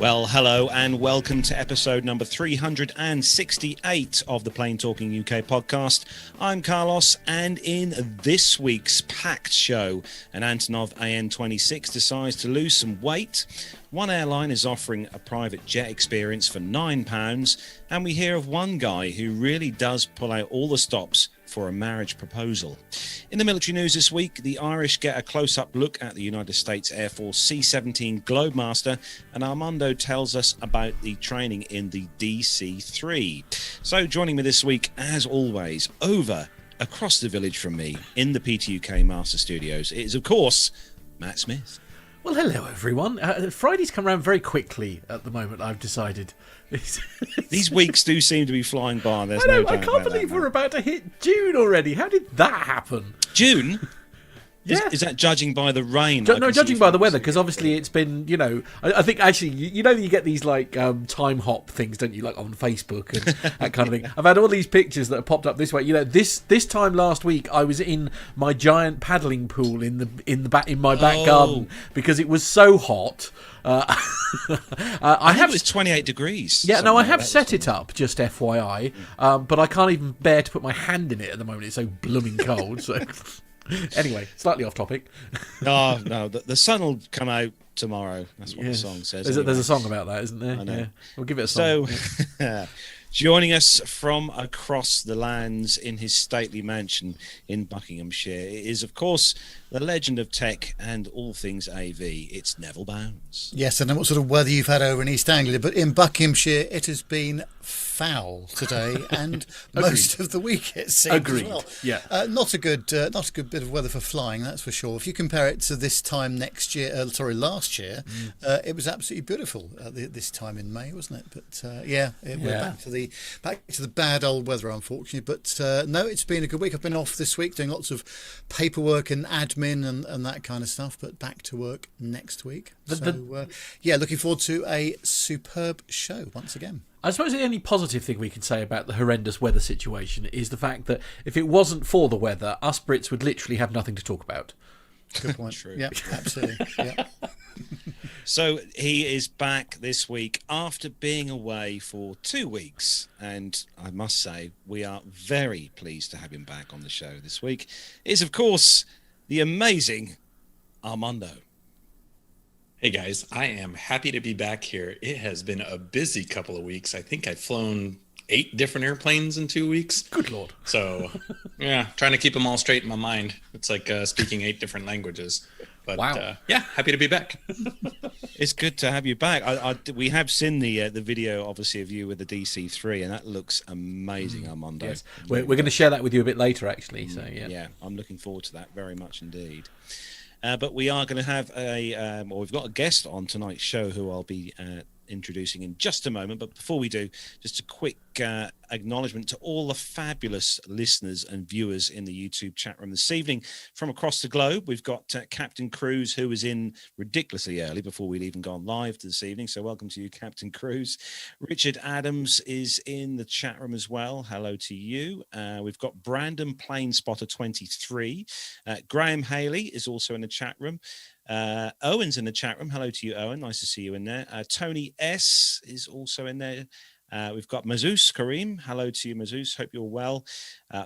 Well, hello and welcome to episode number 368 of the Plain Talking UK podcast. I'm Carlos, and in this week's packed show, an Antonov AN-26 decides to lose some weight. One airline is offering a private jet experience for £9, and we hear of one guy who really does pull out all the stops for a marriage proposal. In the military news this week, the Irish get a close-up look at the United States Air Force C-17 Globemaster, and Armando tells us about the training in the DC-3. So joining me this week, as always, across the village from me, in the PTUK Master Studios, it is, of course, Matt Smith. Well, hello, everyone. Friday's come around very quickly at the moment, I've decided. These weeks do seem to be flying by. There's I can't believe we're about to hit June already. How did that happen? June? Yeah. Is that judging by the rain? No, judging by the weather, because obviously it's been, I think actually, you get these like time hop things, don't you, like on Facebook and that kind of thing. I've had all these pictures that have popped up this way. This time last week, I was in my giant paddling pool in my back garden because it was so hot. I think it was 28 degrees. Yeah, no, I have set it up, just FYI, but I can't even bear to put my hand in it at the moment. It's so blooming cold. So. Anyway, slightly off topic. No, the sun will come out tomorrow. That's what the song says. There's a song about that, isn't there? I know. Yeah. We'll give it a song. So, joining us from across the lands in his stately mansion in Buckinghamshire is, of course, the legend of tech and all things AV. It's Neville Bounds. Yes, I don't know what sort of weather you've had over in East Anglia, but in Buckinghamshire it has been foul today and most of the week, it seems. Agreed. As well. Yeah. Not a good bit of weather for flying, that's for sure. If you compare it to this time last year, it was absolutely beautiful this time in May, wasn't it? But we're back to the bad old weather, unfortunately. But no, it's been a good week. I've been off this week doing lots of paperwork and admin and that kind of stuff, but back to work next week. Looking forward to a superb show once again. I suppose the only positive thing we can say about the horrendous weather situation is the fact that if it wasn't for the weather, us Brits would literally have nothing to talk about. Good point. True. Yeah, absolutely. Yeah. So he is back this week after being away for 2 weeks, and I must say we are very pleased to have him back on the show this week. Is, of course, the amazing Armando. Hey guys, I am happy to be back here. It has been a busy couple of weeks. I think I've flown 8 different airplanes in 2 weeks. Good Lord. So, yeah, trying to keep them all straight in my mind. It's like speaking 8 different languages. But wow. Happy to be back. It's good to have you back. We have seen the video, obviously, of you with the DC-3, and that looks amazing, Armando. Yes. We're going to share that with you a bit later, actually. So yeah, I'm looking forward to that very much indeed. But we are going to have we've got a guest on tonight's show who I'll be introducing in just a moment. But before we do, just a quick acknowledgement to all the fabulous listeners and viewers in the YouTube chat room this evening from across the globe. We've got Captain Cruz, who was in ridiculously early before we'd even gone live this evening. So welcome to you, Captain Cruz. Richard Adams is in the chat room as well. Hello to you. We've got Brandon Planespotter 23. Graham Haley is also in the chat room. Owen's in the chat room. Hello to you, Owen. Nice to see you in there. Tony S is also in there. We've got Mazouz Kareem. Hello to you, Mazouz. Hope you're well.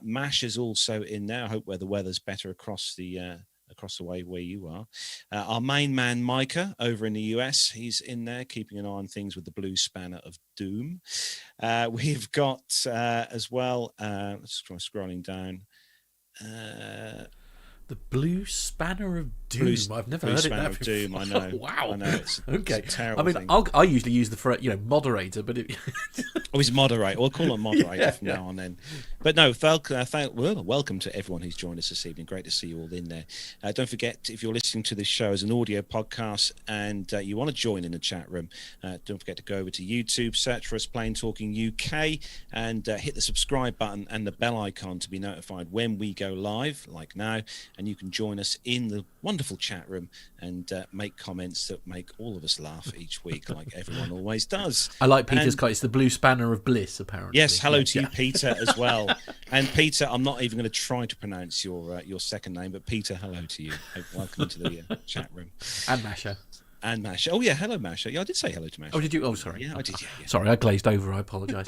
Mash is also in there. I hope where the weather's better across the way where you are. Our main man, Micah, over in the US, he's in there keeping an eye on things with the blue spanner of doom. We've got as well, let's try scrolling down. The Blue Spanner of Doom. I've never heard Spanner it of Doom. I know. Wow. I know. It's okay. It's a terrible thing. I usually use the phrase, moderator, but it. Oh, he's moderator. We'll call him moderator from now on then. But no, welcome to everyone who's joined us this evening. Great to see you all in there. Don't forget, if you're listening to this show as an audio podcast and you want to join in the chat room, don't forget to go over to YouTube, search for us Plain Talking UK, and hit the subscribe button and the bell icon to be notified when we go live, like now. And you can join us in the wonderful chat room and make comments that make all of us laugh each week, like everyone always does. I like Peter's quote. It's the Blue Spanner of Bliss, apparently. Yes, hello to you, Peter, as well. And Peter, I'm not even going to try to pronounce your second name, but Peter, hello to you. Welcome to the chat room. And Masha. And Masha. Oh, yeah. Hello, Masha. Yeah, I did say hello to Masha. Oh, did you? Oh, sorry. Yeah, I did. Yeah. Sorry, I glazed over. I apologise.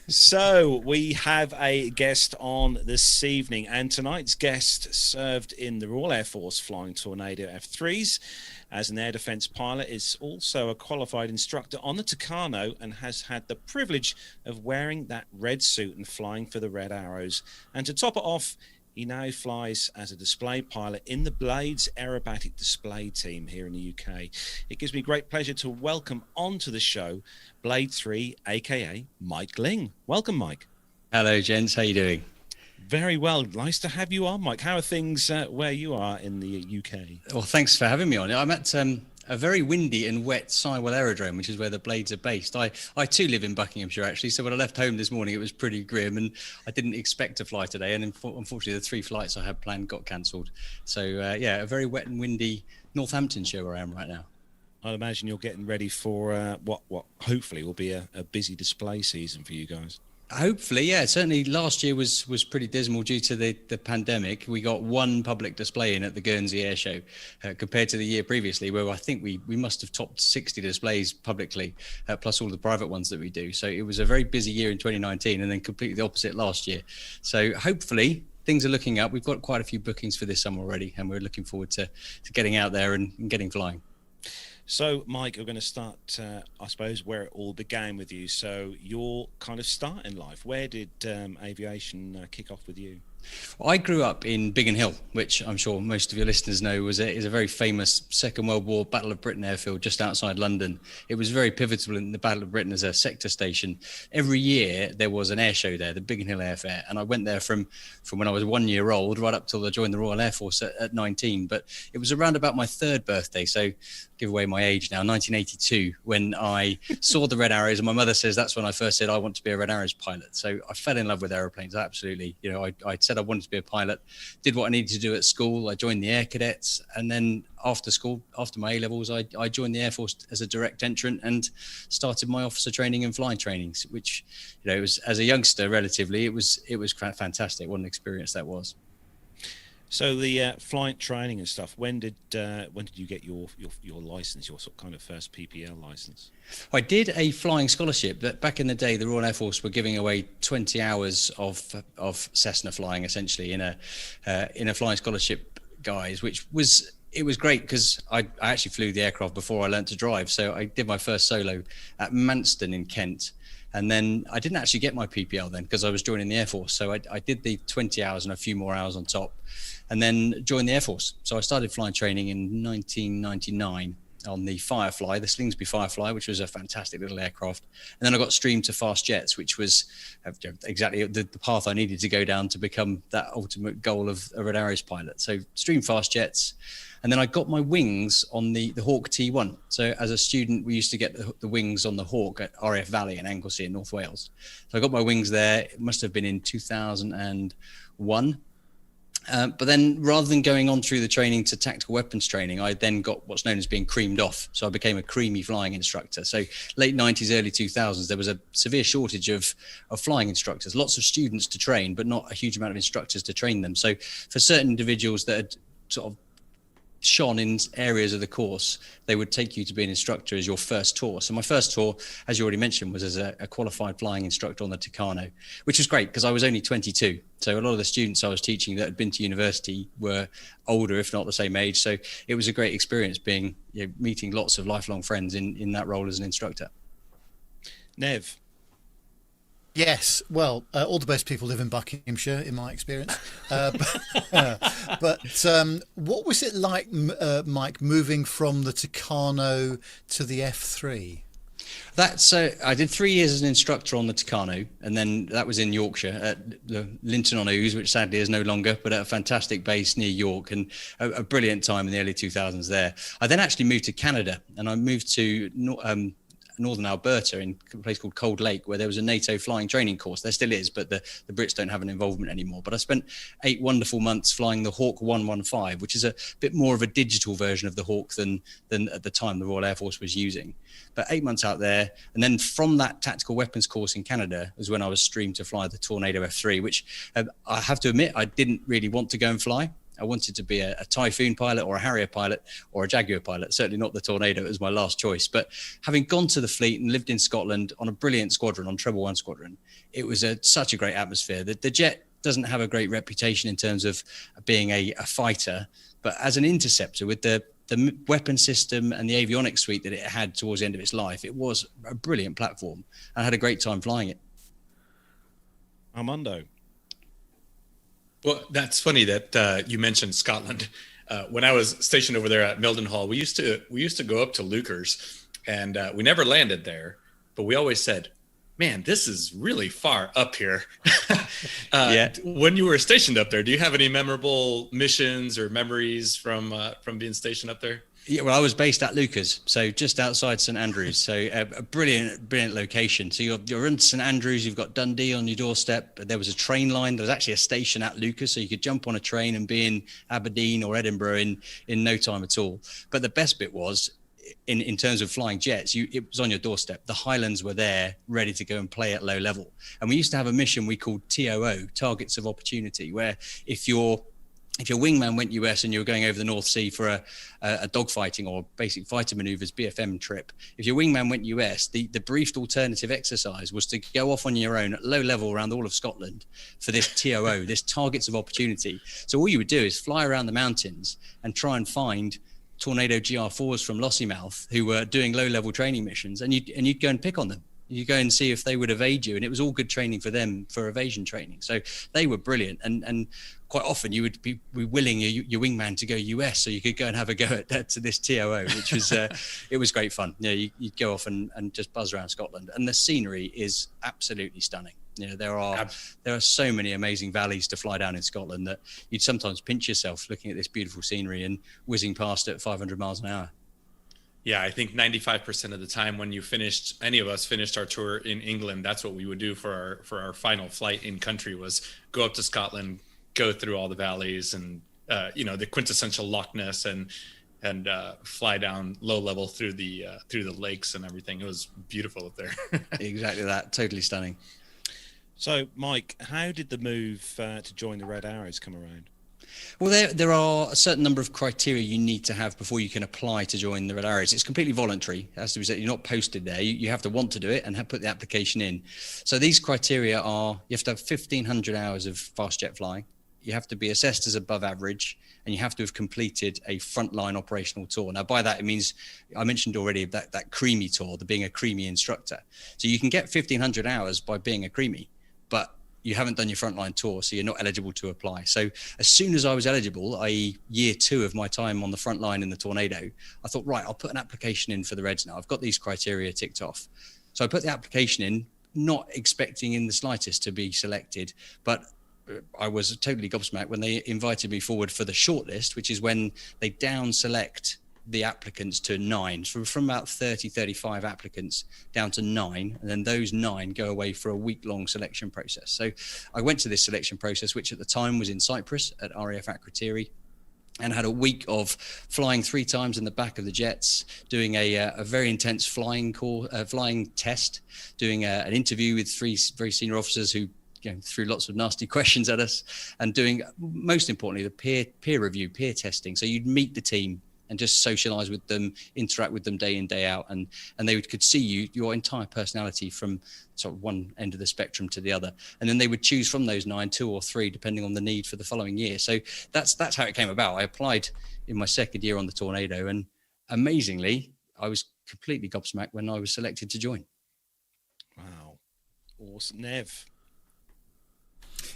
So we have a guest on this evening, and tonight's guest served in the Royal Air Force flying Tornado F3s as an air defence pilot, is also a qualified instructor on the Tucano, and has had the privilege of wearing that red suit and flying for the Red Arrows. And to top it off, he now flies as a display pilot in the Blades Aerobatic Display Team here in the UK. It gives me great pleasure to welcome onto the show Blade 3, aka Mike Ling. Welcome, Mike. Hello, gents. How you doing? Very well. Nice to have you on, Mike. How are things where you are in the UK? Well, thanks for having me on. I'm at a very windy and wet Sywell Aerodrome, which is where the Blades are based. I too live in Buckinghamshire, actually. So when I left home this morning, it was pretty grim, and I didn't expect to fly today. And unfortunately, the 3 flights I had planned got cancelled. So yeah, a very wet and windy Northamptonshire where I am right now. I'd imagine you're getting ready for what hopefully will be a busy display season for you guys. Hopefully, yeah. Certainly last year was pretty dismal due to the pandemic. We got one public display in at the Guernsey Air Show compared to the year previously, where I think we must have topped 60 displays publicly, plus all the private ones that we do. So it was a very busy year in 2019, and then completely the opposite last year. So hopefully things are looking up. We've got quite a few bookings for this summer already, and we're looking forward to getting out there and getting flying. So, Mike, we're going to start, I suppose, where it all began with you. So, your kind of start in life. Where did aviation kick off with you? I grew up in Biggin Hill, which I'm sure most of your listeners know is a very famous Second World War Battle of Britain airfield just outside London. It was very pivotal in the Battle of Britain as a sector station. Every year there was an air show there, the Biggin Hill Air Fair, and I went there from when I was 1 year old right up till I joined the Royal Air Force at 19. But it was around about my 3rd birthday, so give away my age now, 1982, when I saw the Red Arrows, and my mother says that's when I first said I want to be a Red Arrows pilot. So I fell in love with aeroplanes, absolutely. You know, I said I wanted to be a pilot, did what I needed to do at school. I joined the Air Cadets, and then after school, after my A-levels, I joined the Air Force as a direct entrant and started my officer training and flying trainings, which, you know, it was, as a youngster relatively, it was fantastic. What an experience that was. So the flight training and stuff. When did you get your license? Your sort of kind of first PPL license? I did a flying scholarship. That back in the day, the Royal Air Force were giving away 20 hours of Cessna flying, essentially in a flying scholarship guise, which was. It was great because I actually flew the aircraft before I learned to drive. So I did my first solo at Manston in Kent. And then I didn't actually get my PPL then because I was joining the Air Force. So I did the 20 hours and a few more hours on top, and then joined the Air Force. So I started flying training in 1999 on the Firefly, the Slingsby Firefly, which was a fantastic little aircraft. And then I got streamed to fast jets, which was exactly the path I needed to go down to become that ultimate goal of a Red Arrows pilot. So streamed fast jets. And then I got my wings on the Hawk T1. So as a student, we used to get the wings on the Hawk at RAF Valley in Anglesey in North Wales. So I got my wings there. It must have been in 2001. But then rather than going on through the training to tactical weapons training, I then got what's known as being creamed off. So I became a creamy flying instructor. So late 90s, early 2000s, there was a severe shortage of flying instructors, lots of students to train, but not a huge amount of instructors to train them. So for certain individuals that had sort of shone in areas of the course, they would take you to be an instructor as your first tour. So my first tour, as you already mentioned, was as a qualified flying instructor on the Tucano, which was great because I was only 22. So a lot of the students I was teaching that had been to university were older, if not the same age. So it was a great experience being, you know, meeting lots of lifelong friends in that role as an instructor. Nev. Yes, well, all the best people live in Buckinghamshire, in my experience. But what was it like, Mike, moving from the Tucano to the F3? That's I did 3 years as an instructor on the Tucano, and then that was in Yorkshire at the Linton-on-Ouse, which sadly is no longer, but at a fantastic base near York, and a brilliant time in the early 2000s there. I then actually moved to Canada, and I moved to northern Alberta in a place called Cold Lake, where there was a NATO flying training course. There still is, but the Brits don't have an involvement anymore. But I spent 8 wonderful months flying the Hawk 115, which is a bit more of a digital version of the Hawk than at the time the Royal Air Force was using. But 8 months out there, and then from that tactical weapons course in Canada was when I was streamed to fly the Tornado F3, which I have to admit I didn't really want to go and fly. I wanted to be a Typhoon pilot or a Harrier pilot or a Jaguar pilot, certainly not the Tornado as my last choice. But having gone to the fleet and lived in Scotland on a brilliant squadron, on Treble One Squadron, it was such a great atmosphere. The jet doesn't have a great reputation in terms of being a fighter, but as an interceptor with the weapon system and the avionics suite that it had towards the end of its life, it was a brilliant platform. I had a great time flying it. Armando. Well, that's funny that you mentioned Scotland. When I was stationed over there at Mildenhall, we used to go up to Leuchars, and we never landed there, but we always said, "Man, this is really far up here." Yeah. When you were stationed up there, do you have any memorable missions or memories from being stationed up there? Yeah, well, I was based at Leuchars, so just outside St Andrews. So a brilliant location. So you're in St Andrews, you've got Dundee on your doorstep. There was a train line. There was actually a station at Leuchars, so you could jump on a train and be in Aberdeen or Edinburgh in no time at all. But the best bit was, in terms of flying jets, it was on your doorstep. The Highlands were there, ready to go and play at low level. And we used to have a mission we called TOO, Targets of Opportunity, where if your wingman went US and you were going over the North Sea for a dogfighting or basic fighter maneuvers BFM trip, if your wingman went US, the briefed alternative exercise was to go off on your own at low level around all of Scotland for this TOO, this Targets of Opportunity. So all you would do is fly around the mountains and try and find Tornado GR4s from Lossiemouth who were doing low-level training missions, and you'd go and pick on them. You go and see if they would evade you, and it was all good training for them for evasion training. So they were brilliant, and quite often you would be willing your wingman to go US so you could go and have a go at to this TOO, which was it was great fun. You'd go off and just buzz around Scotland, and the scenery is absolutely stunning. There are so many amazing valleys to fly down in Scotland that you'd sometimes pinch yourself looking at this beautiful scenery and whizzing past at 500 miles an hour. Yeah, I think 95% of the time when any of us finished our tour in England, that's what we would do for our final flight in country, was go up to Scotland, go through all the valleys and the quintessential Loch Ness and fly down low level through the lakes and everything. It was beautiful up there. Exactly that, totally stunning. So, Mike, how did the move to join the Red Arrows come around? Well, there are a certain number of criteria you need to have before you can apply to join the Red Arrows. It's completely voluntary. As to be said, you're not posted there. You have to want to do it and put the application in. So these criteria are: you have to have 1,500 hours of fast jet flying. You have to be assessed as above average, and you have to have completed a frontline operational tour. Now, by that, it means, I mentioned already that creamy tour, the being a creamy instructor. So you can get 1,500 hours by being a creamy, but you haven't done your frontline tour, so you're not eligible to apply. So as soon as I was eligible, i.e. year 2 of my time on the front line in the Tornado, I thought, right, I'll put an application in for the Reds now. I've got these criteria ticked off. So I put the application in, not expecting in the slightest to be selected, but I was totally gobsmacked when they invited me forward for the shortlist, which is when they down select the applicants to 9, so from about 35 applicants down to 9, and then those 9 go away for a week-long selection process. So I went to this selection process, which at the time was in Cyprus at RAF Akrotiri, and had a week of flying 3 times in the back of the jets, doing a very intense flying test, doing an interview with 3 very senior officers who threw lots of nasty questions at us, and doing, most importantly, the peer review, peer testing. So you'd meet the team and just socialize with them, interact with them day in, day out. And they could see your entire personality from sort of one end of the spectrum to the other. And then they would choose from those 9, 2 or 3, depending on the need for the following year. So that's how it came about. I applied in my second year on the Tornado, and amazingly, I was completely gobsmacked when I was selected to join. Wow. Awesome. Nev.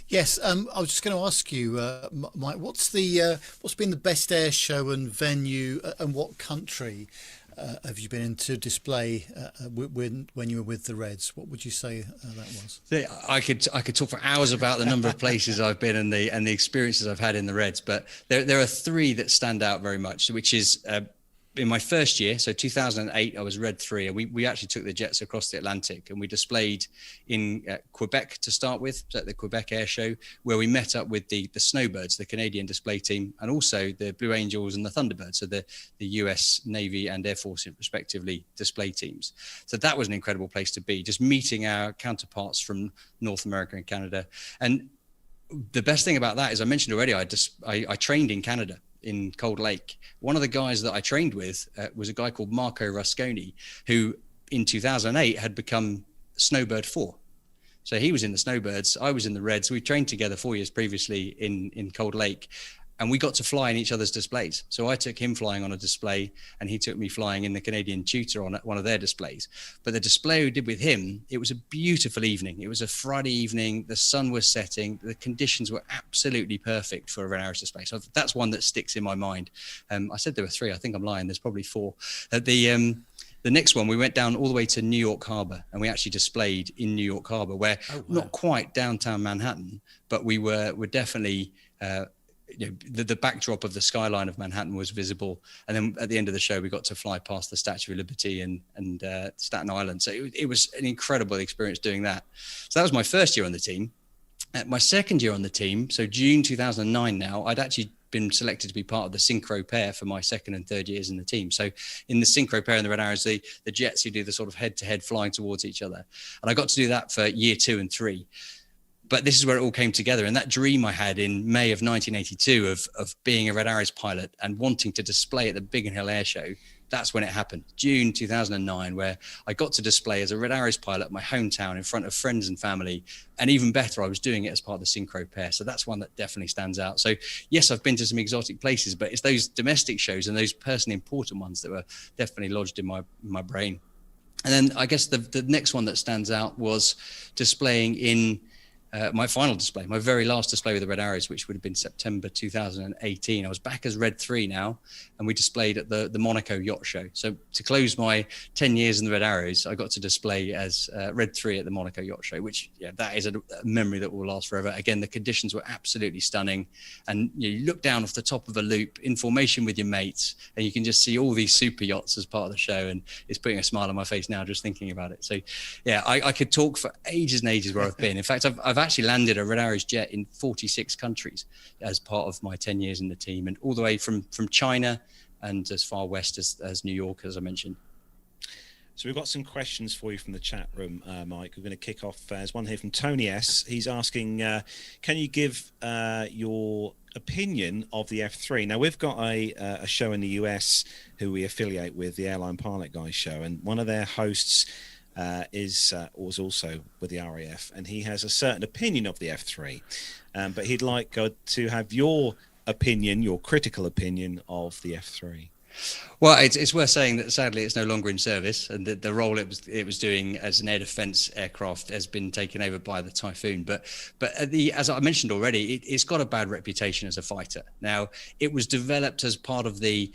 Yes, I was just going to ask you, Mike, what's been the best air show and venue, and what country have you been in to display when you were with the Reds? What would you say that was? I could talk for hours about the number of places I've been and the experiences I've had in the Reds, but there are 3 that stand out very much, which is in my first year, so 2008, I was Red 3, and we actually took the jets across the Atlantic, and we displayed in Quebec to start with, so at the Quebec Air Show, where we met up with the Snowbirds, the Canadian display team, and also the Blue Angels and the Thunderbirds, so the US Navy and Air Force respectively display teams. So that was an incredible place to be, just meeting our counterparts from North America and Canada. And the best thing about that is I mentioned already, I trained in Canada in Cold Lake. One of the guys that I trained with was a guy called Marco Rusconi, who in 2008 had become Snowbird 4. So he was in the Snowbirds, I was in the Reds. We trained together 4 years previously in Cold Lake, and we got to fly in each other's displays. So I took him flying on a display, and he took me flying in the Canadian Tutor on one of their displays. But the display we did with him, it was a beautiful evening. It was a Friday evening. The sun was setting. The conditions were absolutely perfect for a Red Arrows display. So that's one that sticks in my mind. I said there were 3. I think I'm lying. There's probably 4. The next one, we went down all the way to New York Harbor, and we actually displayed in New York Harbor, where not quite downtown Manhattan, but we were definitely, the backdrop of the skyline of Manhattan was visible. And then at the end of the show, we got to fly past the Statue of Liberty and Staten Island. So it was an incredible experience doing that. So that was my first year on the team. My second year on the team, so June 2009 now, I'd actually been selected to be part of the synchro pair for my second and third years in the team. So in the synchro pair in the Red Arrows, the jets who do the sort of head-to-head flying towards each other. And I got to do that for year 2 and 3. But this is where it all came together. And that dream I had in May of 1982 of being a Red Arrows pilot and wanting to display at the Biggin Hill Air Show, that's when it happened, June 2009, where I got to display as a Red Arrows pilot at my hometown in front of friends and family. And even better, I was doing it as part of the synchro pair. So that's one that definitely stands out. So yes, I've been to some exotic places, but it's those domestic shows and those personally important ones that were definitely lodged in my brain. And then I guess the next one that stands out was displaying in my final display, my very last display with the Red Arrows, which would have been September 2018. I was back as Red 3 now, and we displayed at the Monaco Yacht Show. So to close my 10 years in the Red Arrows, I got to display as Red 3 at the Monaco Yacht Show, which that is a memory that will last forever. Again, the conditions were absolutely stunning, and you look down off the top of a loop in formation with your mates, and you can just see all these super yachts as part of the show, and it's putting a smile on my face now just thinking about it. So yeah, I could talk for ages and ages where I've been. In fact, I've actually landed a Red Arrows jet in 46 countries as part of my 10 years in the team, and all the way from China and as far west as New York, as I mentioned. So we've got some questions for you from the chat room, Mike. We're going to kick off. There's one here from Tony S. He's asking, can you give your opinion of the F3? Now, we've got a show in the US who we affiliate with, the Airline Pilot Guys show, and one of their hosts was also with the RAF, and he has a certain opinion of the F3, but he'd like to have your opinion, your critical opinion of the F3. Well, it's worth saying that sadly it's no longer in service, and the role it was doing as an air defence aircraft has been taken over by the Typhoon. But as I mentioned already, it's got a bad reputation as a fighter. Now, it was developed as part of the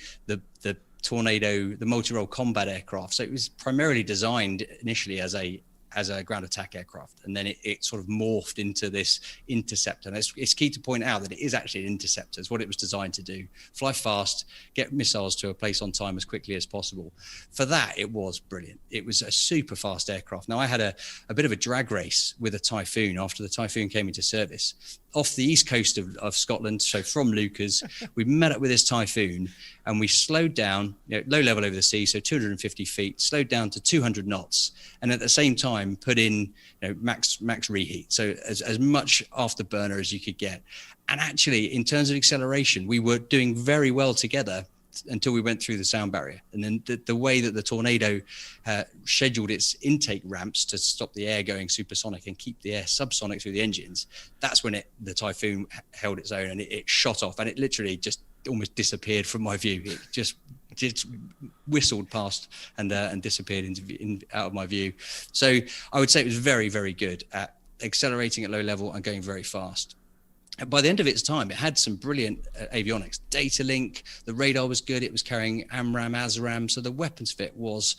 Tornado, the multi-role combat aircraft. So it was primarily designed initially as a ground attack aircraft, and then it sort of morphed into this interceptor. And it's key to point out that it is actually an interceptor. It's what it was designed to do: fly fast, get missiles to a place on time as quickly as possible. For that, it was brilliant. It was a super fast aircraft. Now, I had a bit of a drag race with a Typhoon after the Typhoon came into service off the east coast of Scotland. So from Lucas, we met up with this Typhoon, and we slowed down, low level over the sea, so 250 feet, slowed down to 200 knots, and at the same time put in max reheat, so as much afterburner as you could get. And actually, in terms of acceleration, we were doing very well together until we went through the sound barrier. And then the way that the Tornado scheduled its intake ramps to stop the air going supersonic and keep the air subsonic through the engines, that's when the Typhoon held its own, and it shot off, and it literally just almost disappeared from my view. It just whistled past and disappeared out of my view. So I would say it was very, very good at accelerating at low level and going very fast. By the end of its time, it had some brilliant avionics. Data link, the radar was good. It was carrying AMRAAM, ASRAAM, so the weapons fit was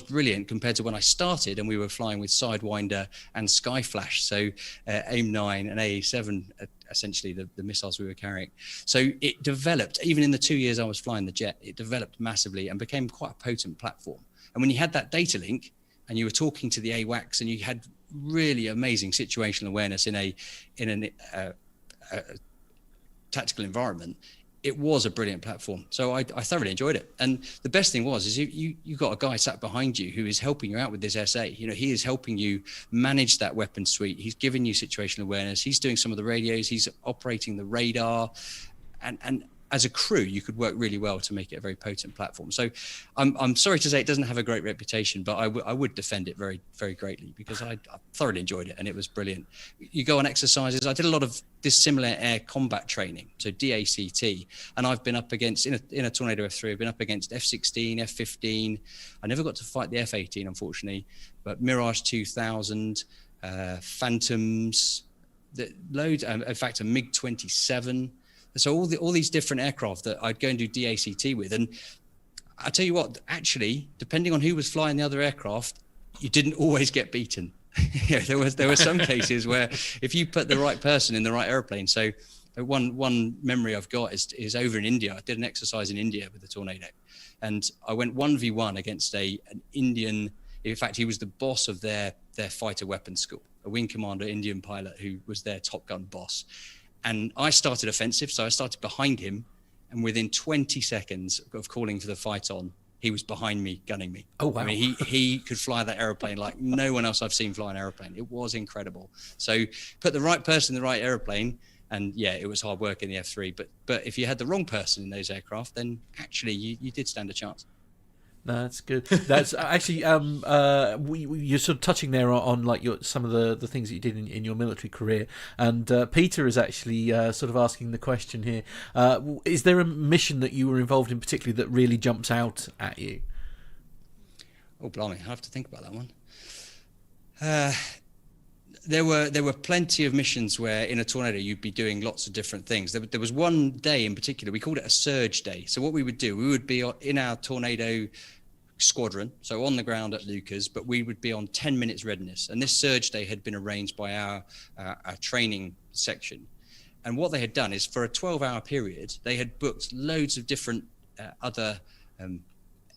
brilliant compared to when I started and we were flying with Sidewinder and Skyflash. So AIM-9 and AA-7, essentially the missiles we were carrying. So it developed, even in the 2 years I was flying the jet, it developed massively and became quite a potent platform. And when you had that data link and you were talking to the AWACS and you had really amazing situational awareness in a tactical environment, it was a brilliant platform. So I thoroughly enjoyed it. And the best thing is you got a guy sat behind you who is helping you out with this SA. You know, he is helping you manage that weapon suite. He's giving you situational awareness. He's doing some of the radios. He's operating the radar. And as a crew, you could work really well to make it a very potent platform. So I'm sorry to say it doesn't have a great reputation, but I would defend it very, very greatly, because I thoroughly enjoyed it and it was brilliant. You go on exercises. I did a lot of dissimilar air combat training, so DACT, and I've been up against, in a Tornado F3, I've been up against F-16, F-15. I never got to fight the F-18, unfortunately, but Mirage 2000, Phantoms, loads, in fact, a MiG-27. So all these different aircraft that I'd go and do DACT with. And I tell you what, actually, depending on who was flying the other aircraft, you didn't always get beaten. Yeah, there were some cases where if you put the right person in the right airplane. So one memory I've got is over in India. I did an exercise in India with the Tornado, and I went 1v1 against an Indian. In fact, he was the boss of their fighter weapons school, a wing commander, Indian pilot who was their Top Gun boss. And I started offensive, so I started behind him, and within 20 seconds of calling for the fight on, he was behind me, gunning me. Oh, wow. I mean, he could fly that airplane like no one else I've seen fly an airplane. It was incredible. So put the right person in the right airplane, and yeah, it was hard work in the F3. But if you had the wrong person in those aircraft, then actually you did stand a chance. No, that's good. That's actually you're sort of touching there on like some of the things that you did in your military career, and Peter is actually sort of asking the question here: is there a mission that you were involved in particularly that really jumps out at you? Oh, blimey, I have to think about that one. There were plenty of missions where in a Tornado you'd be doing lots of different things. There was one day in particular, we called it a surge day. So what we would do, we would be in our Tornado squadron, so on the ground at Lucas, but we would be on 10 minutes readiness. And this surge day had been arranged by our training section. And what they had done is for a 12-hour period, they had booked loads of different other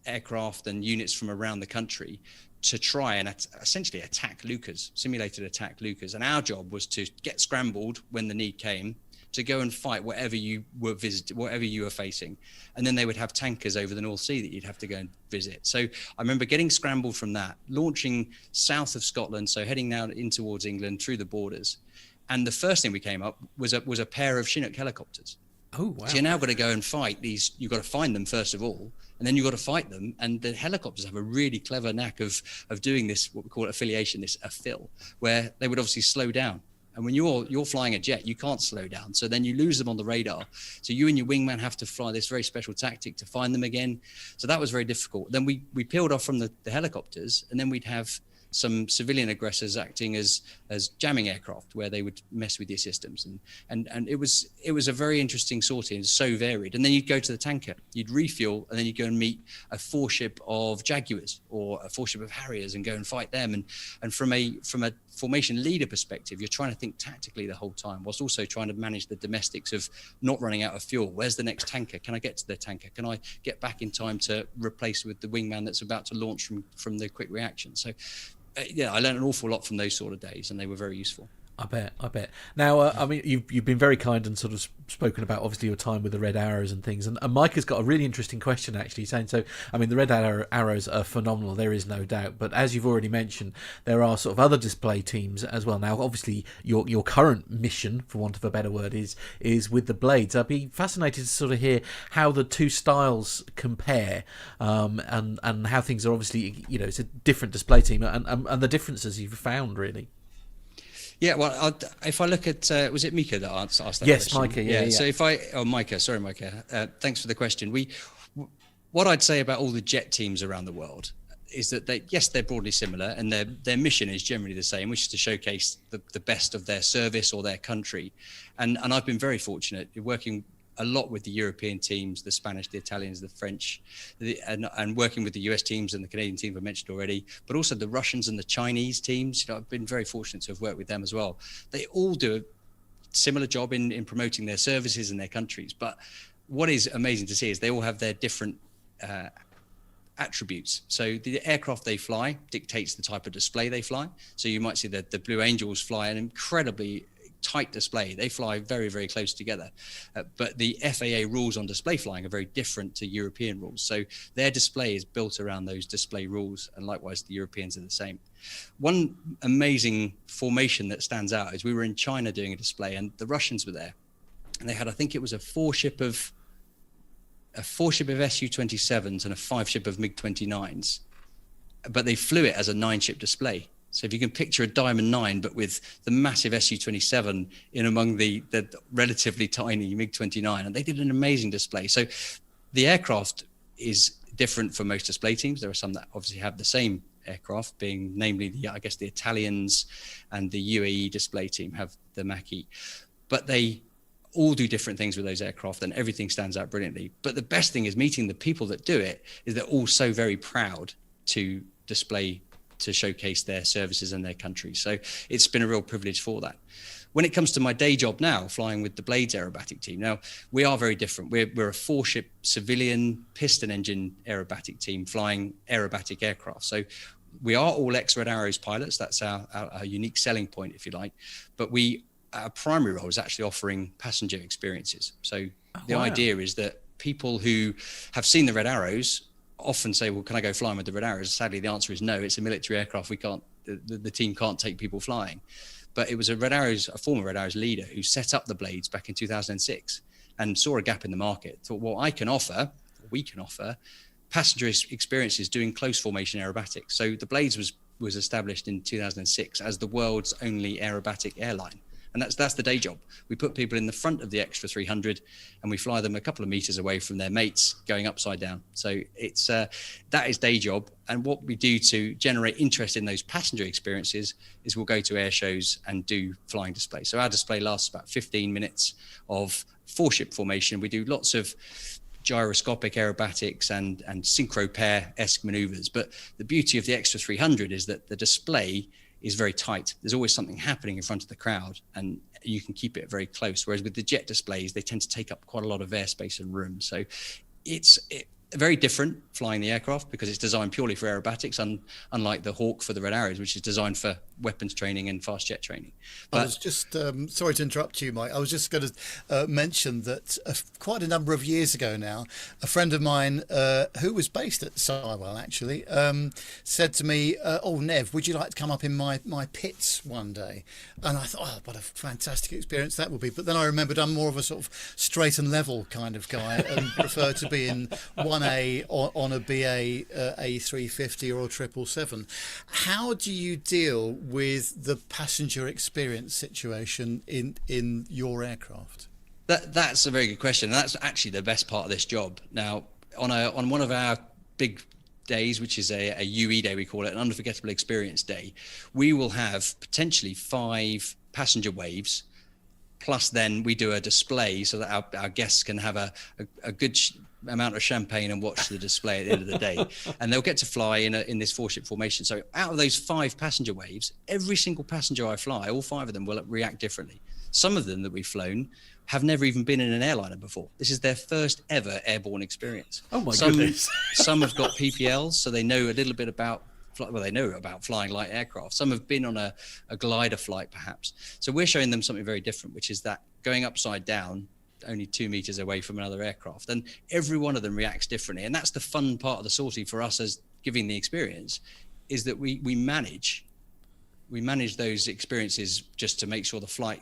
aircraft and units from around the country to try and essentially attack Lucas, simulated attack Lucas. And our job was to get scrambled when the need came, to go and fight whatever you were facing. And then they would have tankers over the North Sea that you'd have to go and visit. So I remember getting scrambled from that, launching south of Scotland, so heading now in towards England through the borders. And the first thing we came up was a pair of Chinook helicopters. Oh, wow. So you're now got to go and fight these. You've got to find them first of all, and then you've got to fight them. And the helicopters have a really clever knack of doing this, what we call affiliation, this affill, where they would obviously slow down. And when you're flying a jet, you can't slow down. So then you lose them on the radar. So you and your wingman have to fly this very special tactic to find them again. So that was very difficult. Then we peeled off from the helicopters, and then we'd have some civilian aggressors acting as jamming aircraft where they would mess with your systems. And it was a very interesting sortie and so varied. And then you'd go to the tanker, you'd refuel, and then you'd go and meet a 4-ship of Jaguars or a 4-ship of Harriers and go and fight them. And from a formation leader perspective, you're trying to think tactically the whole time, whilst also trying to manage the domestics of not running out of fuel. Where's the next tanker? Can I get to the tanker? Can I get back in time to replace with the wingman that's about to launch from the quick reaction? So yeah, I learned an awful lot from those sort of days, and they were very useful. I bet. Now, I mean, you've been very kind and sort of spoken about obviously your time with the Red Arrows and things. And Mike has got a really interesting question actually, saying, so I mean, the Red Arrows are phenomenal, there is no doubt. But as you've already mentioned, there are sort of other display teams as well. Now, obviously, your current mission, for want of a better word, is with the Blades. I'd be fascinated to sort of hear how the two styles compare, and how things are obviously, you know, it's a different display team, and the differences you've found really. Yeah, well, if I look at, was it Mika that asked that yes, question? Micah, yeah. So Micah, thanks for the question. What I'd say about all the jet teams around the world is that they're broadly similar, and their mission is generally the same, which is to showcase the best of their service or their country. And I've been very fortunate working a lot with the European teams, the Spanish, the Italians, the French, and working with the US teams and the Canadian team I mentioned already, but also the Russians and the Chinese teams. You know, I've been very fortunate to have worked with them as well. They all do a similar job in promoting their services in their countries. But what is amazing to see is they all have their different attributes. So the aircraft they fly dictates the type of display they fly. So you might see that the Blue Angels fly an incredibly tight display. They fly very, very close together. But the FAA rules on display flying are very different to European rules. So their display is built around those display rules, and likewise the Europeans are the same. One amazing formation that stands out is we were in China doing a display, and the Russians were there, and they had, I think it was a four ship of Su-27s and a 5-ship of MiG-29s, but they flew it as a 9-ship display. So if you can picture a Diamond 9, but with the massive Su-27 in among the relatively tiny MiG-29, and they did an amazing display. So the aircraft is different for most display teams. There are some that obviously have the same aircraft, being namely the Italians and the UAE display team have the Mach-E, but they all do different things with those aircraft, and everything stands out brilliantly. But the best thing is meeting the people that do it, is they're all so very proud to display, to showcase their services and their country. So it's been a real privilege for that. When it comes to my day job now, flying with the Blades aerobatic team, now we are very different. We're a 4-ship civilian piston engine aerobatic team flying aerobatic aircraft. So we are all ex-Red Arrows pilots. That's our unique selling point, if you like. But our primary role is actually offering passenger experiences. So the idea is that people who have seen the Red Arrows often say, well, can I go flying with the Red Arrows? Sadly, the answer is no. It's a military aircraft. We can't, the team can't take people flying. But it was a former Red Arrows leader who set up the Blades back in 2006 and saw a gap in the market. Thought, well, we can offer passenger experiences doing close formation aerobatics. So the Blades was established in 2006 as the world's only aerobatic airline. And that's the day job. We put people in the front of the Extra 300 and we fly them a couple of meters away from their mates going upside down. So it's that is day job. And what we do to generate interest in those passenger experiences is we'll go to air shows and do flying displays. So our display lasts about 15 minutes of 4-ship formation. We do lots of gyroscopic aerobatics and synchro pair-esque maneuvers. But the beauty of the Extra 300 is that the display is very tight. There's always something happening in front of the crowd and you can keep it very close. Whereas with the jet displays, they tend to take up quite a lot of airspace and room. So it's very different flying the aircraft because it's designed purely for aerobatics, unlike the Hawk for the Red Arrows, which is designed for weapons training and fast jet training. But I was just, sorry to interrupt you, Mike. I was just going to mention that quite a number of years ago now, a friend of mine who was based at Sywell actually said to me, oh, Nev, would you like to come up in my pits one day? And I thought, oh, what a fantastic experience that would be. But then I remembered I'm more of a sort of straight and level kind of guy and prefer to be in 1A on a BA A350 or a 777. How do you deal with the passenger experience situation in your aircraft? That's a very good question. And that's actually the best part of this job. Now, on one of our big days, which is a UE day, we call it, an unforgettable experience day, we will have potentially 5 passenger waves. Plus, then we do a display so that our guests can have a good amount of champagne and watch the display at the end of the day. And they'll get to fly in this 4-ship formation. So out of those 5 passenger waves, every single passenger I fly, all 5 of them will react differently. Some of them that we've flown have never even been in an airliner before. This is their first ever airborne experience. Oh my goodness. Some have got PPLs, so they know a little bit about they know about flying light aircraft. Some have been on a glider flight, perhaps. So we're showing them something very different, which is that going upside down, only 2 meters away from another aircraft. And every one of them reacts differently. And that's the fun part of the sortie for us as giving the experience, is that we manage those experiences just to make sure the flight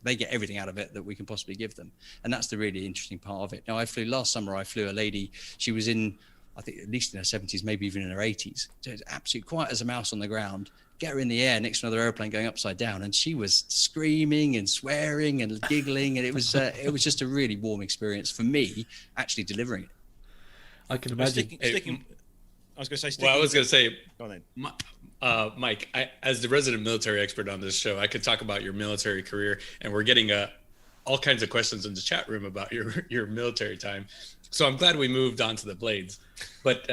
they get everything out of it that we can possibly give them. And that's the really interesting part of it. Now, last summer, I flew a lady, she was in, I think at least in her 70s, maybe even in her 80s. So it's absolutely quiet as a mouse on the ground. Get her in the air next to another airplane going upside down, and she was screaming and swearing and giggling, and it was just a really warm experience for me actually delivering it. I can imagine. I was going to say. Well, I was going to say, go on then. Mike, as the resident military expert on this show, I could talk about your military career, and we're getting all kinds of questions in the chat room about your military time. So I'm glad we moved on to the Blades, but.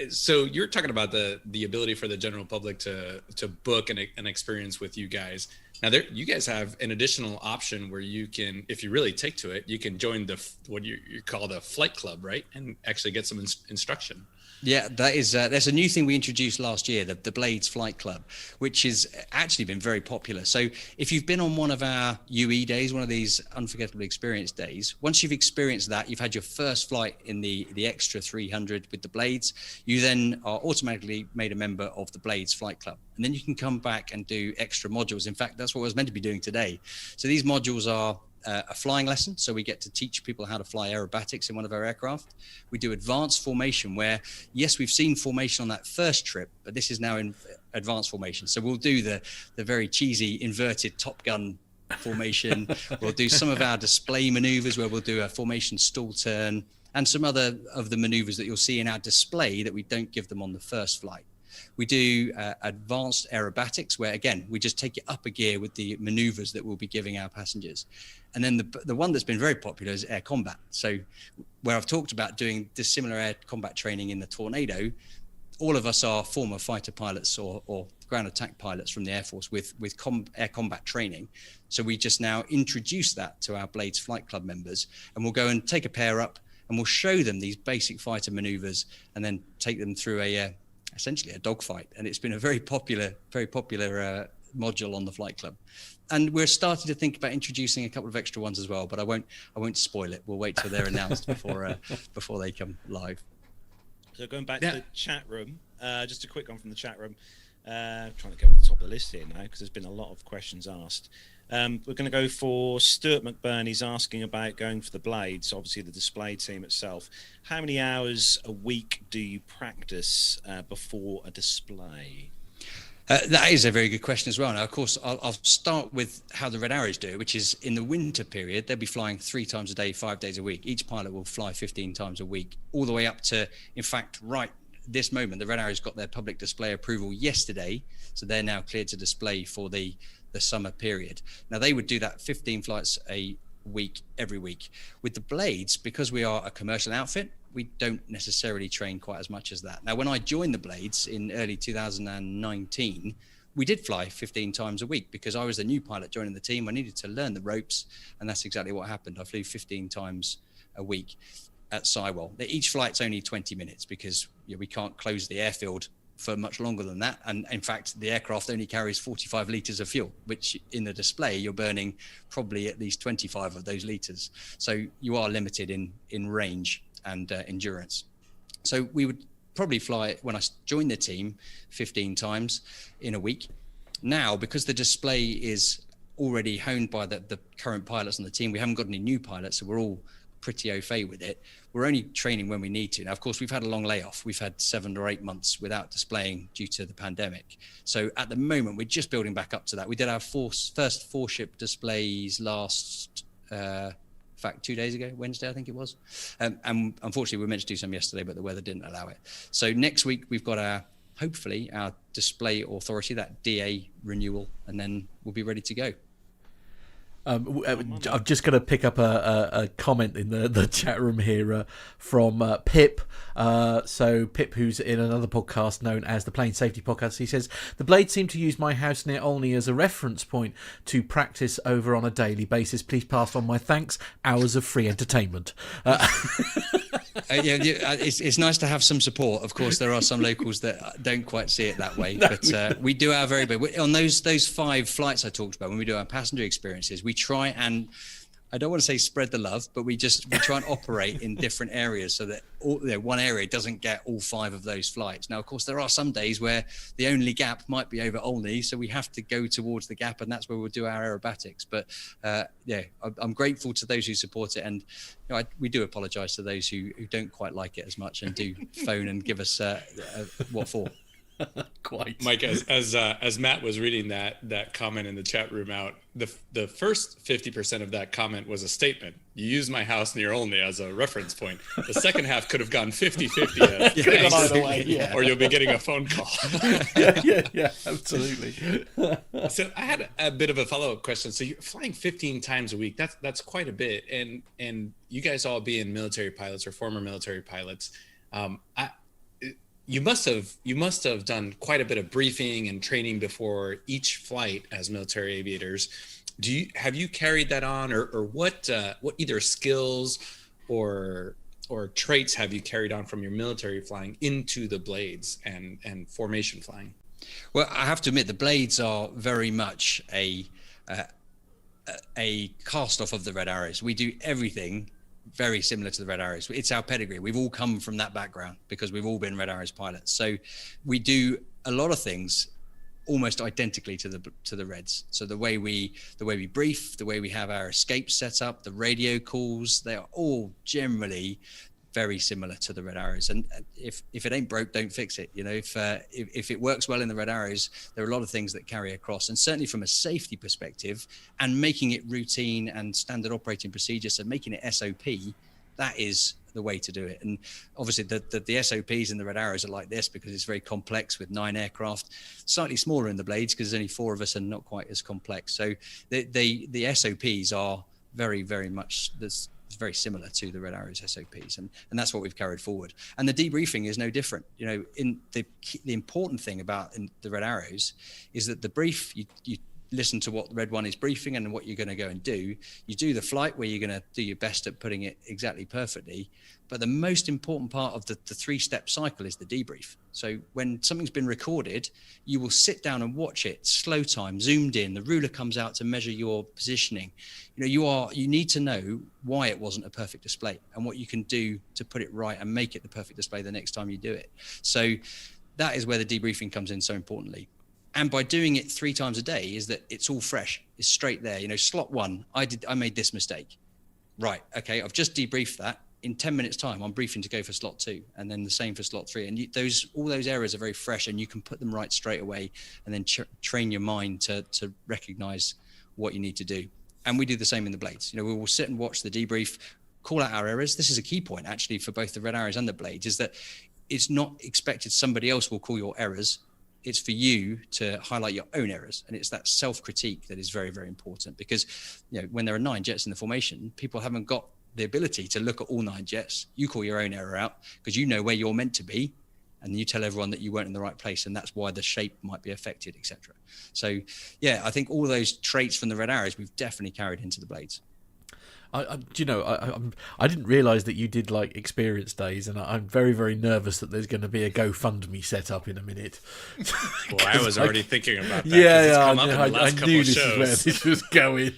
So you're talking about the ability for the general public to book an experience with you guys. Now, you guys have an additional option where you can, if you really take to it, you can join what you call the flight club, right? And actually get some instruction. Yeah, that is there's a new thing we introduced last year, the Blades Flight Club, which has actually been very popular. So if you've been on one of our UE days, one of these unforgettable experience days, once you've experienced that, you've had your first flight in the extra 300 with the Blades, you then are automatically made a member of the Blades Flight Club. And then you can come back and do extra modules. In fact, that's what I was meant to be doing today. So these modules are a flying lesson, so we get to teach people how to fly aerobatics in one of our aircraft. We do advanced formation, where yes, we've seen formation on that first trip, but this is now in advanced formation. So we'll do the very cheesy inverted Top Gun formation. We'll do some of our display maneuvers, where we'll do a formation stall turn, and some other of the maneuvers that you'll see in our display that we don't give them on the first flight. We do advanced aerobatics, where again we just take it up a gear with the maneuvers that we'll be giving our passengers. And then the one that's been very popular is air combat. So where I've talked about doing dissimilar air combat training in the Tornado, all of us are former fighter pilots or ground attack pilots from the Air Force with air combat training. So we just now introduce that to our Blades Flight Club members, and we'll go and take a pair up and we'll show them these basic fighter maneuvers and then take them through essentially a dogfight. And it's been a very popular module on the flight club, and we're starting to think about introducing a couple of extra ones as well, but I won't spoil it. We'll wait till they're announced before they come live. So going back to the chat room, just a quick one from the chat room, trying to go to the top of the list here now because there's been a lot of questions asked. We're going to go for Stuart McBurney. He's asking about going for the Blades, obviously the display team itself. How many hours a week do you practice before a display? That is a very good question as well. Now, of course, I'll start with how the Red Arrows do it, which is in the winter period, they'll be flying 3 times a day, 5 days a week. Each pilot will fly 15 times a week, all the way up to, in fact, right this moment, the Red Arrows got their public display approval yesterday. So they're now cleared to display for the summer period. Now, they would do that 15 flights a week, every week. With the Blades, because we are a commercial outfit, we don't necessarily train quite as much as that. Now, when I joined the Blades in early 2019, we did fly 15 times a week because I was the new pilot joining the team. I needed to learn the ropes, and that's exactly what happened. I flew 15 times a week at Sywell. Each flight's only 20 minutes because we can't close the airfield for much longer than that. And in fact, the aircraft only carries 45 litres of fuel, which in the display, you're burning probably at least 25 of those litres. So you are limited in range and endurance. So we would probably fly, when I joined the team, 15 times in a week. Now, because the display is already honed by the current pilots on the team, we haven't got any new pilots, so we're all pretty au fait with it. We're only training when we need to. Now, of course, we've had a long layoff. We've had 7 or 8 months without displaying due to the pandemic. So at the moment, we're just building back up to that. We did our first 4-ship displays last, in fact, 2 days ago, Wednesday, I think it was. And unfortunately, we were meant to do some yesterday, but the weather didn't allow it. So next week, we've got hopefully our display authority, that DA renewal, and then we'll be ready to go. I'm just going to pick up a comment in the chat room here from Pip. So Pip, who's in another podcast known as the Plane Safety Podcast, he says, the Blades seem to use my house near Olney as a reference point to practice over on a daily basis. Please pass on my thanks. Hours of free entertainment. It's nice to have some support. Of course, there are some locals that don't quite see it that way, but we do our very best. On those 5 flights I talked about, when we do our passenger experiences, we try and, I don't want to say spread the love, but we try and operate in different areas so that one area doesn't get all 5 of those flights. Now, of course, there are some days where the only gap might be over Olney, so we have to go towards the gap, and that's where we'll do our aerobatics. But I'm grateful to those who support it, and we do apologise to those who don't quite like it as much and do phone and give us what for. Quite. Mike, as Matt was reading that comment in the chat room out, the first 50% of that comment was a statement. You use my house near Olney as a reference point. The second half could have gone 50-50, or you'll be getting a phone call. yeah, absolutely. So I had a bit of a follow-up question. So you're flying 15 times a week. That's quite a bit, and you guys all being military pilots or former military pilots, you must have done quite a bit of briefing and training before each flight as military aviators. Have you carried that on, or what either skills or or traits have you carried on from your military flying into the blades and formation flying? Well, I have to admit the blades are very much a cast off of the Red Arrows. We do everything very similar to the Red Arrows. It's our pedigree. We've all come from that background because we've all been Red Arrows pilots. So we do a lot of things almost identically to the Reds. So the way we brief, the way we have our escapes set up, the radio calls, they are all generally very similar to the Red Arrows. And if it ain't broke, don't fix it. You know, if it works well in the Red Arrows, there are a lot of things that carry across. And certainly from a safety perspective and making it routine and standard operating procedure, so making it SOP, that is the way to do it. And obviously the SOPs in the Red Arrows are like this because it's very complex with 9 aircraft, slightly smaller in the blades because there's only 4 of us and not quite as complex. So the SOPs are very, very much this. It's very similar to the Red Arrows SOPs, and that's what we've carried forward. And the debriefing is no different. You know, in the important thing about in the Red Arrows is that the brief, you listen to what the Red One is briefing and what you're going to go and do. You do the flight where you're going to do your best at putting it exactly perfectly. But the most important part of the 3-step cycle is the debrief. So when something's been recorded, you will sit down and watch it, slow time, zoomed in, the ruler comes out to measure your positioning. You know, you need to know why it wasn't a perfect display and what you can do to put it right and make it the perfect display the next time you do it. So that is where the debriefing comes in so importantly. And by doing it 3 times a day is that it's all fresh. It's straight there. You know, slot 1, I made this mistake. Right. Okay. I've just debriefed that. In 10 minutes time, I'm briefing to go for slot 2 and then the same for slot 3. And all those errors are very fresh and you can put them right straight away and then train your mind to recognize what you need to do. And we do the same in the blades. You know, we will sit and watch the debrief, call out our errors. This is a key point actually for both the Red Arrows and the blades is that it's not expected somebody else will call your errors. It's for you to highlight your own errors. And it's that self-critique that is very, very important because, you know, when there are 9 jets in the formation, people haven't got the ability to look at all 9 jets. You call your own error out because you know where you're meant to be and you tell everyone that you weren't in the right place and that's why the shape might be affected, etc. So, yeah, I think all those traits from the Red Arrows we've definitely carried into the blades. You know, I didn't realise that you did like experience days, and I'm very, very nervous that there's going to be a GoFundMe set up in a minute. Well, I was already thinking about that. Yeah, I knew this is where this was going.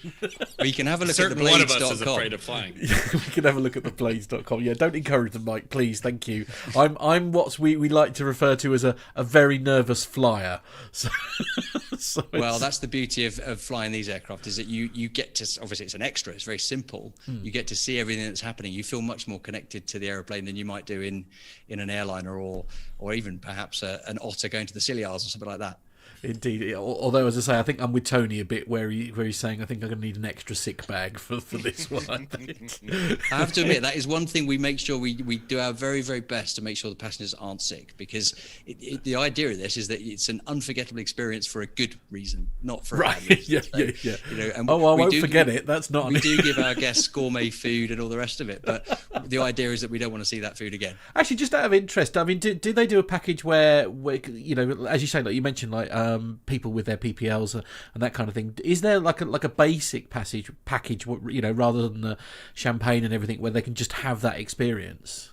Well, you can have a look Certain at the one of us blades.com. is afraid of flying. We can have a look at the blades.com. Yeah, don't encourage them, Mike, please. Thank you. I'm what we like to refer to as a very nervous flyer. So well, that's the beauty of flying these aircraft is that you get to, obviously it's an extra, it's very simple. You get to see everything that's happening. You feel much more connected to the aeroplane than you might do in an airliner or even perhaps an otter going to the Scilly Isles or something like that. Indeed. Although, as I say, I think I'm with Tony a bit where he's saying I think I'm going to need an extra sick bag for this one. I think. I have to admit, that is one thing we make sure we do our very, very best to make sure the passengers aren't sick because the idea of this is that it's an unforgettable experience for a good reason, not for a bad reason. Yeah. You know, and I won't forget it. That's not. We do give our guests gourmet food and all the rest of it, but the idea is that we don't want to see that food again. Actually, just out of interest, I mean, do they do a package where you know, as you say, like you mentioned, like people with their PPLs and that kind of thing? Is there like a basic package, you know, rather than the champagne and everything, where they can just have that experience?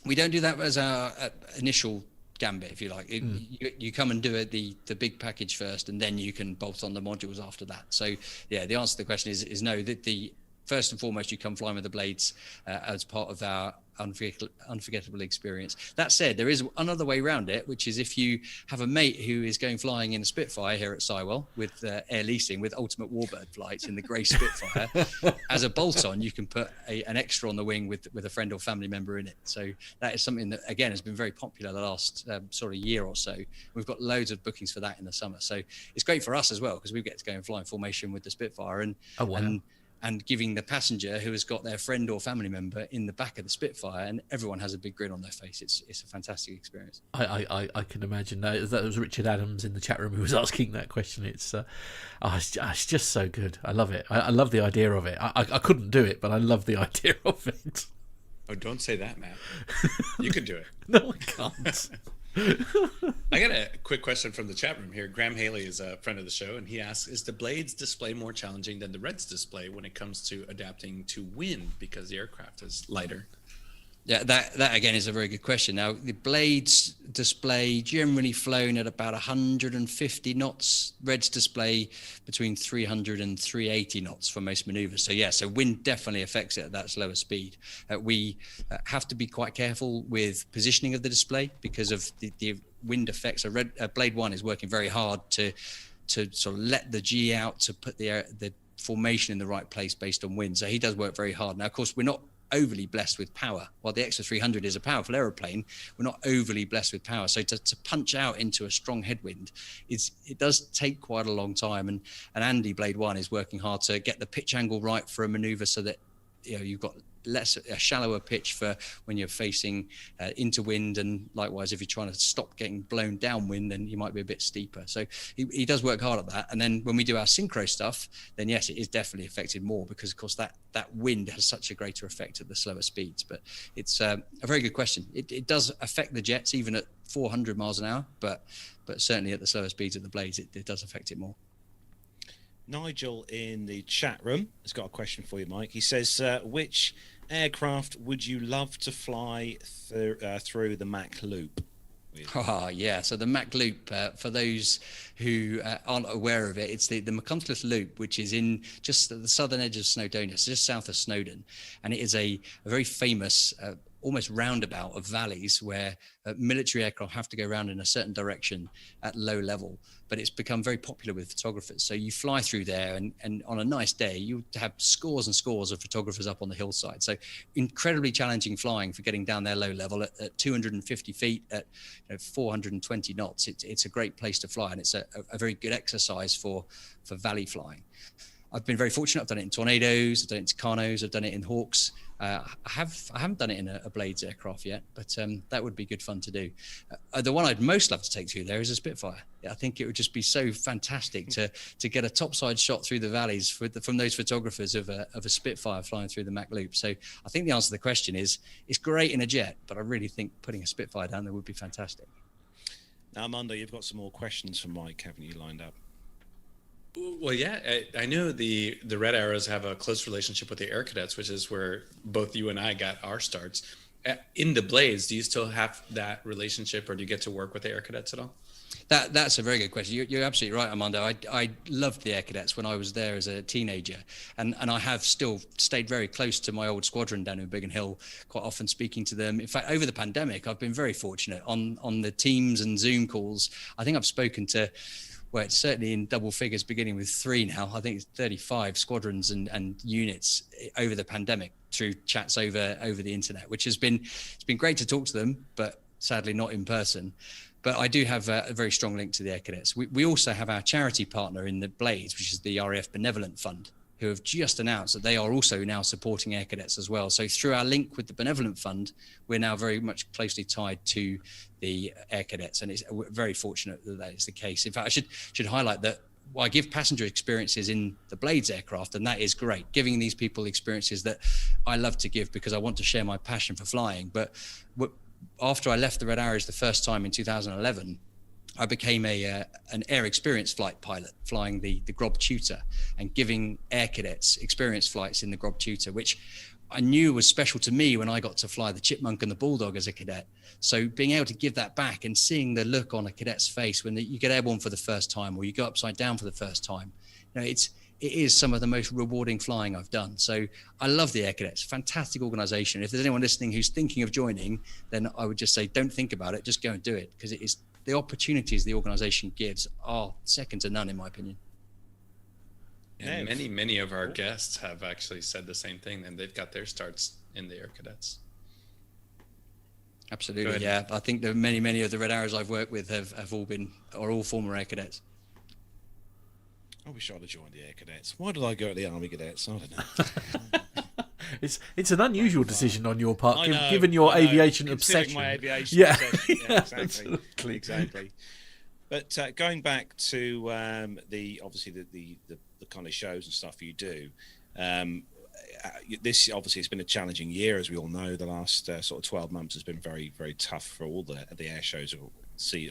We don't do that as our initial gambit, if you like. You come and do the big package first, and then you can bolt on the modules after that. So, yeah, the answer to the question is no. The first and foremost, you come flying with the blades as part of our unforgettable experience. That said, there is another way around it, which is if you have a mate who is going flying in a Spitfire here at Sywell with Air Leasing with Ultimate Warbird flights in the grey Spitfire, as a bolt-on, you can put an extra on the wing with a friend or family member in it. So that is something that, again, has been very popular the last sort of year or so. We've got loads of bookings for that in the summer. So it's great for us as well because we get to go and fly in formation with the Spitfire and giving the passenger who has got their friend or family member in the back of the Spitfire, and everyone has a big grin on their face. It's a fantastic experience. I can imagine that was Richard Adams in the chat room who was asking that question. It's just so good. I love it. I love the idea of it. I couldn't do it, but I love the idea of it. Oh, don't say that, Matt. You could do it. No, I can't. I got a quick question from the chat room here. Graham Haley is a friend of the show, and he asks, is the Blades display more challenging than the Reds display when it comes to adapting to wind because the aircraft is lighter? Yeah, that again is a very good question. Now, the blades display generally flown at about 150 knots. Reds display between 300 and 380 knots for most maneuvers. So yeah, so wind definitely affects it at that slower speed. We have to be quite careful with positioning of the display because of the wind effects. So Blade 1 is working very hard to sort of let the G out, to put the formation in the right place based on wind. So he does work very hard. Now, of course, we're not overly blessed with power. While the Extra 300 is a powerful aeroplane, we're not overly blessed with power. So to punch out into a strong headwind, it does take quite a long time. And Andy, Blade 1, is working hard to get the pitch angle right for a maneuver so that you've got a shallower pitch for when you're facing into wind, and likewise if you're trying to stop getting blown downwind, then you might be a bit steeper. So he does work hard at that. And then when we do our synchro stuff, then yes, it is definitely affected more because of course that wind has such a greater effect at the slower speeds. But it's a very good question. It does affect the jets even at 400 miles an hour, but certainly at the slower speeds of the blades, it does affect it more. Nigel in the chat room has got a question for you, Mike. He says, which aircraft would you love to fly through the Mach Loop with? Oh, yeah. So the Mach Loop, for those who aren't aware of it, it's the McContleth Loop, which is in just the southern edge of Snowdonia, so just south of Snowdon. And it is a very famous almost roundabout of valleys where military aircraft have to go around in a certain direction at low level. But it's become very popular with photographers. So you fly through there and on a nice day, you have scores and scores of photographers up on the hillside. So incredibly challenging flying for getting down there low level at 250 feet at 420 knots. It's a great place to fly, and it's a very good exercise for valley flying. I've been very fortunate. I've done it in Tornadoes, I've done it in Tucanos, I've done it in Hawks. I haven't done it in a Blades aircraft yet, but that would be good fun to do. The one I'd most love to take through there is a Spitfire. I think it would just be so fantastic to get a topside shot through the valleys from those photographers of a Spitfire flying through the Mach Loop. So I think the answer to the question is, it's great in a jet, but I really think putting a Spitfire down there would be fantastic. Now, Armando, you've got some more questions from Mike, haven't you, lined up? Well, yeah, I know the Red Arrows have a close relationship with the Air Cadets, which is where both you and I got our starts. In the Blades, do you still have that relationship, or do you get to work with the Air Cadets at all? That's a very good question. You're absolutely right, Armando. I loved the Air Cadets when I was there as a teenager, and I have still stayed very close to my old squadron down in Biggin Hill, quite often speaking to them. In fact, over the pandemic, I've been very fortunate on the Teams and Zoom calls. I think I've spoken to, well, it's certainly in double figures, beginning with 3 now. I think it's 35 squadrons and units over the pandemic through chats over the internet, which it's been great to talk to them, but sadly not in person. But I do have a very strong link to the Air Cadets. We also have our charity partner in the Blades, which is the RAF Benevolent Fund, who have just announced that they are also now supporting Air Cadets as well. So through our link with the Benevolent Fund, we're now very much closely tied to the Air Cadets, and we're very fortunate that is the case. In fact, I should highlight that I give passenger experiences in the Blades aircraft, and that is great, giving these people experiences that I love to give because I want to share my passion for flying. But after I left the Red Arrows the first time in 2011, I became an air experience flight pilot, flying the Grob Tutor and giving Air Cadets experience flights in the Grob Tutor, which I knew was special to me when I got to fly the Chipmunk and the Bulldog as a cadet. So being able to give that back and seeing the look on a cadet's face when you get airborne for the first time, or you go upside down for the first time, it is some of the most rewarding flying I've done. So I love the Air Cadets, fantastic organization. If there's anyone listening who's thinking of joining, then I would just say, don't think about it, just go and do it, because it is the opportunities the organization gives are second to none, in my opinion. And many of our guests have actually said the same thing, and they've got their starts in the Air Cadets. Absolutely, yeah. I think that many of the Red Arrows I've worked with are all former Air Cadets. I wish I'd have joined the Air Cadets. Why did I go to the Army Cadets? I don't know. It's an unusual decision on your part, given your aviation obsession. My aviation obsession. Yeah, exactly. But going back to the kind of shows and stuff you do, this obviously has been a challenging year, as we all know. The last sort of 12 months has been very, very tough for all the air shows or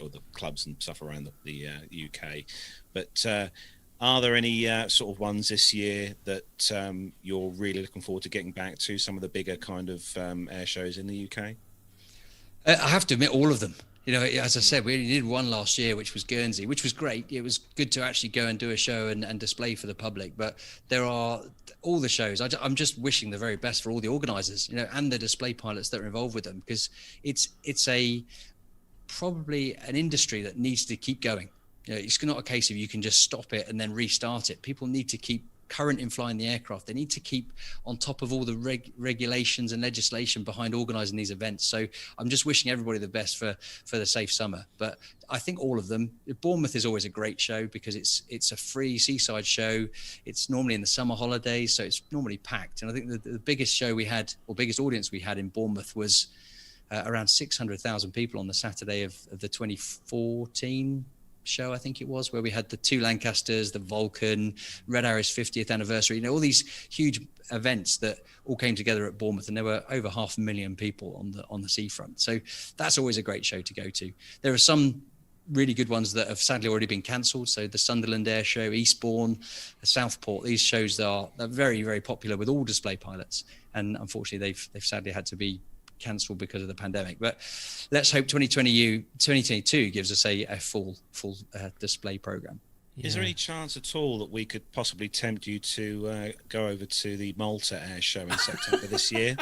the clubs and stuff around the UK. But Are there any sort of ones this year that you're really looking forward to getting back to? Some of the bigger kind of air shows in the UK? I have to admit, all of them. You know, as I said, we only did one last year, which was Guernsey, which was great. It was good to actually go and do a show and display for the public. But there are all the shows. I'm just wishing the very best for all the organisers, you know, and the display pilots that are involved with them, because it's probably an industry that needs to keep going. You know, it's not a case of you can just stop it and then restart it. People need to keep current in flying the aircraft. They need to keep on top of all the regulations and legislation behind organising these events. So I'm just wishing everybody the best for the safe summer. But I think all of them. Bournemouth is always a great show because it's a free seaside show. It's normally in the summer holidays, so it's normally packed. And I think the biggest show we had, or biggest audience we had in Bournemouth was around 600,000 people on the Saturday of the 2014 show, I think it was, where we had the two Lancasters, the Vulcan, Red Arrow's 50th anniversary, you know, all these huge events that all came together at Bournemouth, and there were over 500,000 people on the seafront. So that's always a great show to go to. There are some really good ones that have sadly already been cancelled. So the Sunderland Air Show, Eastbourne, Southport, these shows they're very, very popular with all display pilots, and unfortunately they've sadly had to be cancelled because of the pandemic. But let's hope 2022 gives us a full display program. Is there any chance at all that we could possibly tempt you to go over to the Malta Air Show in September this year?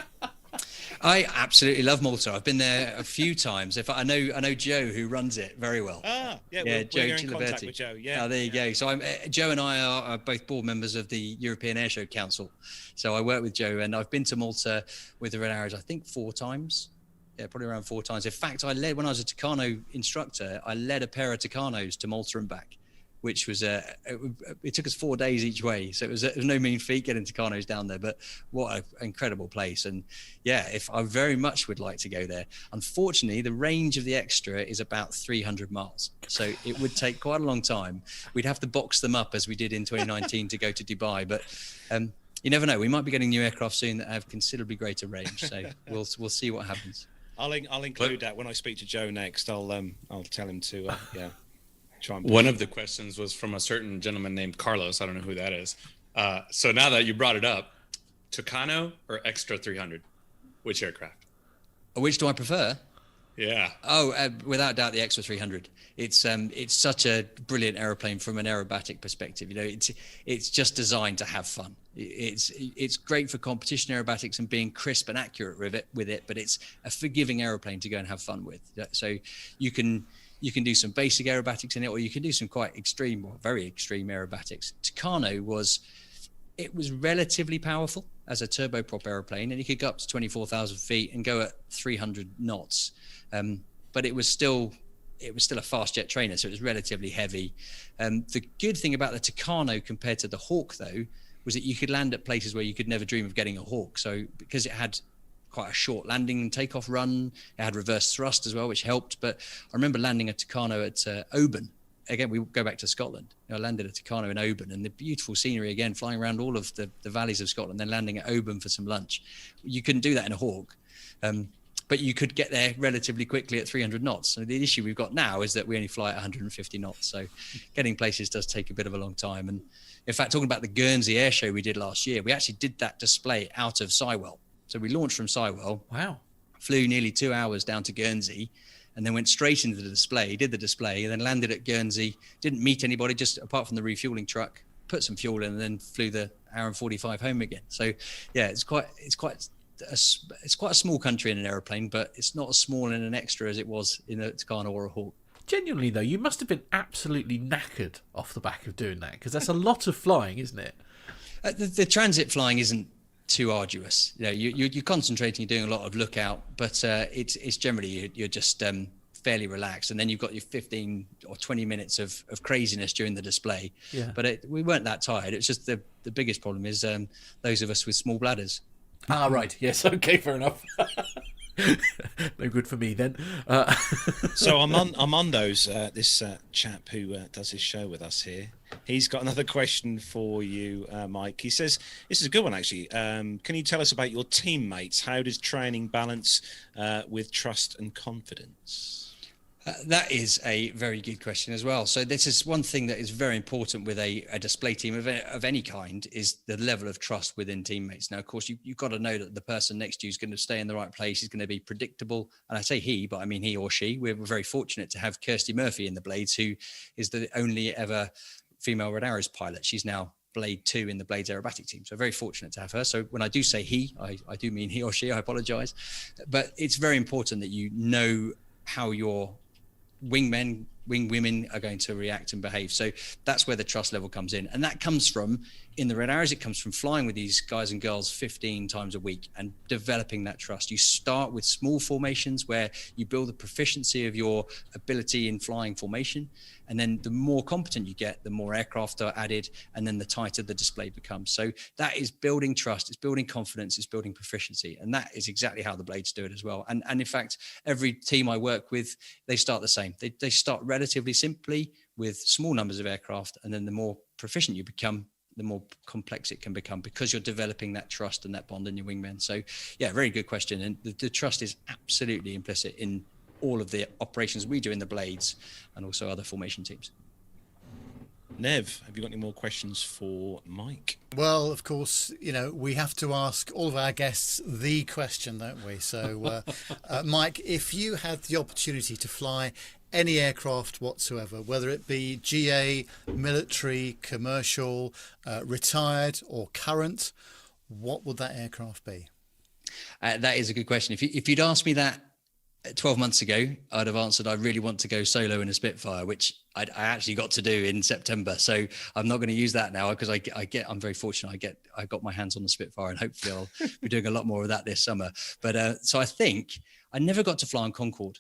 I absolutely love Malta. I've been there a few times. I know Joe, who runs it very well. We're Joe in contact with Joe. Yeah. Oh, there you go. So Joe and I are both board members of the European Airshow Council. So I work with Joe, and I've been to Malta with the Red Arrows, I think 4 times. Yeah, probably around 4 times. In fact, when I was a Tucano instructor, I led a pair of Tucanos to Malta and back, which was it took us 4 days each way, so it was no mean feat getting Tucanos down there. But what an incredible place! And yeah, if I very much would like to go there. Unfortunately, the range of the extra is about 300 miles, so it would take quite a long time. We'd have to box them up as we did in 2019 to go to Dubai, but. You never know. We might be getting new aircraft soon that have considerably greater range. So we'll see what happens. I'll include that when I speak to Joe next. I'll tell him to try and. One of the questions was from a certain gentleman named Carlos. I don't know who that is. So now that you brought it up, Tucano or Extra 300, which aircraft? Which do I prefer? Yeah. Oh, without doubt, the Extra 300. It's such a brilliant aeroplane from an aerobatic perspective. You know, it's just designed to have fun. It's great for competition aerobatics and being crisp and accurate with it, but it's a forgiving aeroplane to go and have fun with. So you can do some basic aerobatics in it, or you can do some quite extreme or very extreme aerobatics. Tucano was relatively powerful as a turboprop aeroplane, and you could go up to 24,000 feet and go at 300 knots. But it was still a fast jet trainer, so it was relatively heavy. The good thing about the Tucano compared to the Hawk, though, was that you could land at places where you could never dream of getting a Hawk. So because it had quite a short landing and takeoff run, it had reverse thrust as well, which helped. But I remember landing a Tucano at Oban. Again, we go back to Scotland. I landed a Tucano in Oban, and the beautiful scenery again, flying around all of the valleys of Scotland, then landing at Oban for some lunch. You couldn't do that in a Hawk. But you could get there relatively quickly at 300 knots. So the issue we've got now is that we only fly at 150 knots. So getting places does take a bit of a long time. And in fact, talking about the Guernsey Air Show we did last year, we actually did that display out of Sywell. So we launched from Sywell. Wow. Flew nearly 2 hours down to Guernsey, and then went straight into the display, did the display, and then landed at Guernsey, didn't meet anybody, just apart from the refueling truck, put some fuel in, and then flew the hour and 45 home again. So yeah, it's quite a small country in an aeroplane, but it's not as small in an Extra as it was in a Tucano or a Hawk. Genuinely though, you must have been absolutely knackered off the back of doing that, because that's a lot of flying, isn't it? The transit flying isn't too arduous. You know, you're concentrating, you're doing a lot of lookout, but it's generally you're just fairly relaxed, and then you've got your 15 or 20 minutes of craziness during the display. Yeah. But we weren't that tired. It's just the biggest problem is those of us with small bladders. Ah, right. Yes. Okay. Fair enough. No good for me then. So Armando's this chap who does his show with us here. He's got another question for you, Mike. He says, this is a good one actually. Can you tell us about your teammates? How does training balance with trust and confidence? That is a very good question as well. So this is one thing that is very important with a display team of any kind, is the level of trust within teammates. Now, of course, you've got to know that the person next to you is going to stay in the right place, is going to be predictable. And I say he, but I mean he or she. We're very fortunate to have Kirsty Murphy in the Blades, who is the only ever female Red Arrows pilot. She's now Blade 2 in the Blades aerobatic team. So very fortunate to have her. So when I do say he, I do mean he or she. I apologize. But it's very important that you know how your wingmen, wing women are going to react and behave. So that's where the trust level comes in. And that comes from, in the Red Arrows, it comes from flying with these guys and girls 15 times a week and developing that trust. You start with small formations where you build the proficiency of your ability in flying formation. And then the more competent you get, the more aircraft are added, and then the tighter the display becomes. So that is building trust, it's building confidence, it's building proficiency. And that is exactly how the Blades do it as well. And in fact, every team I work with, they start the same. They start relatively simply with small numbers of aircraft, and then the more proficient you become, the more complex it can become, because you're developing that trust and that bond in your wingmen. So yeah, very good question. And the trust is absolutely implicit in all of the operations we do in the Blades and also other formation teams. Nev, have you got any more questions for Mike? Well, of course, we have to ask all of our guests the question, don't we? So, Mike, if you had the opportunity to fly any aircraft whatsoever, whether it be GA, military, commercial, retired or current, what would that aircraft be? That is a good question. If you'd asked me that 12 months ago, I'd have answered, I really want to go solo in a Spitfire, which I actually got to do in September. So I'm not going to use that now, because I'm very fortunate. I got my hands on the Spitfire, and hopefully I'll be doing a lot more of that this summer. But so I think I never got to fly on Concorde.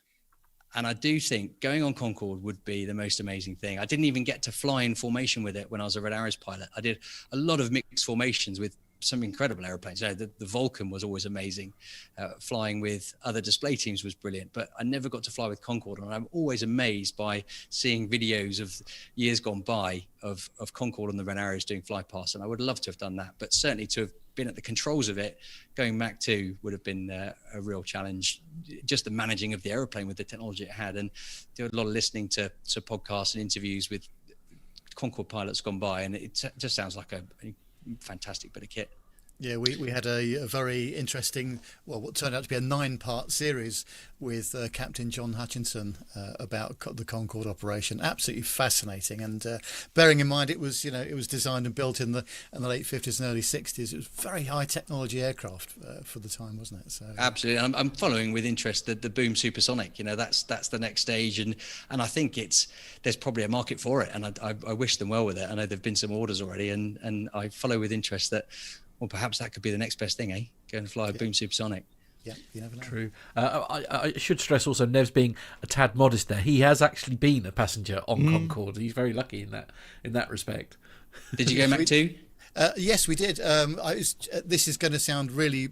And I do think going on Concorde would be the most amazing thing. I didn't even get to fly in formation with it when I was a Red Arrows pilot. I did a lot of mixed formations with some incredible airplanes. The Vulcan was always amazing. Flying with other display teams was brilliant, but I never got to fly with Concorde. And I'm always amazed by seeing videos of years gone by of Concorde and the Red Arrows doing fly pass. And I would love to have done that, but certainly to have been at the controls of it, going Mach 2 would have been a real challenge. Just the managing of the aeroplane with the technology it had, and there was a lot of listening to podcasts and interviews with Concorde pilots gone by, and it just sounds like a fantastic bit of kit. Yeah, we had a very interesting, what turned out to be a 9-part series with Captain John Hutchinson about the Concorde operation. Absolutely fascinating, and bearing in mind it was designed and built in the late 50s and early 60s. It was very high technology aircraft for the time, wasn't it? So absolutely, and I'm following with interest the Boom Supersonic. That's the next stage, and I think there's probably a market for it, and I wish them well with it. I know there've been some orders already, and I follow with interest that. Well, perhaps that could be the next best thing, eh? Go and fly a Boom Supersonic. Yeah, you never know. True. I should stress also, Nev's being a tad modest there. He has actually been a passenger on Concorde. He's very lucky in that respect. Did you go Mach 2? Yes, we did. This is going to sound really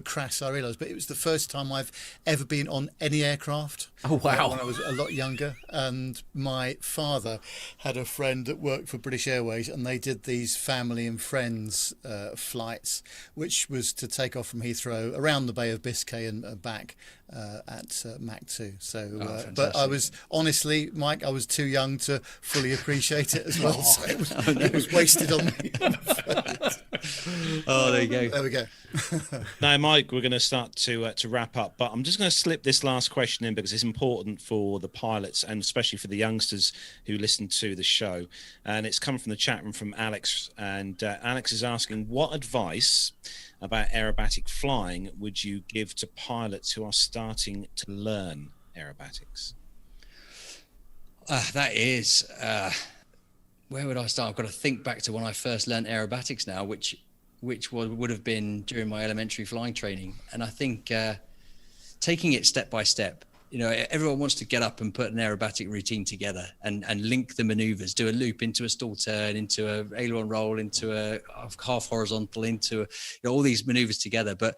crass, I realise, but it was the first time I've ever been on any aircraft. Oh, wow. When I was a lot younger, and my father had a friend that worked for British Airways, and they did these family and friends flights, which was to take off from Heathrow around the Bay of Biscay and back at Mach 2. So, but I was honestly, Mike, I was too young to fully appreciate it as well. So it was wasted on me. Oh, there you go. There we go. Now, Mike, we're going to start to wrap up, but I'm just going to slip this last question in because it's important for the pilots and especially for the youngsters who listen to the show. And it's come from the chat room from Alex. And Alex is asking, what advice about aerobatic flying would you give to pilots who are starting to learn aerobatics? That is... where would I start? I've got to think back to when I first learned aerobatics now, which would have been during my elementary flying training. And I think taking it step by step, everyone wants to get up and put an aerobatic routine together and link the maneuvers, do a loop into a stall turn, into a aileron roll, into a half horizontal, into all these maneuvers together, but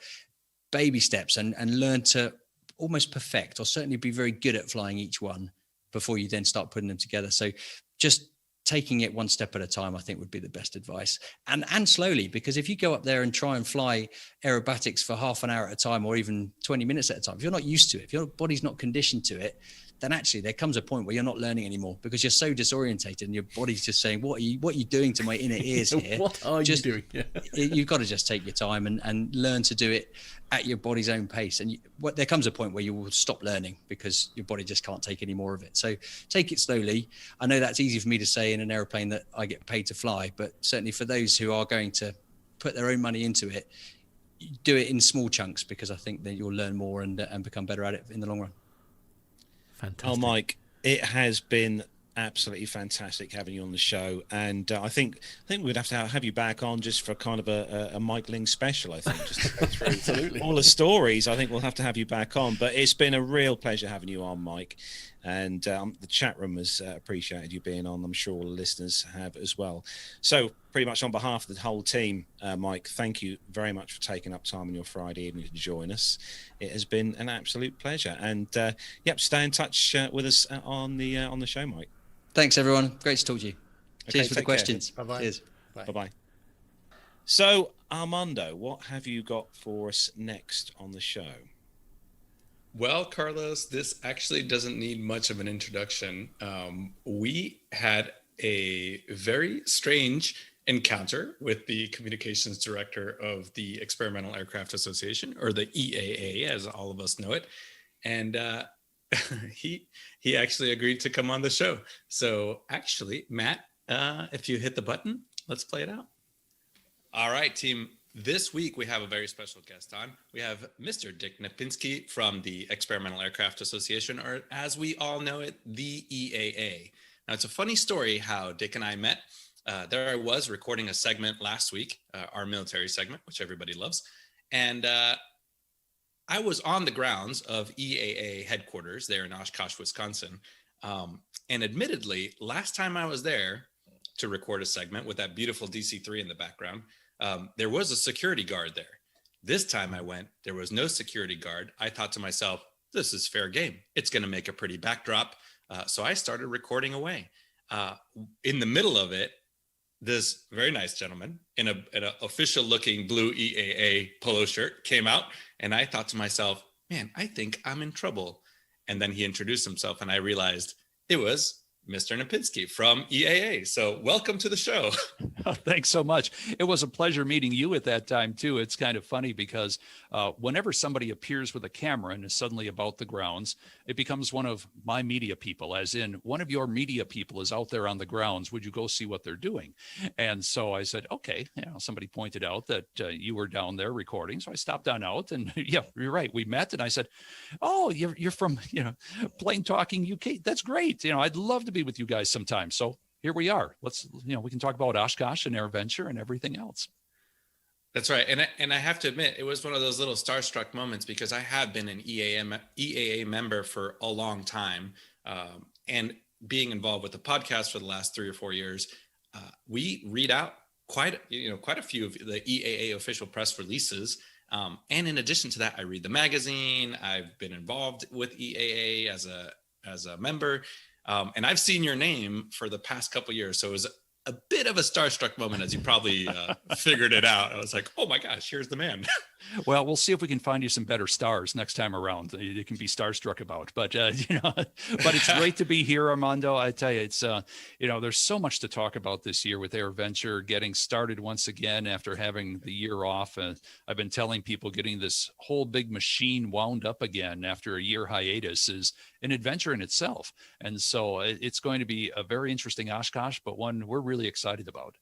baby steps and learn to almost perfect or certainly be very good at flying each one before you then start putting them together. So just taking it one step at a time, I think, would be the best advice. And slowly, because if you go up there and try and fly aerobatics for half an hour at a time, or even 20 minutes at a time, if you're not used to it, if your body's not conditioned to it, then actually there comes a point where you're not learning anymore, because you're so disorientated and your body's just saying, what are you doing to my inner ears here? What are you doing? Yeah. You've got to just take your time and learn to do it at your body's own pace. And there comes a point where you will stop learning because your body just can't take any more of it. So take it slowly. I know that's easy for me to say in an airplane that I get paid to fly, but certainly for those who are going to put their own money into it, do it in small chunks, because I think that you'll learn more and become better at it in the long run. Fantastic. Oh, Mike, it has been absolutely fantastic having you on the show, and I think we'd have to have you back on just for kind of a Mike Ling special. I think just to go through all the stories. I think we'll have to have you back on. But it's been a real pleasure having you on, Mike, and the chat room has appreciated you being on. I'm sure all the listeners have as well. So pretty much on behalf of the whole team, Mike, thank you very much for taking up time on your Friday evening to join us. It has been an absolute pleasure, and stay in touch with us on the show, Mike. Thanks, everyone. Great to talk to you. Cheers for the questions. Bye-bye. Cheers. Bye-bye. So, Armando, what have you got for us next on the show? Well, Carlos, this actually doesn't need much of an introduction. We had a very strange encounter with the communications director of the Experimental Aircraft Association, or the EAA, as all of us know it. And he actually agreed to come on the show. So actually, Matt, if you hit the button, let's play it out. All right, team. This week, we have a very special guest on. We have Mr. Dick Napinski from the Experimental Aircraft Association, or as we all know it, the EAA. Now, it's a funny story how Dick and I met. There I was recording a segment last week, our military segment, which everybody loves. And I was on the grounds of EAA headquarters there in Oshkosh, Wisconsin. And admittedly, last time I was there to record a segment with that beautiful DC-3 in the background, there was a security guard there. This time I went, there was no security guard. I thought to myself, this is fair game. It's going to make a pretty backdrop. So I started recording away. In the middle of it, this very nice gentleman in an official looking blue EAA polo shirt came out, and I thought to myself, man, I think I'm in trouble. And then he introduced himself, and I realized it was Mr. Napinski from EAA. So welcome to the show. Oh, thanks so much. It was a pleasure meeting you at that time too. It's kind of funny because whenever somebody appears with a camera and is suddenly about the grounds, it becomes one of my media people, as in one of your media people is out there on the grounds. Would you go see what they're doing? And so I said, okay, somebody pointed out that you were down there recording. So I stopped on out, and yeah, you're right. We met, and I said, oh, you're from, Plain Talking UK. That's great. I'd love to be with you guys sometime. So here we are. Let's, we can talk about Oshkosh and AirVenture and everything else. That's right. And I have to admit, it was one of those little starstruck moments, because I have been an EAA member for a long time. And being involved with the podcast for the last 3 or 4 years, we read out quite a few of the EAA official press releases. And in addition to that, I read the magazine. I've been involved with EAA as a member. And I've seen your name for the past couple of years. So it was a bit of a starstruck moment, as you probably figured it out. I was like, oh my gosh, here's the man. Well, we'll see if we can find you some better stars next time around. You can be starstruck about, but but it's great to be here, Armando. I tell you, it's there's so much to talk about this year with AirVenture getting started once again after having the year off. I've been telling people getting this whole big machine wound up again after a year hiatus is an adventure in itself. And so it's going to be a very interesting Oshkosh, but one we're really excited about.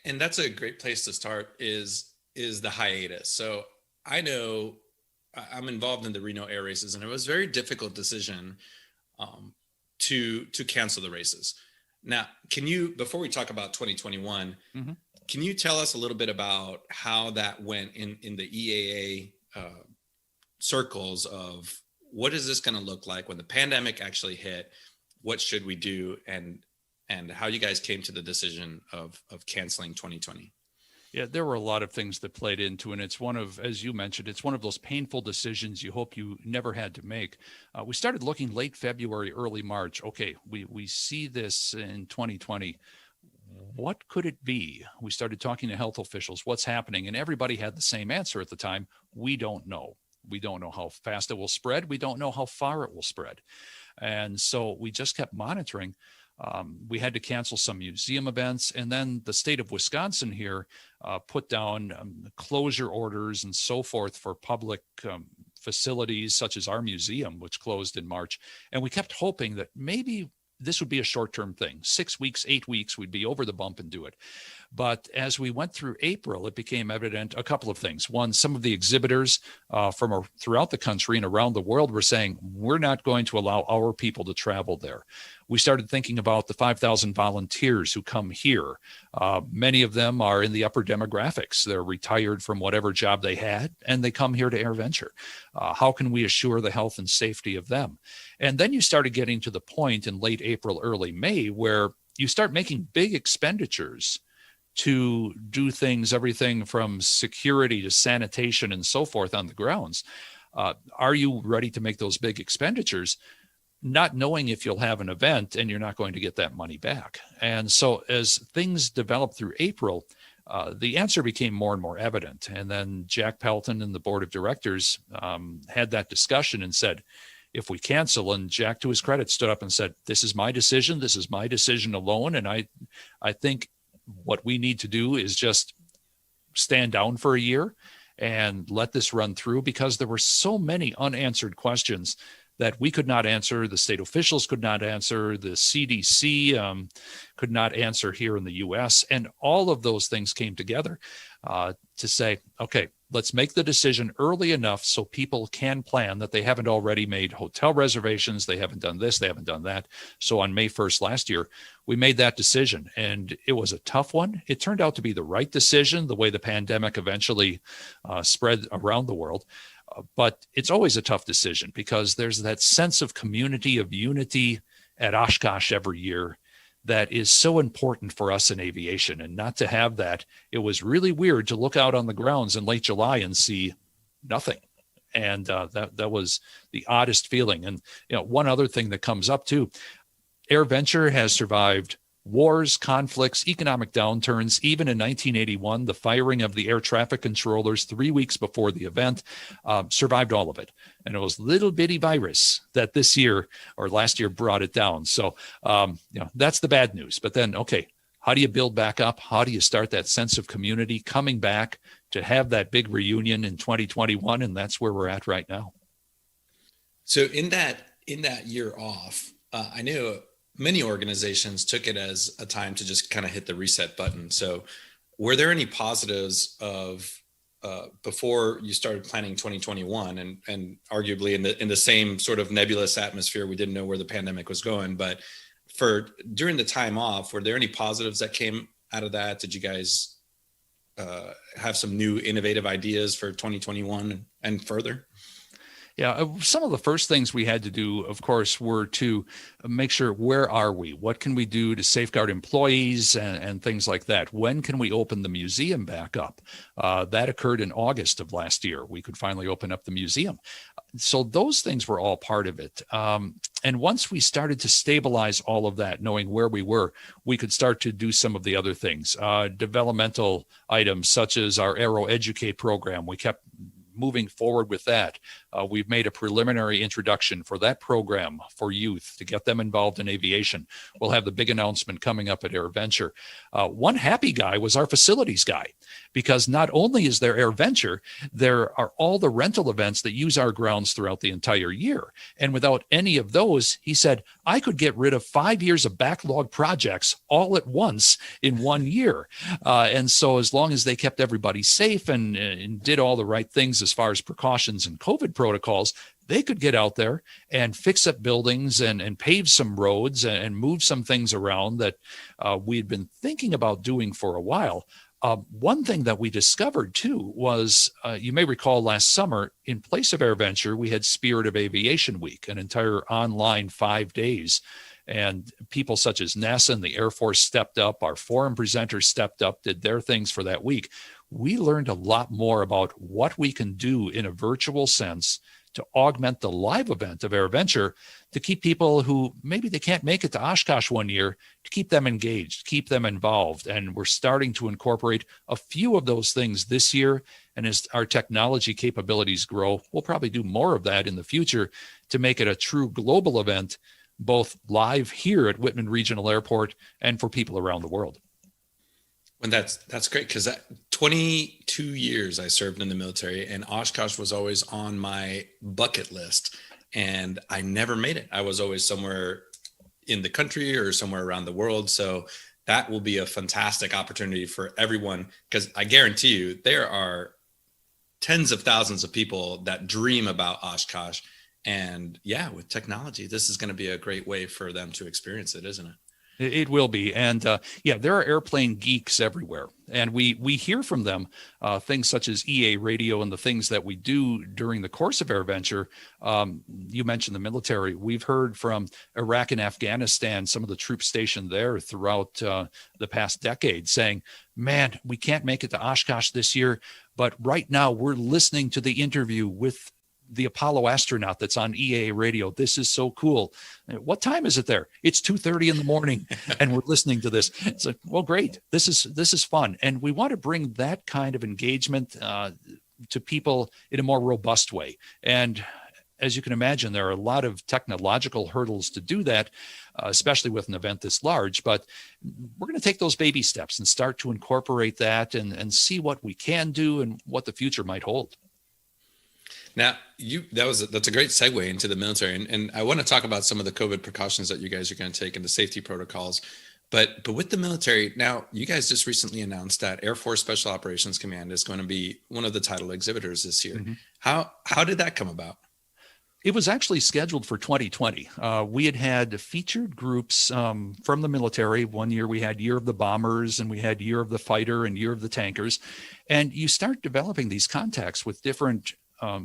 And that's a great place to start is the hiatus. So I know I'm involved in the Reno Air Races, and it was a very difficult decision to cancel the races. Now, can you, before we talk about 2021, can you tell us a little bit about how that went in the EAA circles of what is this going to look like when the pandemic actually hit? What should we do? And how you guys came to the decision of canceling 2020? Yeah, there were a lot of things that played into, and it's one of, as you mentioned, it's one of those painful decisions you hope you never had to make. We started looking late February, early March. Okay, we see this in 2020. What could it be? We started talking to health officials. What's happening? And everybody had the same answer at the time. We don't know. We don't know how fast it will spread. We don't know how far it will spread. And so we just kept monitoring. We had to cancel some museum events. And then the state of Wisconsin here put down closure orders and so forth for public facilities such as our museum, which closed in March. And we kept hoping that maybe this would be a short-term thing. 6 weeks, 8 weeks, we'd be over the bump and do it. But as we went through April, it became evident a couple of things. One, some of the exhibitors from throughout the country and around the world were saying, we're not going to allow our people to travel there. We started thinking about the 5,000 volunteers who come here. Many of them are in the upper demographics. They're retired from whatever job they had, and they come here to AirVenture. How can we assure the health and safety of them? And then you started getting to the point in late April, early May, where you start making big expenditures to do things, everything from security to sanitation and so forth on the grounds. Are you ready to make those big expenditures, not knowing if you'll have an event and you're not going to get that money back? And so as things developed through April, the answer became more and more evident. And then Jack Pelton and the board of directors had that discussion and said, if we cancel, and Jack, to his credit, stood up and said, this is my decision. This is my decision alone. And I think what we need to do is just stand down for a year and let this run through, because there were so many unanswered questions that we could not answer, the state officials could not answer, the CDC could not answer here in the US. And all of those things came together to say, okay, let's make the decision early enough so people can plan, that they haven't already made hotel reservations, they haven't done this, they haven't done that. So on May 1st last year, we made that decision, and it was a tough one. It turned out to be the right decision, the way the pandemic eventually spread around the world. But it's always a tough decision, because there's that sense of community, of unity at Oshkosh every year that is so important for us in aviation. And not to have that, it was really weird to look out on the grounds in late July and see nothing. And that was the oddest feeling. And one other thing that comes up too, AirVenture has survived wars, conflicts, economic downturns. Even in 1981, the firing of the air traffic controllers 3 weeks before the event, survived all of it. And it was little bitty virus that this year or last year brought it down. So, that's the bad news. But then, okay, how do you build back up? How do you start that sense of community coming back to have that big reunion in 2021? And that's where we're at right now. So in that year off, I knew many organizations took it as a time to just kind of hit the reset button. So were there any positives of before you started planning 2021, and arguably in the same sort of nebulous atmosphere, we didn't know where the pandemic was going, but for during the time off, were there any positives that came out of that? Did you guys have some new innovative ideas for 2021 and further? Yeah, some of the first things we had to do, of course, were to make sure, where are we? What can we do to safeguard employees and things like that? When can we open the museum back up? That occurred in August of last year. We could finally open up the museum. So those things were all part of it. And once we started to stabilize all of that, knowing where we were, we could start to do some of the other things. Developmental items such as our Aero Educate program. We kept moving forward with that. We've made a preliminary introduction for that program for youth to get them involved in aviation. We'll have the big announcement coming up at AirVenture. One happy guy was our facilities guy, because not only is there AirVenture, there are all the rental events that use our grounds throughout the entire year. And without any of those, he said, I could get rid of 5 years of backlog projects all at once in 1 year. And so as long as they kept everybody safe and did all the right things as far as precautions and COVID protocols, they could get out there and fix up buildings and pave some roads and move some things around that we had been thinking about doing for a while. One thing that we discovered too was, you may recall last summer, in place of AirVenture, we had Spirit of Aviation Week, an entire online 5 days. And people such as NASA and the Air Force stepped up. Our forum presenters stepped up, did their things for that week. We learned a lot more about what we can do in a virtual sense to augment the live event of AirVenture, to keep people who maybe they can't make it to Oshkosh one year, to keep them engaged, keep them involved. And we're starting to incorporate a few of those things this year. And as our technology capabilities grow, we'll probably do more of that in the future to make it a true global event, both live here at Whitman Regional Airport and for people around the world. And that's great, because 22 years I served in the military, and Oshkosh was always on my bucket list, and I never made it. I was always somewhere in the country or somewhere around the world. So that will be a fantastic opportunity for everyone, because I guarantee you there are tens of thousands of people that dream about Oshkosh. And yeah, with technology, this is going to be a great way for them to experience it, isn't it? It will be. And yeah, there are airplane geeks everywhere. And we hear from them things such as EA radio and the things that we do during the course of AirVenture. You mentioned the military. We've heard from Iraq and Afghanistan, some of the troops stationed there throughout the past decade, saying, man, we can't make it to Oshkosh this year, but right now we're listening to the interview with the Apollo astronaut that's on EA radio. This is so cool. What time is it there? It's 2:30 in the morning and we're listening to this. It's like, well, great. This is fun. And we want to bring that kind of engagement to people in a more robust way. And as you can imagine, there are a lot of technological hurdles to do that, especially with an event this large, but we're going to take those baby steps and start to incorporate that and see what we can do and what the future might hold. Now, that's a great segue into the military, and I want to talk about some of the COVID precautions that you guys are going to take and the safety protocols. But with the military, now you guys just recently announced that Air Force Special Operations Command is going to be one of the title exhibitors this year. Mm-hmm. How did that come about? It was actually scheduled for 2020. We had featured groups from the military. One year we had Year of the Bombers, and we had Year of the Fighter and Year of the Tankers. And you start developing these contacts with different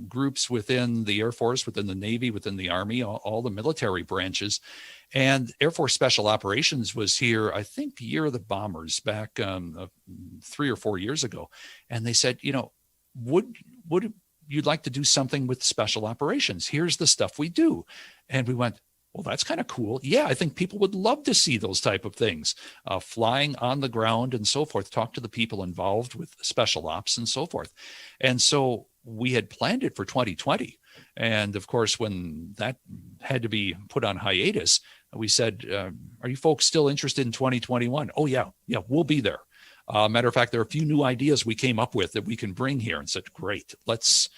groups within the Air Force, within the Navy, within the Army, all the military branches. And Air Force Special Operations was here, I think, Year of the Bombers back 3 or 4 years ago. And they said, would you'd like to do something with special operations? Here's the stuff we do. And we went, well, that's kind of cool. Yeah, I think people would love to see those type of things, flying on the ground and so forth, talk to the people involved with special ops and so forth. And so we had planned it for 2020. And of course, when that had to be put on hiatus, we said, are you folks still interested in 2021? Oh, yeah, we'll be there. Matter of fact, there are a few new ideas we came up with that we can bring here, and said, great, let's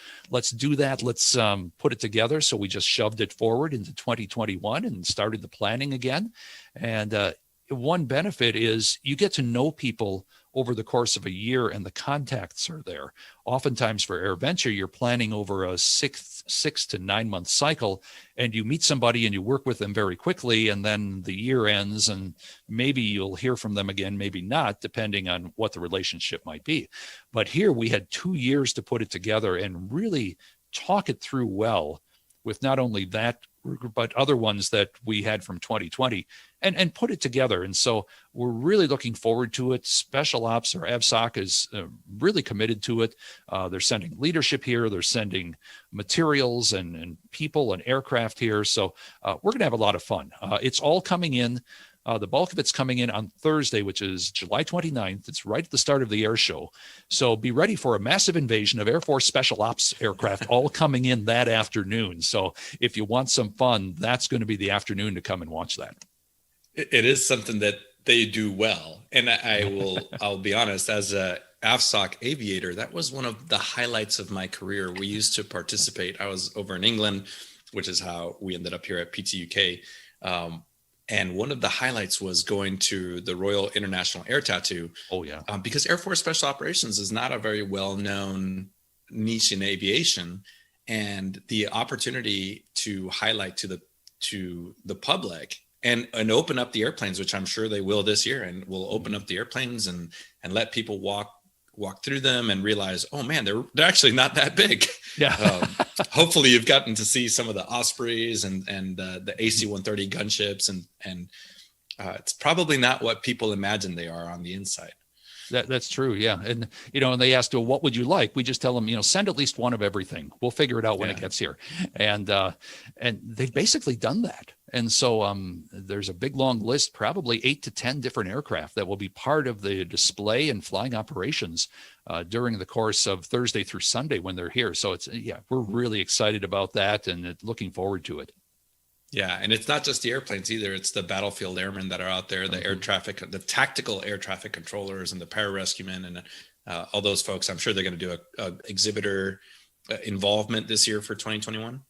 do that. Let's put it together. So we just shoved it forward into 2021 and started the planning again. And one benefit is you get to know people over the course of a year, and the contacts are there. Oftentimes for AirVenture, you're planning over a six to 9 month cycle, and you meet somebody and you work with them very quickly, and then the year ends, and maybe you'll hear from them again, maybe not, depending on what the relationship might be. But here we had 2 years to put it together and really talk it through well with not only that, but other ones that we had from 2020, and put it together. And so we're really looking forward to it. Special Ops, or AVSOC, is really committed to it. They're sending leadership here. They're sending materials and people and aircraft here. So we're going to have a lot of fun. It's all coming in. The bulk of it's coming in on Thursday, which is July 29th. It's right at the start of the air show. So be ready for a massive invasion of Air Force Special Ops aircraft all coming in that afternoon. So if you want some fun, that's going to be the afternoon to come and watch that. It is something that they do well. And I'll be honest, as a AVSOC aviator, that was one of the highlights of my career. We used to participate. I was over in England, which is how we ended up here at PTUK. And one of the highlights was going to the Royal International Air Tattoo. Oh, yeah. Because Air Force Special Operations is not a very well-known niche in aviation. And the opportunity to highlight to the public and open up the airplanes, which I'm sure they will this year, and will open up the airplanes and let people walk through them and realize, oh man, they're actually not that big. Yeah. Hopefully you've gotten to see some of the Ospreys and the AC-130 gunships, and it's probably not what people imagine they are on the inside. That's true. Yeah. And, and they asked, well, what would you like? We just tell them, send at least one of everything. We'll figure it out when it gets here. And they've basically done that. And so there's a big, long list, probably 8 to 10 different aircraft that will be part of the display and flying operations during the course of Thursday through Sunday when they're here. So we're really excited about that and looking forward to it. Yeah, and it's not just the airplanes either. It's the battlefield airmen that are out there, the air traffic, the tactical air traffic controllers, and the pararescuemen, and all those folks. I'm sure they're going to do a exhibitor involvement this year for 2021.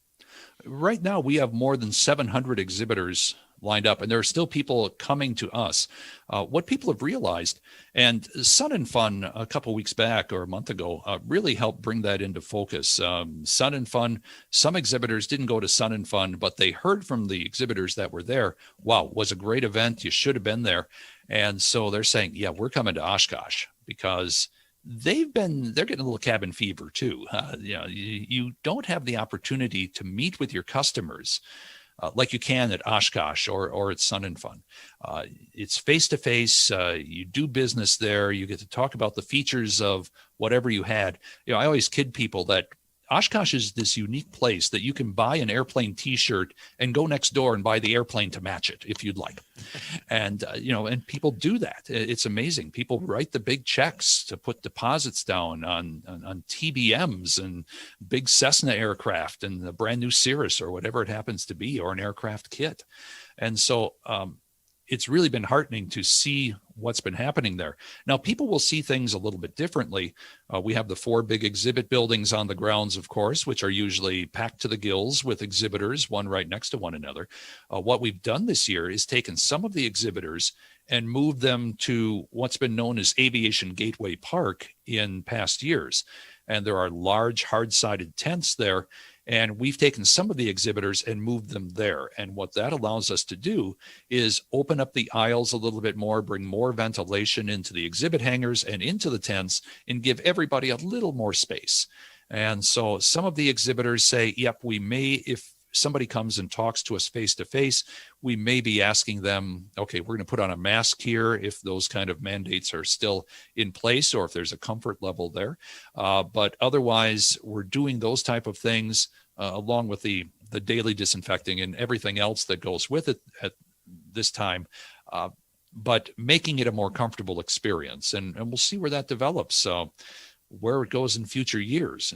Right now, we have more than 700 exhibitors lined up, and there are still people coming to us. What people have realized, and Sun and Fun a couple of weeks back or a month ago really helped bring that into focus. Sun and Fun, some exhibitors didn't go to Sun and Fun, but they heard from the exhibitors that were there, wow, it was a great event, you should have been there. And so they're saying, yeah, we're coming to Oshkosh, because they're getting a little cabin fever too. You don't have the opportunity to meet with your customers like you can at Oshkosh or at Sun and Fun. It's face-to-face. You do business there. You get to talk about the features of whatever you had. I always kid people that Oshkosh is this unique place that you can buy an airplane T-shirt and go next door and buy the airplane to match it if you'd like. And, and people do that. It's amazing. People write the big checks to put deposits down on TBMs and big Cessna aircraft and the brand new Cirrus or whatever it happens to be, or an aircraft kit. And so it's really been heartening to see what's been happening there. Now, people will see things a little bit differently. We have the 4 big exhibit buildings on the grounds, of course, which are usually packed to the gills with exhibitors, one right next to one another. What we've done this year is taken some of the exhibitors and moved them to what's been known as Aviation Gateway Park in past years. And there are large, hard-sided tents there. And we've taken some of the exhibitors and moved them there. And what that allows us to do is open up the aisles a little bit more, bring more ventilation into the exhibit hangars and into the tents, and give everybody a little more space. And so some of the exhibitors say, yep, we may, if somebody comes and talks to us face to face, we may be asking them, okay, we're going to put on a mask here if those kind of mandates are still in place, or if there's a comfort level there. But otherwise, we're doing those type of things along with the daily disinfecting and everything else that goes with it at this time, but making it a more comfortable experience. And we'll see where that develops. Where it goes in future years.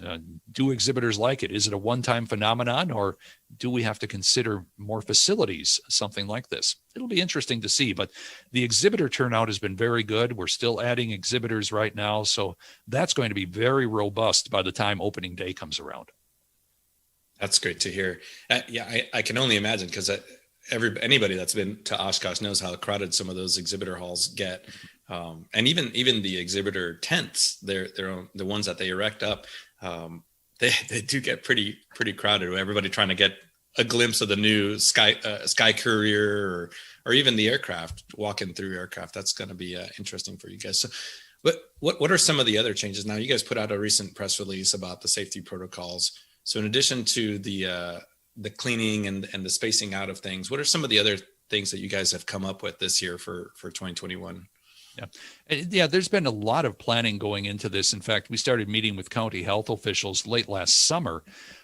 Do exhibitors like it? Is it a one-time phenomenon, or do we have to consider more facilities, something like this? It'll be interesting to see, but the exhibitor turnout has been very good. We're still adding exhibitors right now, so that's going to be very robust by the time opening day comes around. That's great to hear. I can only imagine, because anybody that's been to Oshkosh knows how crowded some of those exhibitor halls get. And even the exhibitor tents, they're the ones that they erect up, they do get pretty crowded. Everybody trying to get a glimpse of the new Sky Courier or even the aircraft, walking through aircraft. That's going to be interesting for you guys. So, what are some of the other changes? Now, you guys put out a recent press release about the safety protocols. So in addition to the cleaning and the spacing out of things, what are some of the other things that you guys have come up with this year for 2021? Yeah, there's been a lot of planning going into this. In fact, we started meeting with county health officials late last summer,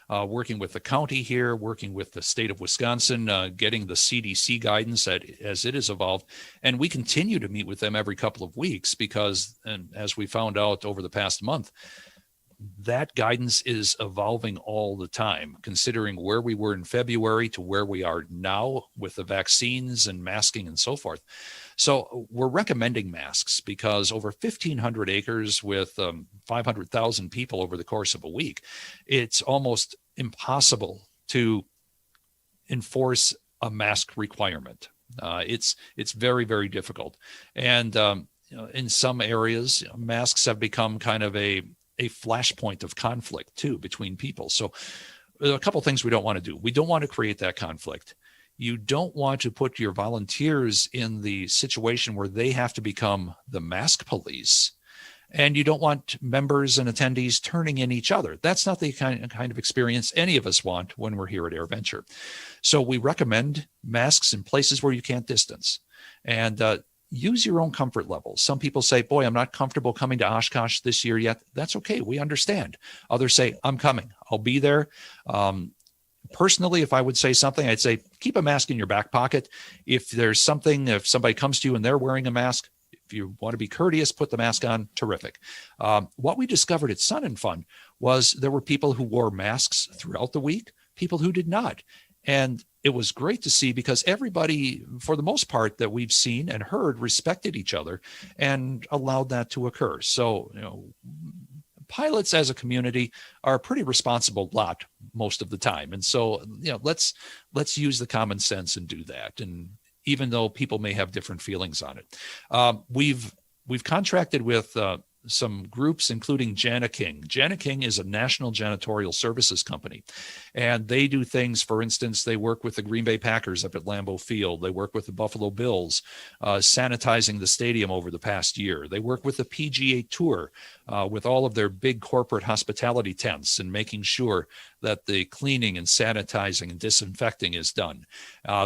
working with the county here, working with the state of Wisconsin, getting the CDC guidance as it has evolved. And we continue to meet with them every couple of weeks because, and as we found out over the past month, that guidance is evolving all the time, considering where we were in February to where we are now with the vaccines and masking and so forth. So we're recommending masks because over 1,500 acres with 500,000 people over the course of a week, it's almost impossible to enforce a mask requirement. It's very, very difficult. And in some areas, masks have become kind of a flashpoint of conflict too between people. So there are a couple of things we don't want to do. We don't want to create that conflict. You don't want to put your volunteers in the situation where they have to become the mask police And you don't want members and attendees turning in each other. That's not the kind of experience any of us want when we're here at AirVenture. So we recommend masks in places where you can't distance. And use your own comfort level. Some people say, boy, I'm not comfortable coming to Oshkosh this year yet. That's okay. We understand. Others say, I'm coming. I'll be there. Personally, if I would say something, I'd say keep a mask in your back pocket. If there's something, if somebody comes to you and they're wearing a mask, if you want to be courteous, put the mask on, terrific. What we discovered at Sun and Fun was there were people who wore masks throughout the week, people who did not. And it was great to see because everybody, for the most part, that we've seen and heard respected each other and allowed that to occur. So, pilots as a community are a pretty responsible lot most of the time. And so, let's use the common sense and do that. And even though people may have different feelings on it. We've contracted with some groups, including Jana King. Jana King is a national janitorial services company, and they do things. For instance, they work with the Green Bay Packers up at Lambeau Field. They work with the Buffalo Bills, sanitizing the stadium over the past year. They work with the PGA Tour with all of their big corporate hospitality tents and making sure that the cleaning and sanitizing and disinfecting is done.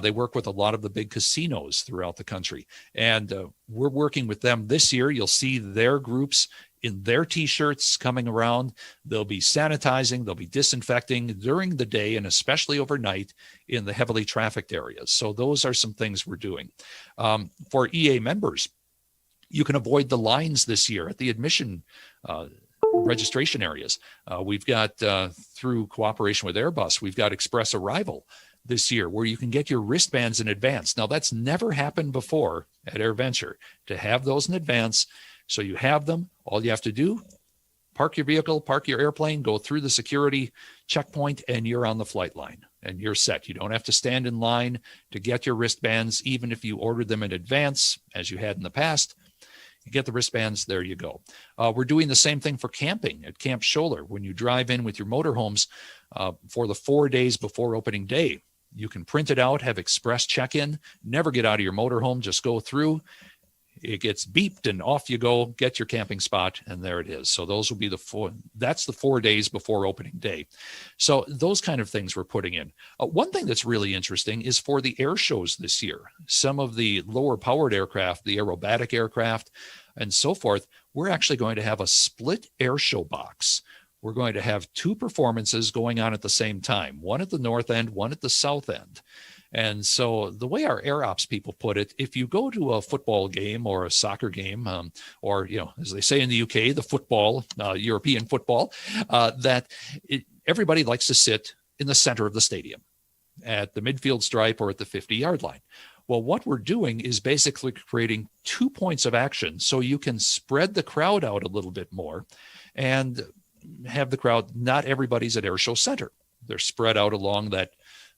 They work with a lot of the big casinos throughout the country. And we're working with them this year. You'll see their groups in their T-shirts coming around. They'll be sanitizing, they'll be disinfecting during the day and especially overnight in the heavily trafficked areas. So those are some things we're doing. For EA members, you can avoid the lines this year at the admission registration areas. We've got, through cooperation with Airbus, we've got Express Arrival this year where you can get your wristbands in advance. Now, that's never happened before at AirVenture, to have those in advance. So you have them. All you have to do, park your vehicle, park your airplane, go through the security checkpoint, and you're on the flight line and you're set. You don't have to stand in line to get your wristbands, even if you ordered them in advance, as you had in the past. You get the wristbands, there you go. We're doing the same thing for camping at Camp Scholler. When you drive in with your motorhomes for the 4 days before opening day, you can print it out, have express check-in, never get out of your motorhome, just go through. It gets beeped and off you go, get your camping spot, and there it is. So those will be that's the 4 days before opening day. So those kind of things we're putting in. One thing that's really interesting is for the air shows this year, some of the lower powered aircraft, the aerobatic aircraft and so forth, we're actually going to have a split air show box. We're going to have two performances going on at the same time, one at the north end, one at the south end. And so the way our air ops people put it, if you go to a football game or a soccer game, or, as they say in the UK, the football, European football, everybody likes to sit in the center of the stadium at the midfield stripe or at the 50-yard line. Well, what we're doing is basically creating 2 points of action so you can spread the crowd out a little bit more and have the crowd, not everybody's at Airshow Center. They're spread out along that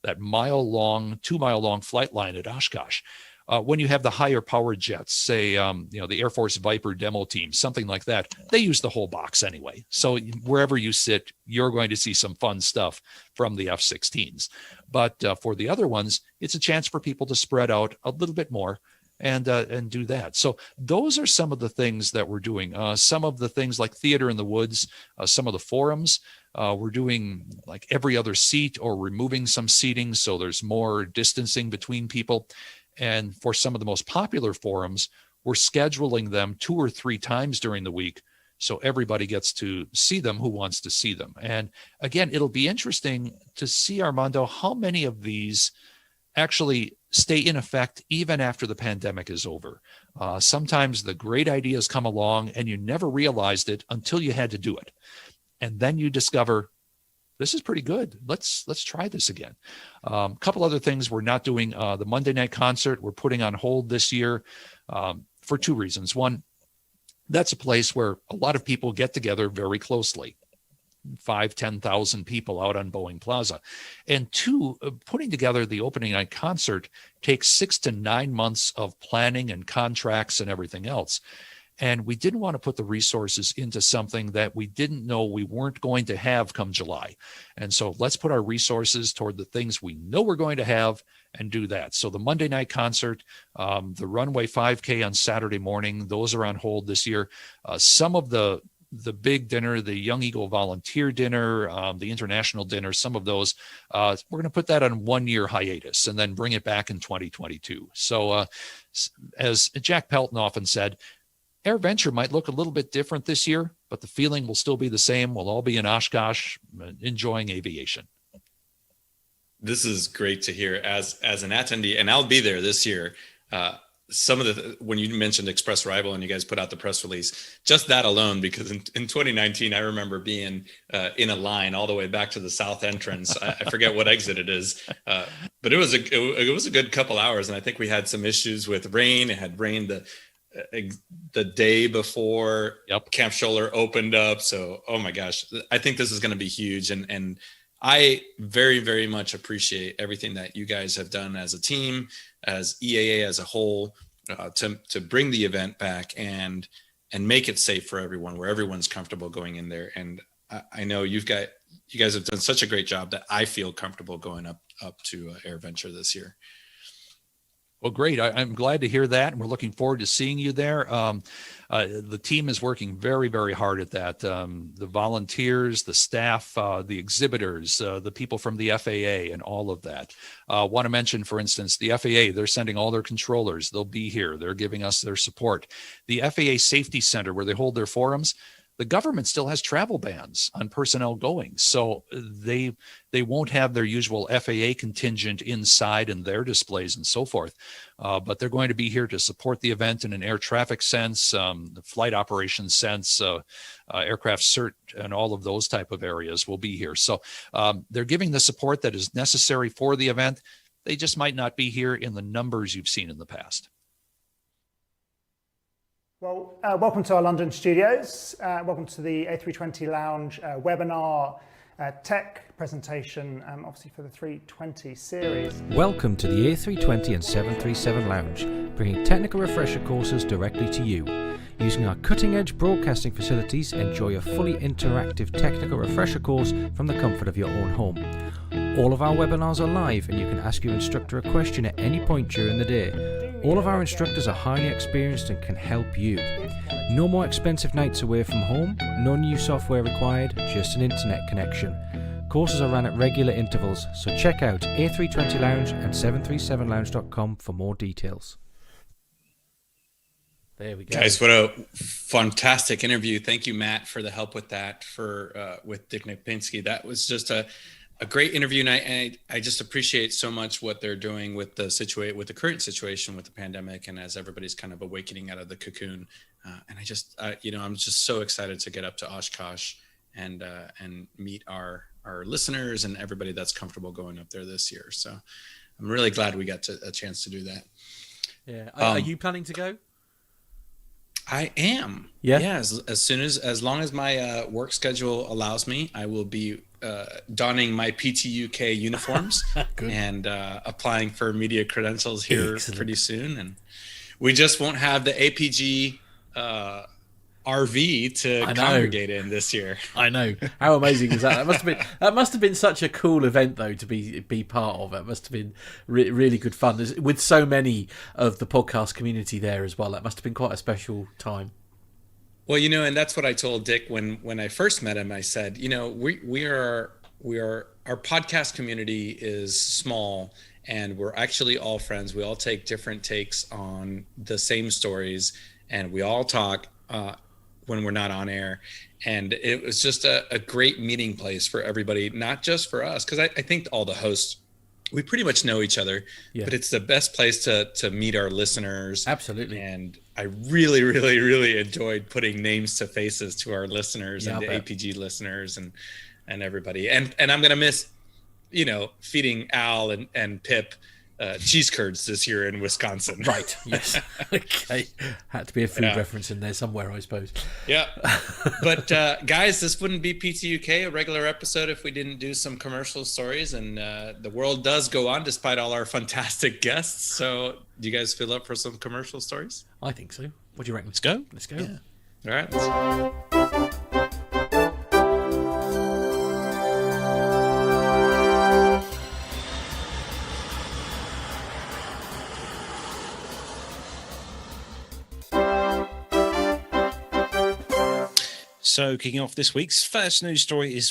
2 mile long flight line at Oshkosh. When you have the higher powered jets, say, the Air Force Viper demo team, something like that, they use the whole box anyway. So wherever you sit, you're going to see some fun stuff from the F-16s. But for the other ones, it's a chance for people to spread out a little bit more and do that. So those are some of the things that we're doing. Some of the things like Theater in the Woods, some of the forums, we're doing like every other seat or removing some seating so there's more distancing between people. And for some of the most popular forums, we're scheduling them 2 or 3 times during the week so everybody gets to see them who wants to see them. And again, it'll be interesting to see, Armando, how many of these actually stay in effect even after the pandemic is over. Sometimes the great ideas come along and you never realized it until you had to do it. And then you discover, this is pretty good. Let's try this again. A couple other things we're not doing. The Monday night concert we're putting on hold this year for 2 reasons. One, that's a place where a lot of people get together very closely. 5,000-10,000 people out on Boeing Plaza. And 2, putting together the opening night concert takes 6 to 9 months of planning and contracts and everything else. And we didn't want to put the resources into something that we didn't know we weren't going to have come July. And so let's put our resources toward the things we know we're going to have and do that. So the Monday night concert, the Runway 5K on Saturday morning, those are on hold this year. Some of the big dinner, the Young Eagle Volunteer Dinner, the International Dinner, some of those, we're going to put that on 1 year hiatus and then bring it back in 2022. So as Jack Pelton often said, AirVenture might look a little bit different this year, but the feeling will still be the same. We'll all be in Oshkosh enjoying aviation. This is great to hear as an attendee, and I'll be there this year. Some of when you mentioned Express Arrival and you guys put out the press release, just that alone, because in 2019, I remember being in a line all the way back to the south entrance. I forget what exit it is, but it was a good couple hours. And I think we had some issues with rain. It had rained the day before Camp Scholler opened up. So, oh my gosh, I think this is going to be huge. And I very, very much appreciate everything that you guys have done as a team, as EAA as a whole, to bring the event back and make it safe for everyone, where everyone's comfortable going in there. And I know you guys have done such a great job that I feel comfortable going up to AirVenture this year. Well, great. I'm glad to hear that. And we're looking forward to seeing you there. The team is working very, very hard at that. The volunteers, the staff, the exhibitors, the people from the FAA and all of that. Want to mention, for instance, the FAA, they're sending all their controllers. They'll be here. They're giving us their support. The FAA Safety Center, where they hold their forums, the government still has travel bans on personnel going. So they won't have their usual FAA contingent inside in their displays and so forth. But they're going to be here to support the event in an air traffic sense, the flight operations sense, aircraft cert, and all of those type of areas will be here. So they're giving the support that is necessary for the event. They just might not be here in the numbers you've seen in the past. Well, welcome to our London studios. Welcome to the A320 Lounge webinar tech presentation, obviously for the 320 series. Welcome to the A320 and 737 Lounge, bringing technical refresher courses directly to you. Using our cutting-edge broadcasting facilities, enjoy a fully interactive technical refresher course from the comfort of your own home. All of our webinars are live and you can ask your instructor a question at any point during the day. All of our instructors are highly experienced and can help you. No more expensive nights away from home, no new software required, just an internet connection. Courses are run at regular intervals, so check out A320 Lounge and 737lounge.com for more details. There we go. Guys, what a fantastic interview. Thank you, Matt, for the help with that, with Dick Lipinski. That was just a great interview, and I just appreciate so much what they're doing with the current situation with the pandemic, and as everybody's kind of awakening out of the cocoon. And I'm just so excited to get up to Oshkosh and meet our listeners and everybody that's comfortable going up there this year. So I'm really glad we got a chance to do that. Yeah. Are you planning to go? I am. Yeah. As long as my work schedule allows me, I will be donning my PTUK uniforms and applying for media credentials here pretty soon. And we just won't have the APG RV to congregate in this year. I know. How amazing is that? That must have been such a cool event, though, to be part of. It must have been really good fun with so many of the podcast community there as well. That must have been quite a special time. Well, and that's what I told Dick when I first met him. I said, we are our podcast community is small, and we're actually all friends. We all take different takes on the same stories, and we all talk when we're not on air. And it was just a great meeting place for everybody, not just for us, because I think all the hosts, we pretty much know each other, but it's the best place to meet our listeners. Absolutely. And I really, really, really enjoyed putting names to faces to our listeners and the APG listeners and everybody. And I'm going to miss, feeding Al and Pip cheese curds this year in Wisconsin. Right. Yes. Okay. Had to be a food reference in there somewhere, I suppose. Yeah. But guys, this wouldn't be PTUK, a regular episode, if we didn't do some commercial stories. And the world does go on despite all our fantastic guests. So do you guys feel up for some commercial stories? I think so. What do you reckon? Let's go. Let's go. Yeah. All right. Let's... So, kicking off this week's first news story is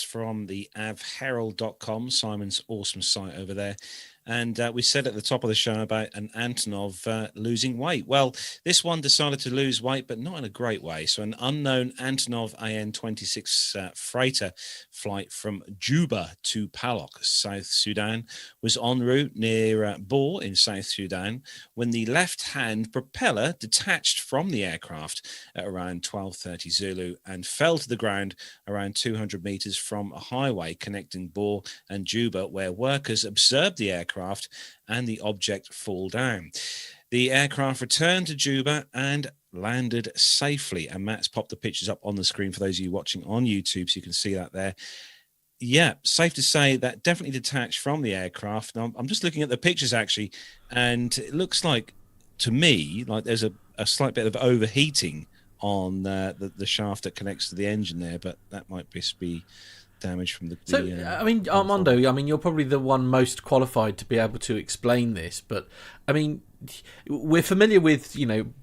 from the avherald.com, Simon's awesome site over there. And we said at the top of the show about an Antonov losing weight. Well, this one decided to lose weight, but not in a great way. So an unknown Antonov AN-26 freighter flight from Juba to Palok, South Sudan, was en route near Bor in South Sudan when the left-hand propeller detached from the aircraft at around 12:30 Zulu and fell to the ground around 200 meters from a highway connecting Bor and Juba, where workers observed the aircraft and the object fall down. The aircraft returned to Juba and landed safely. And Matt's popped the pictures up on the screen for those of you watching on YouTube, so you can see that there. Yeah, safe to say that definitely detached from the aircraft. Now, I'm just looking at the pictures actually, and it looks like, to me, like there's a slight bit of overheating on the shaft that connects to the engine there, but that might just be damage from the I mean, Armando, you're probably the one most qualified to be able to explain this, but I mean, we're familiar with,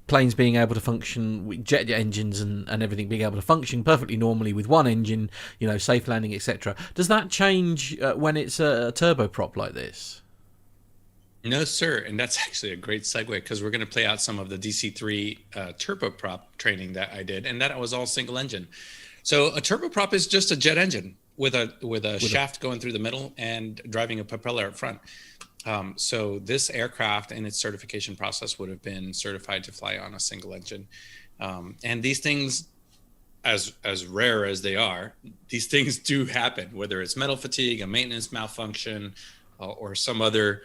planes being able to function with jet engines and everything being able to function perfectly normally with one engine, safe landing, etc. Does that change when it's a turboprop like this? No, sir. And that's actually a great segue, because we're going to play out some of the DC-3 turboprop training that I did, and that was all single engine. So a turboprop is just a jet engine with a shaft going through the middle and driving a propeller up front. So this aircraft in its certification process would have been certified to fly on a single engine. And these things, as rare as they are, these things do happen, whether it's metal fatigue, a maintenance malfunction, or some other,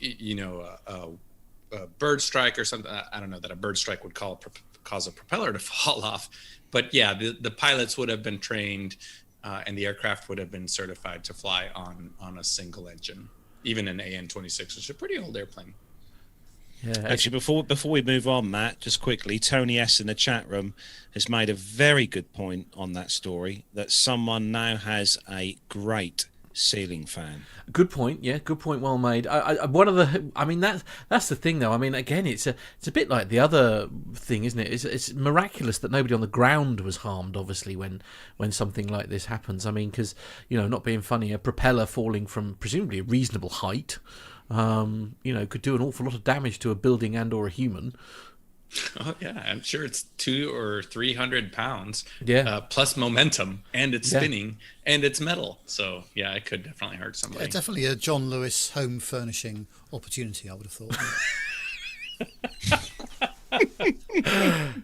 a bird strike or something. I don't know that a bird strike would cause a propeller to fall off. But yeah, the pilots would have been trained and the aircraft would have been certified to fly on a single engine, even an AN-26, which is a pretty old airplane. Yeah, actually, before we move on, Matt, just quickly, Tony S in the chat room has made a very good point on that story, that someone now has a great ceiling fan. Good point. Yeah, good point. Well made. That's the thing, though. I mean, again, it's a bit like the other thing, isn't it? It's miraculous that nobody on the ground was harmed. Obviously, when something like this happens. I mean, because not being funny, a propeller falling from presumably a reasonable height, could do an awful lot of damage to a building and or a human. Oh yeah, I'm sure it's 200 or 300 pounds. Yeah. Plus momentum, and it's spinning, and it's metal. So yeah, it could definitely hurt somebody. Yeah, definitely a John Lewis home furnishing opportunity, I would have thought.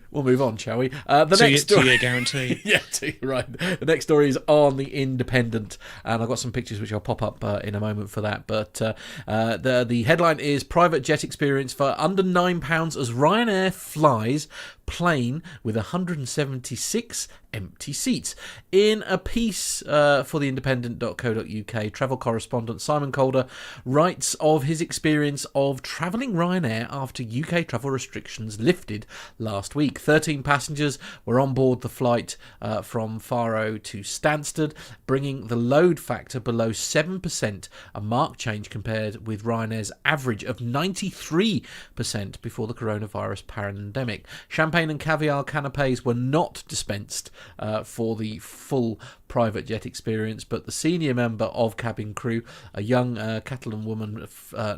We'll move on, shall we? Two-year guarantee. Yeah, right. The next story is on The Independent, and I've got some pictures which I'll pop up in a moment for that. But the headline is "Private Jet Experience for Under £9 as Ryanair flies plane with 176 empty seats." In a piece for theindependent.co.uk, travel correspondent Simon Calder writes of his experience of travelling Ryanair after UK travel restrictions lifted last week. 13 passengers were on board the flight from Faro to Stansted, bringing the load factor below 7%, a marked change compared with Ryanair's average of 93% before the coronavirus pandemic. Champagne and caviar canapes were not dispensed for the full private jet experience, but the senior member of cabin crew, a young Catalan woman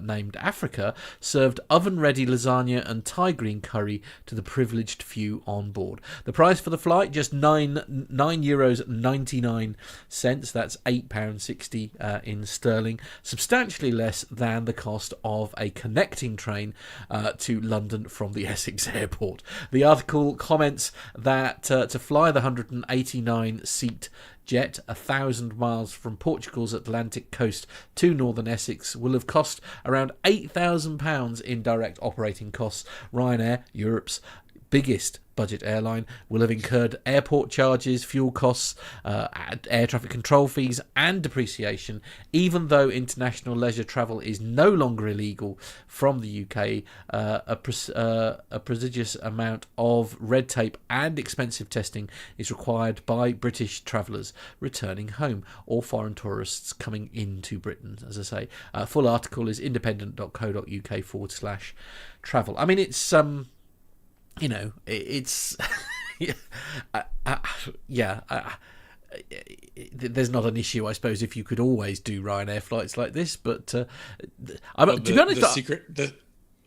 named Africa, served oven-ready lasagna and Thai green curry to the privileged few on board. The price for the flight, just €9.99. That's £8.60 in sterling, substantially less than the cost of a connecting train to London from the Essex airport. The article comments that to fly the 189-seat jet 1,000 miles from Portugal's Atlantic coast to northern Essex will have cost around £8,000 in direct operating costs. Ryanair, Europe's biggest budget airline, will have incurred airport charges, fuel costs, air traffic control fees and depreciation, even though international leisure travel is no longer illegal from the UK. A prodigious amount of red tape and expensive testing is required by British travellers returning home or foreign tourists coming into Britain. As I say, full article is independent.co.uk/travel. I mean, it's it's there's not an issue, I suppose, if you could always do Ryanair flights like this, but to be honest,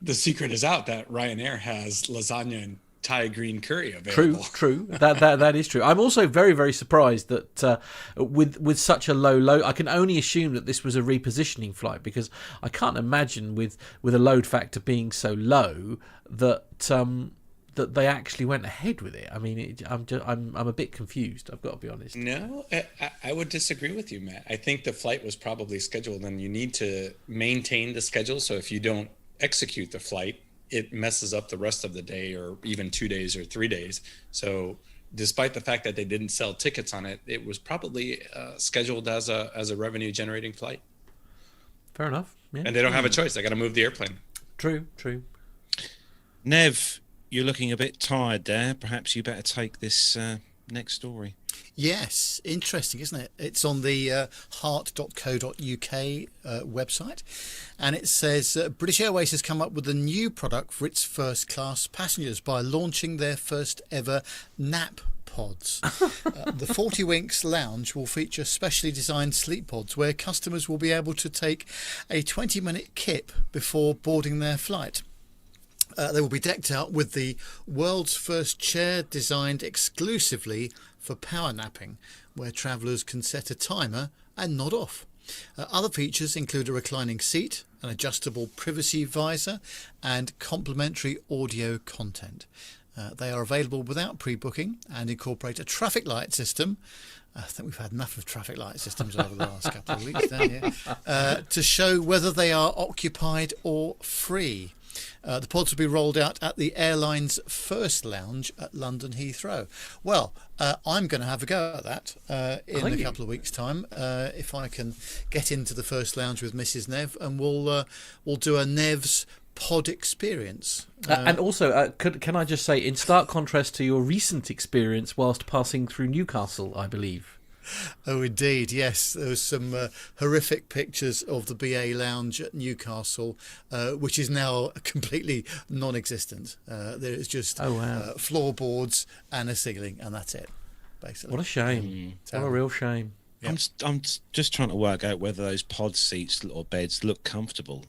the secret is out that Ryanair has lasagna and Thai green curry available. True. That is true. I'm also very, very surprised that with such a low, I can only assume that this was a repositioning flight, because I can't imagine with a load factor being so low that they actually went ahead with it. I mean, I'm a bit confused, I've got to be honest. No, I would disagree with you, Matt. I think the flight was probably scheduled, and you need to maintain the schedule. So if you don't execute the flight, it messes up the rest of the day, or even 2 days or 3 days. So despite the fact that they didn't sell tickets on it, it was probably scheduled as a revenue generating flight. Fair enough. Yeah. And they don't have a choice. They got to move the airplane. True. Nev, you're looking a bit tired there. Perhaps you better take this next story. Yes, interesting, isn't it? It's on the heart.co.uk website, and it says British Airways has come up with a new product for its first class passengers by launching their first ever nap pods. The 40 Winks Lounge will feature specially designed sleep pods where customers will be able to take a 20-minute kip before boarding their flight. They will be decked out with the world's first chair designed exclusively for power napping, where travellers can set a timer and nod off. Other features include a reclining seat, an adjustable privacy visor, and complimentary audio content. They are available without pre-booking and incorporate a traffic light system. I think we've had enough of traffic light systems over the last couple of weeks down here, to show whether they are occupied or free. The pods will be rolled out at the airline's first lounge at London Heathrow. Well, I'm going to have a go at that in a couple of weeks' time, if I can get into the first lounge with Mrs. Nev, and we'll do a Nev's pod experience. And also, can I just say, in stark contrast to your recent experience whilst passing through Newcastle, I believe. Oh, indeed, yes. There was some horrific pictures of the BA Lounge at Newcastle, which is now completely non-existent. There is just floorboards and a ceiling, and that's it, basically. What a shame. What a real shame. Yep. I'm just trying to work out whether those pod seats or beds look comfortable.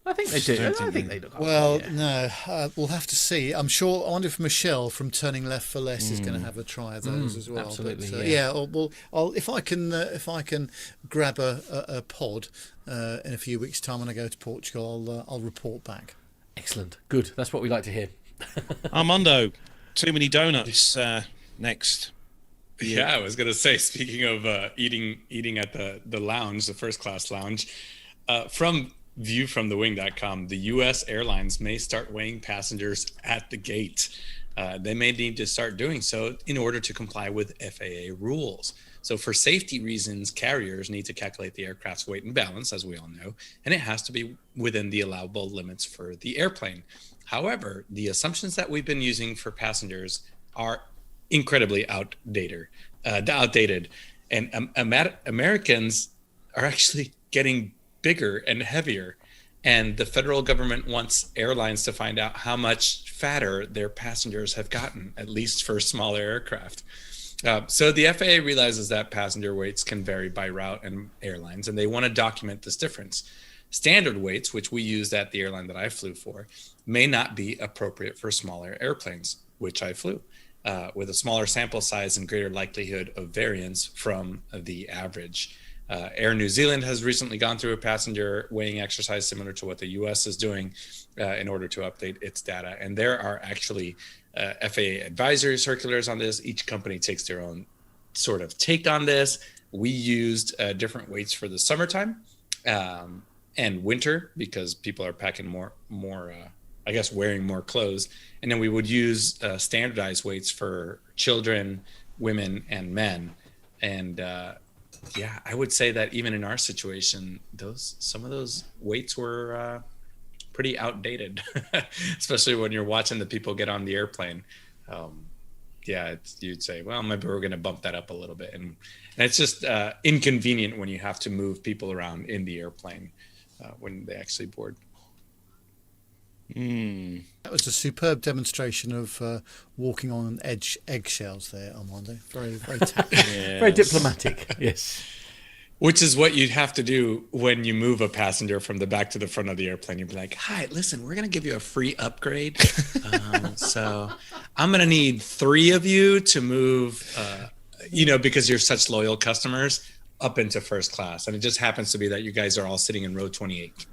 I think they do. I think they look. Well, no, we'll have to see. I'm sure. I wonder if Michelle from Turning Left for Less is going to have a try of those as well. Absolutely. But, I'll if I can grab a pod in a few weeks' time when I go to Portugal, I'll report back. Excellent. Good. That's what we like to hear. Armando, Too Many Donuts next. Yeah, I was going to say, speaking of eating at the lounge, the first class lounge, from viewfromthewing.com, the U.S. airlines may start weighing passengers at the gate. They may need to start doing so in order to comply with FAA rules. So for safety reasons, carriers need to calculate the aircraft's weight and balance, as we all know, and it has to be within the allowable limits for the airplane. However, the assumptions that we've been using for passengers are incredibly outdated. And Americans are actually getting bigger and heavier, and the federal government wants airlines to find out how much fatter their passengers have gotten, at least for smaller aircraft. So the FAA realizes that passenger weights can vary by route and airlines, and they want to document this difference. Standard weights, which we used at the airline that I flew for, may not be appropriate for smaller airplanes, which I flew, with a smaller sample size and greater likelihood of variance from the average. Air New Zealand has recently gone through a passenger weighing exercise similar to what the U.S. is doing in order to update its data. And there are actually FAA advisory circulars on this. Each company takes their own sort of take on this. We used different weights for the summertime and winter because people are packing more I guess, wearing more clothes. And then we would use standardized weights for children, women, and men. And yeah, I would say that even in our situation, some of those weights were pretty outdated, especially when you're watching the people get on the airplane. Yeah, you'd say, well, maybe we're going to bump that up a little bit. And it's just inconvenient when you have to move people around in the airplane when they actually board. That was a superb demonstration of walking on eggshells there, Armando. Very, very tactful. Very diplomatic. Yes. Which is what you'd have to do when you move a passenger from the back to the front of the airplane. You'd be like, hi, listen, we're going to give you a free upgrade. So I'm going to need 3 of you to move, because you're such loyal customers, up into first class. And it just happens to be that you guys are all sitting in row 28.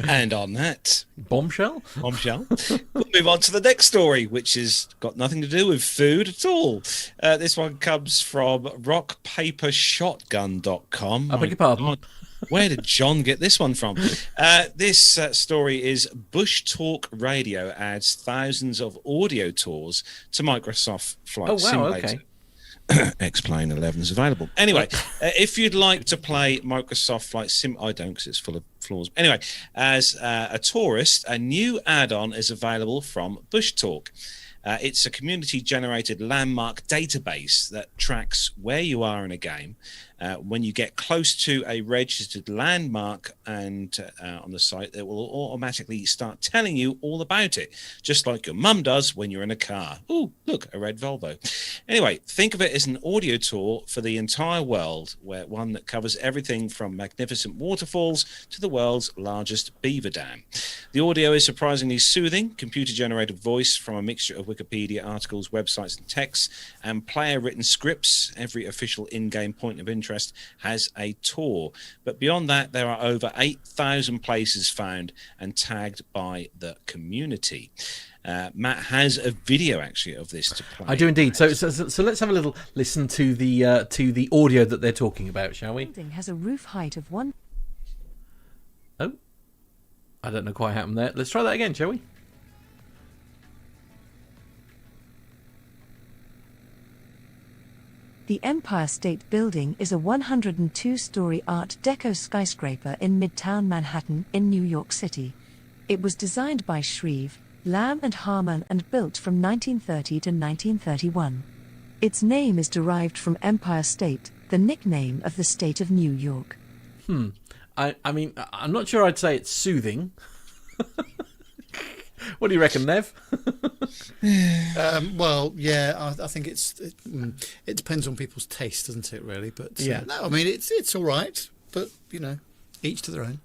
And on that bombshell, we'll move on to the next story, which has got nothing to do with food at all. This one comes from rockpapershotgun.com. I beg your pardon. Where did John get this one from? This story is Bush Talk Radio adds thousands of audio tours to Microsoft Flight Simulator. Okay. X-Plane 11 is available. Anyway, if you'd like to play Microsoft Flight Sim, I don't because it's full of flaws. Anyway, as a tourist, a new add-on is available from Bush Talk. It's a community-generated landmark database that tracks where you are in a game. When you get close to a registered landmark and on the site, it will automatically start telling you all about it, just like your mum does when you're in a car. Oh, look, a red Volvo. Anyway, think of it as an audio tour for the entire world, one that covers everything from magnificent waterfalls to the world's largest beaver dam. The audio is surprisingly soothing, computer-generated voice from a mixture of Wikipedia articles, websites, and texts, and player-written scripts. Every official in-game point of interest has a tour, but beyond that there are over 8,000 places found and tagged by the community. Matt has a video actually of this to play. I do indeed. So let's have a little listen to the audio that they're talking about, shall we? The building has a roof height of 1. Oh, I don't know quite what happened there. Let's try that again, shall we? The Empire State Building is a 102-story Art Deco skyscraper in Midtown Manhattan in New York City. It was designed by Shreve, Lamb and Harmon and built from 1930 to 1931. Its name is derived from Empire State, the nickname of the state of New York. I mean, I'm not sure I'd say it's soothing. What do you reckon, Nev? Well, yeah, I think it depends on people's taste, doesn't it? Really, but yeah. No, I mean it's all right, but each to their own.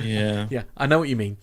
Yeah, I know what you mean.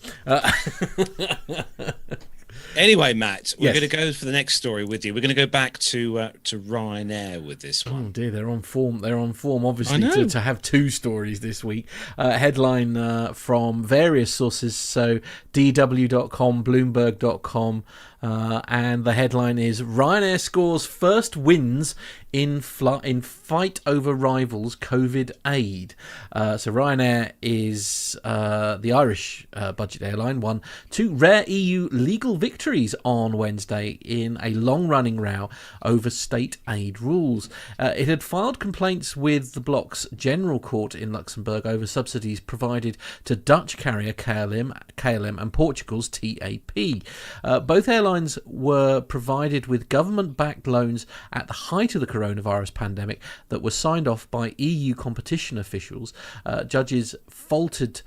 Anyway, Matt, we're Yes. going to go for the next story with you. We're going to go back to Ryanair with this one. Oh dear, they're on form. They're on form, I obviously, know. to have 2 stories this week. Headline from various sources, so DW.com, Bloomberg.com, and the headline is Ryanair scores first wins in fight over rivals COVID aid. So Ryanair is the Irish budget airline, won 2 rare EU legal victories on Wednesday in a long-running row over state aid rules. It had filed complaints with the bloc's General Court in Luxembourg over subsidies provided to Dutch carrier KLM and Portugal's TAP. Both airlines were provided with government-backed loans at the height of the coronavirus pandemic that were signed off by EU competition officials. Judges faulted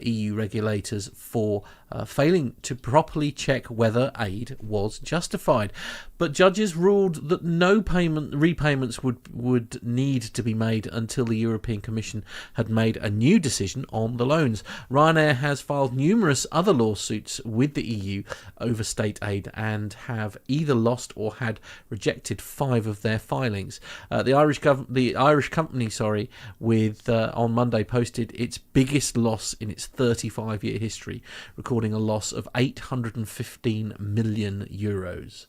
EU regulators for failing to properly check whether aid was justified. But judges ruled that no repayments would need to be made until the European Commission had made a new decision on the loans. Ryanair has filed numerous other lawsuits with the EU over state aid and have either lost or had rejected 5 of their filings. The Irish company, on Monday posted its biggest loss in its 35-year history, recording a loss of 815 million euros.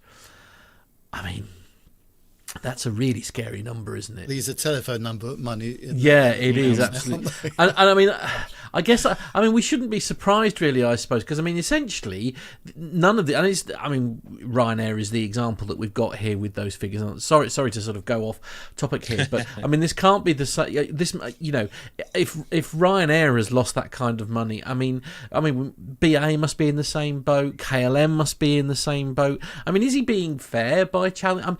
I mean, That's a really scary number, isn't it? These are telephone number money. Yeah, it is, absolutely. And I mean, I guess, I mean, we shouldn't be surprised, really, I suppose, because, I mean, essentially, none of the, and it's, I mean, Ryanair is the example that we've got here with those figures. Sorry to sort of go off topic here, but, I mean, this can't be this, you know, if Ryanair has lost that kind of money, I mean, BA must be in the same boat, KLM must be in the same boat. I mean, is he being fair by challenging?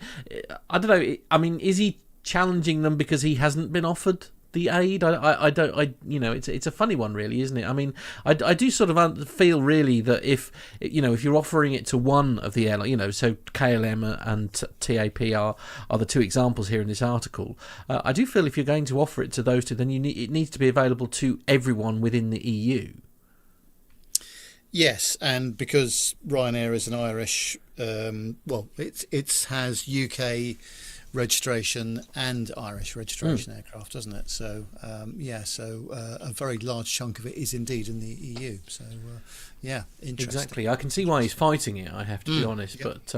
I don't know. I mean, is he challenging them because he hasn't been offered the aid? I don't. You know, it's a funny one, really, isn't it? I mean, I do sort of feel really that if you're offering it to one of the airlines, you know, so KLM and TAP are the two examples here in this article. I do feel if you're going to offer it to those two, then it needs to be available to everyone within the EU. Yes, and because Ryanair is an Irish, it has UK registration and Irish registration aircraft, doesn't it? So a very large chunk of it is indeed in the EU. So interesting. Exactly. I can see why he's fighting it, I have to be honest. Yeah. But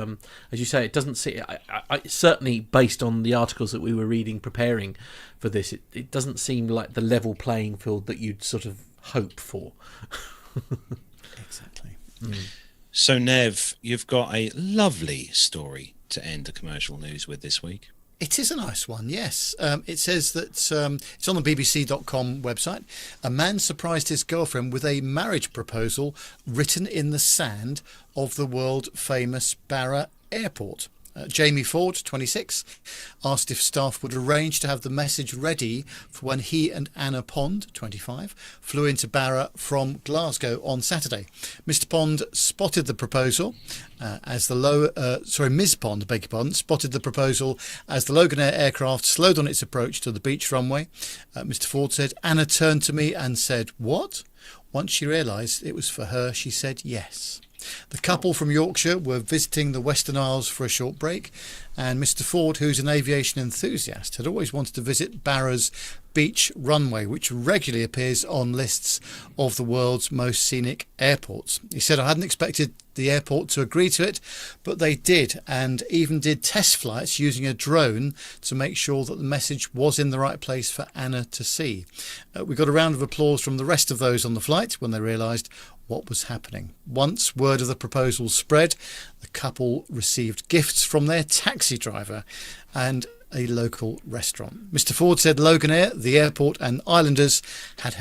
as you say, it doesn't see. I certainly, based on the articles that we were reading preparing for this, it doesn't seem like the level playing field that you'd sort of hope for. Exactly. So, Nev, you've got a lovely story to end the commercial news with this week. It is a nice one, yes. It says that it's on the BBC.com website. A man surprised his girlfriend with a marriage proposal written in the sand of the world-famous Barra Airport. Jamie Ford, 26, asked if staff would arrange to have the message ready for when he and Anna Pond, 25, flew into Barra from Glasgow on Saturday. Mr. Pond spotted the proposal Ms. Pond, beg your pardon, spotted the proposal as the Loganair aircraft slowed on its approach to the beach runway. Mr. Ford said, Anna turned to me and said, "What?" Once she realised it was for her, she said yes. The couple from Yorkshire were visiting the Western Isles for a short break, and Mr. Ford, who's an aviation enthusiast, had always wanted to visit Barra's beach runway, which regularly appears on lists of the world's most scenic airports. He said, "I hadn't expected the airport to agree to it, but they did, and even did test flights using a drone to make sure that the message was in the right place for Anna to see." We got a round of applause from the rest of those on the flight when they realised what was happening. Once word of the proposal spread, the couple received gifts from their taxi driver and a local restaurant. Mr. Ford said Loganair, the airport and islanders had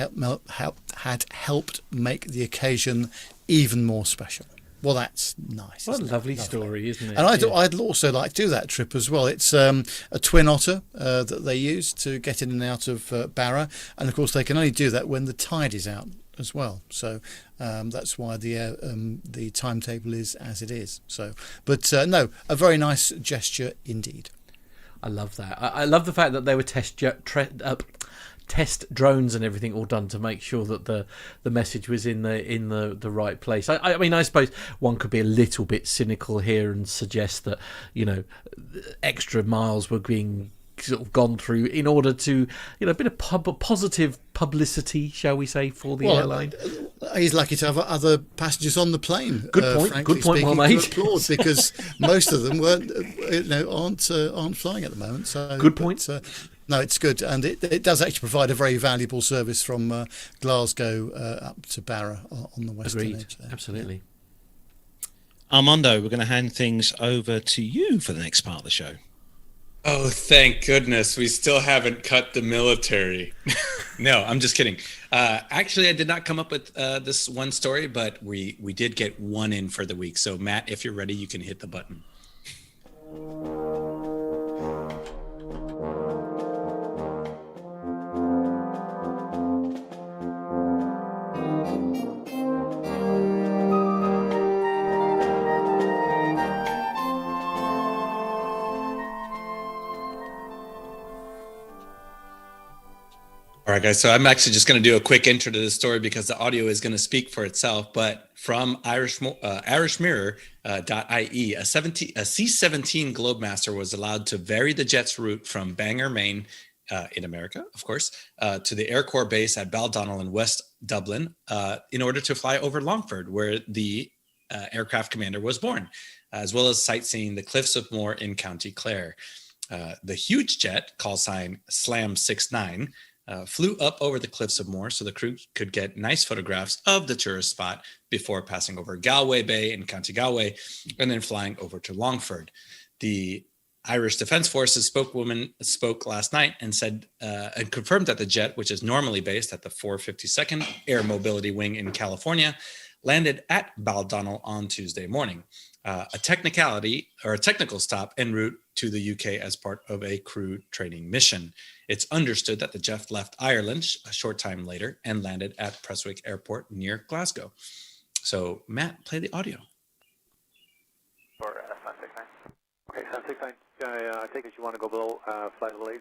helped make the occasion even more special. Well, that's nice. What a lovely story, isn't it? And I'd also like to do that trip as well. It's a twin otter that they use to get in and out of Barra, and of course they can only do that when the tide is out as well. So that's why the timetable is as it is. So, but no, a very nice gesture indeed. I love that. I love the fact that they were test drones and everything all done to make sure that the message was in the right place. I mean, I suppose one could be a little bit cynical here and suggest that, you know, extra miles were being sort of gone through in order to, you know, a bit of positive publicity, shall we say, for the airline. He's lucky to have other passengers on the plane. Good point. Good point, well made. Because most of them aren't flying at the moment. So good point. No, it's good, and it does actually provide a very valuable service from Glasgow up to Barra on the western edge there. Absolutely. Armando, we're going to hand things over to you for the next part of the show. Oh, thank goodness. We still haven't cut the military. No, I'm just kidding. Actually, I did not come up with this one story, but we did get one in for the week. So, Matt, if you're ready, you can hit the button. All right, guys. So I'm actually just going to do a quick intro to this story because the audio is going to speak for itself. But from IrishMirror.ie, a C-17 Globemaster was allowed to vary the jet's route from Bangor, Maine, in America, of course, to the Air Corps base at Baldonnel in West Dublin in order to fly over Longford, where the aircraft commander was born, as well as sightseeing the Cliffs of Moher in County Clare. The huge jet, call sign Slam 69, flew up over the cliffs of Moher so the crew could get nice photographs of the tourist spot before passing over Galway Bay in County Galway and then flying over to Longford. The Irish Defence Forces spokeswoman spoke last night and said and confirmed that the jet, which is normally based at the 452nd Air Mobility Wing in California, landed at Baldonnel on Tuesday morning. A technical stop en route to the UK as part of a crew training mission. It's understood that the jet left Ireland a short time later and landed at Prestwick Airport near Glasgow. So, Matt, play the audio. For Sun 69. Okay, Sun 69, I take it you want to go below flight level 80?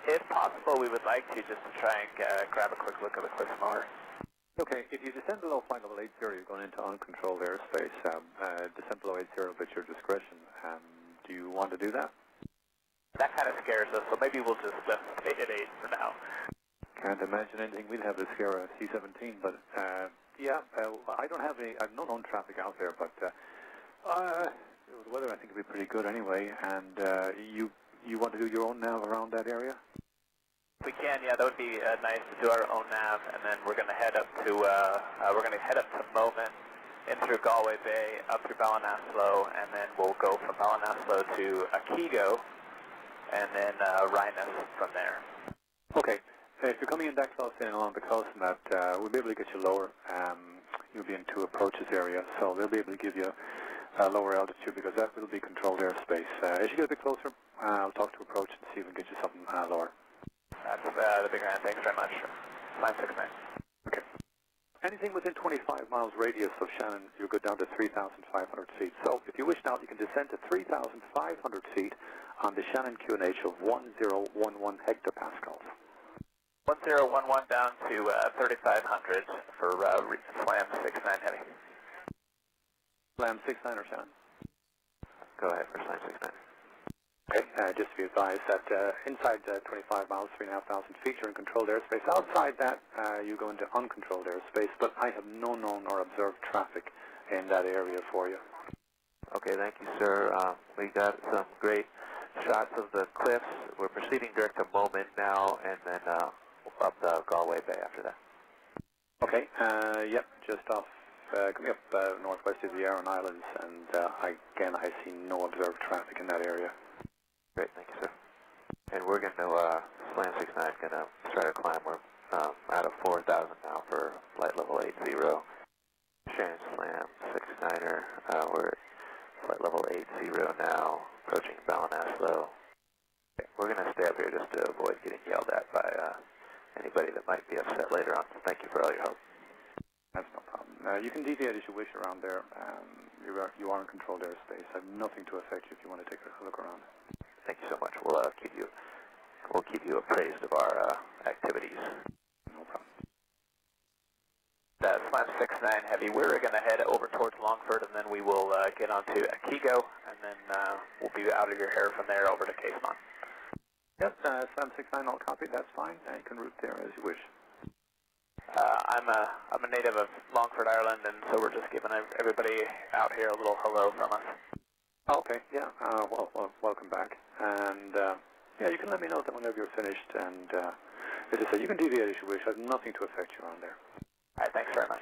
If possible, we would like to, just to try and grab a quick look at the cliff motor. Okay, if you descend below flight level 80, you're going into uncontrolled airspace. Descend below 80 at your discretion. Do you want to do that? That kind of scares us, so maybe we'll just stay at 8 for now. Can't imagine anything we'd have to scare a C-17, but I don't have any, I've no known traffic out there, but the weather I think will be pretty good anyway, and you want to do your own nav around that area? If we can, yeah, that would be nice to do our own nav, and then we're going to head up to Momin, in through Galway Bay, up through Ballinasloe, and then we'll go from Ballinasloe to Achigo, and then Rhinus from there. Okay, if you're coming in that close in along the coast, Matt, we'll be able to get you lower. You'll be in two approaches area, so they'll be able to give you lower altitude because that will be controlled airspace. As you get a bit closer, I'll talk to approach and see if we can get you something lower. That's the big round. Thanks very much. Line 69. Okay. Anything within 25 miles radius of Shannon, you'll go down to 3,500 feet. So if you wish now, you can descend to 3,500 feet on the Shannon QNH of 1011 hectopascals. 1011 down to 3,500 for Slam 69 heavy. Slam 69 or Shannon? Go ahead for Slam 69. Okay, just to be advised that inside 25 miles, 3,500 feet, you're in controlled airspace. Outside that, you go into uncontrolled airspace, but I have no known or observed traffic in that area for you. Okay, thank you, sir. We got some great shots of the cliffs. We're proceeding direct to Momin now, and then up the Galway Bay after that. Okay, yep, just off, coming up northwest of the Aran Islands, and again, I see no observed traffic in that area. Great, thank you, sir. And we're going to, Slam 69 going to try to climb. We're out of 4,000 now for flight level 80. Shannon Slam 69er, we're at flight level 80 now, approaching Ballinasloe. Okay, we're going to stay up here just to avoid getting yelled at by anybody that might be upset later on. Thank you for all your help. That's no problem. You can deviate as you wish around there. You are in controlled airspace. I have nothing to affect you if you want to take a look around. Thank you so much. We'll keep you appraised of our activities. No problem. Slam 69 heavy. We're going to head over towards Longford, and then we will get onto Achigo, and then we'll be out of your hair from there over to Casemont. Yep, Slam 69, all copy. That's fine. You can route there as you wish. I'm a native of Longford, Ireland, and so we're just giving everybody out here a little hello from us. Okay, yeah. Well, welcome back. And yeah, you can let me know that whenever you're finished. And as I said, you can deviate as you wish. I have nothing to affect you around there. All right, thanks very much.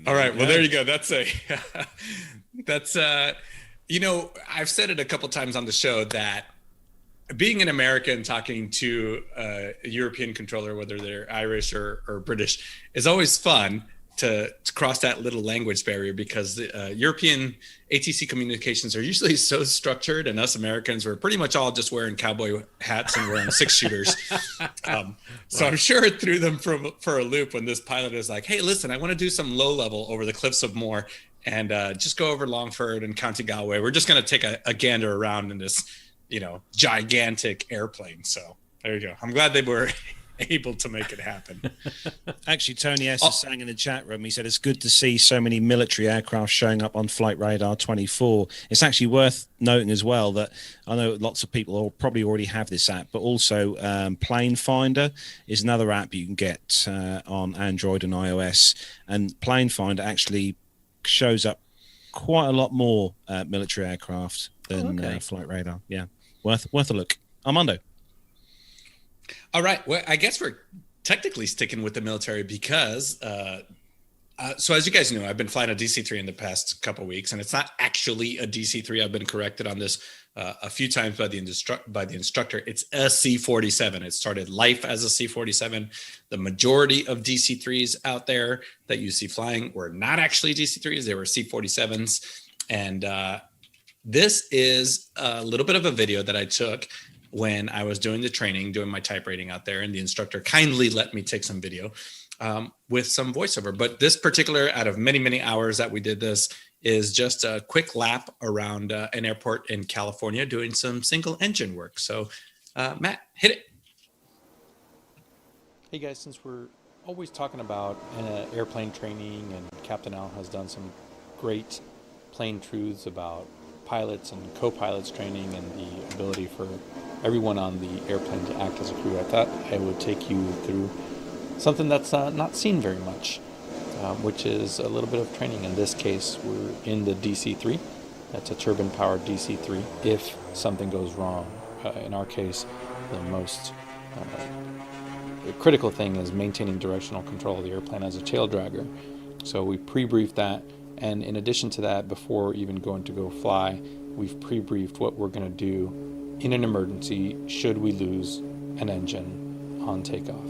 All right. Well, there you go. That's you know, I've said it a couple times on the show that being an American talking to a European controller, whether they're Irish or British, is always fun to cross that little language barrier because European ATC communications are usually so structured, and us Americans were pretty much all just wearing cowboy hats and wearing 6-shooters. So I'm sure it threw them for a loop when this pilot is like, hey, listen, I want to do some low level over the cliffs of Moher and just go over Longford and County Galway. We're just going to take a gander around in this, you know, gigantic airplane. So there you go. I'm glad they were able to make it happen. Actually, Tony S. is saying in the chat room, he said it's good to see so many military aircraft showing up on Flight Radar 24. It's actually worth noting as well that I know lots of people probably already have this app, but also Plane Finder is another app you can get on Android and iOS. And Plane Finder actually shows up quite a lot more military aircraft than Flight Radar. Yeah, worth a look. Armando. All right. Well, I guess we're technically sticking with the military because, so as you guys know, I've been flying a DC-3 in the past couple of weeks, and it's not actually a DC-3. I've been corrected on this a few times by the instructor. It's a C-47. It started life as a C-47. The majority of DC-3s out there that you see flying were not actually DC-3s. They were C-47s. And this is a little bit of a video that I took when I was doing the training, doing my type rating out there, and the instructor kindly let me take some video with some voiceover. But this particular, out of many, many hours that we did this, is just a quick lap around an airport in California doing some single engine work. So Matt, hit it. Hey guys, since we're always talking about airplane training, and Captain Al has done some great plane truths about pilots and co-pilots training and the ability for everyone on the airplane to act as a crew, I thought I would take you through something that's not seen very much, which is a little bit of training. In this case, we're in the DC-3. That's a turbine-powered DC-3. If something goes wrong, in our case, the most critical thing is maintaining directional control of the airplane as a tail dragger. So we pre-briefed that, and in addition to that, before even going to go fly, we've pre-briefed what we're going to do in an emergency should we lose an engine on takeoff.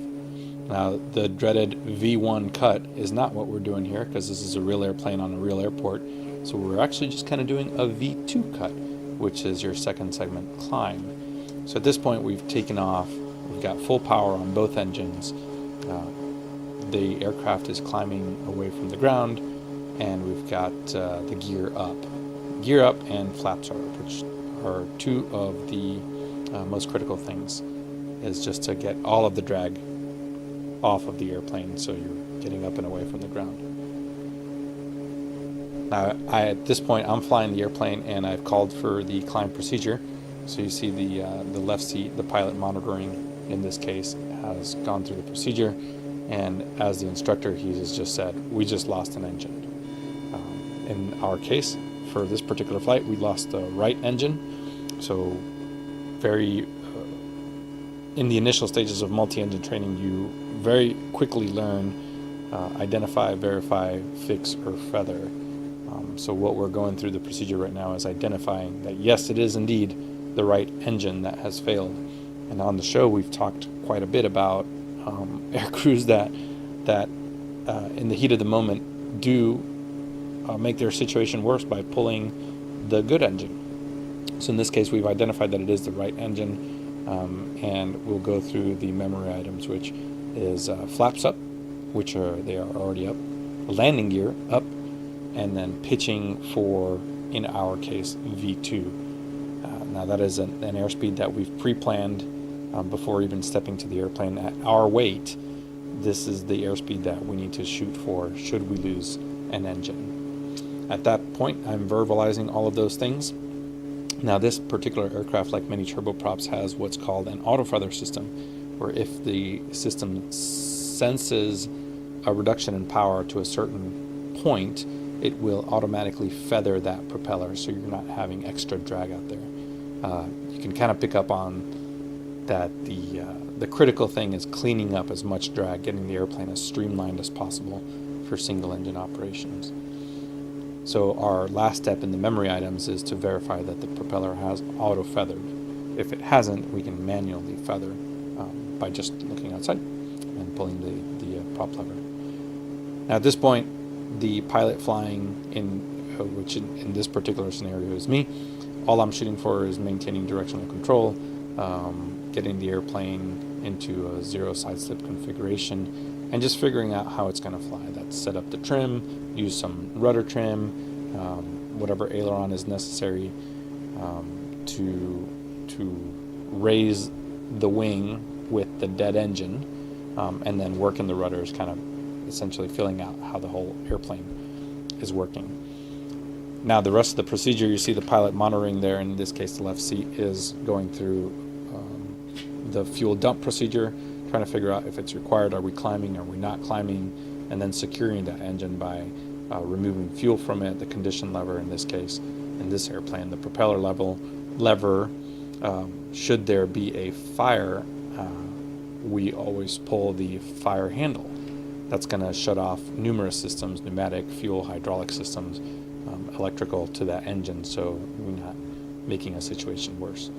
Now, the dreaded V1 cut is not what we're doing here, because this is a real airplane on a real airport. So we're actually just kind of doing a V2 cut, which is your second segment climb. So at this point, we've taken off. We've got full power on both engines. The aircraft is climbing away from the ground, and we've got the gear up. Gear up and flaps are up, which are two of the most critical things, is just to get all of the drag off of the airplane so you're getting up and away from the ground. Now, at this point, I'm flying the airplane, and I've called for the climb procedure. So you see the left seat, the pilot monitoring, in this case, has gone through the procedure. And as the instructor, he has just said, we just lost an engine. In our case, for this particular flight, we lost the right engine. So very, in the initial stages of multi-engine training, you very quickly learn identify, verify, fix, or feather. So what we're going through the procedure right now is identifying that, yes, it is indeed the right engine that has failed. And on the show, we've talked quite a bit about air crews that in the heat of the moment do make their situation worse by pulling the good engine. So in this case, we've identified that it is the right engine, and we'll go through the memory items, which is flaps up, which they are already up, landing gear up, and then pitching for, in our case, V2. Now that is an airspeed that we've pre-planned before even stepping to the airplane. At our weight, this is the airspeed that we need to shoot for should we lose an engine. At that point, I'm verbalizing all of those things. Now, this particular aircraft, like many turboprops, has what's called an auto feather system, where if the system senses a reduction in power to a certain point, it will automatically feather that propeller, so you're not having extra drag out there. You can kind of pick up on that the critical thing is cleaning up as much drag, getting the airplane as streamlined as possible for single engine operations. So our last step in the memory items is to verify that the propeller has auto feathered. If it hasn't, we can manually feather by just looking outside and pulling the prop lever. Now at this point, the pilot flying which in this particular scenario is me, all I'm shooting for is maintaining directional control, getting the airplane into a zero side slip configuration, and just figuring out how it's going to fly. That's set up the trim, use some rudder trim, whatever aileron is necessary to raise the wing with the dead engine, and then working the rudders, kind of essentially filling out how the whole airplane is working. Now the rest of the procedure, you see the pilot monitoring there, in this case the left seat, is going through the fuel dump procedure, trying to figure out if it's required, are we climbing, are we not climbing, and then securing that engine by removing fuel from it, the condition lever in this case, in this airplane, the propeller lever. Should there be a fire, we always pull the fire handle. That's going to shut off numerous systems, pneumatic, fuel, hydraulic systems, electrical to that engine, so we're not making a situation worse.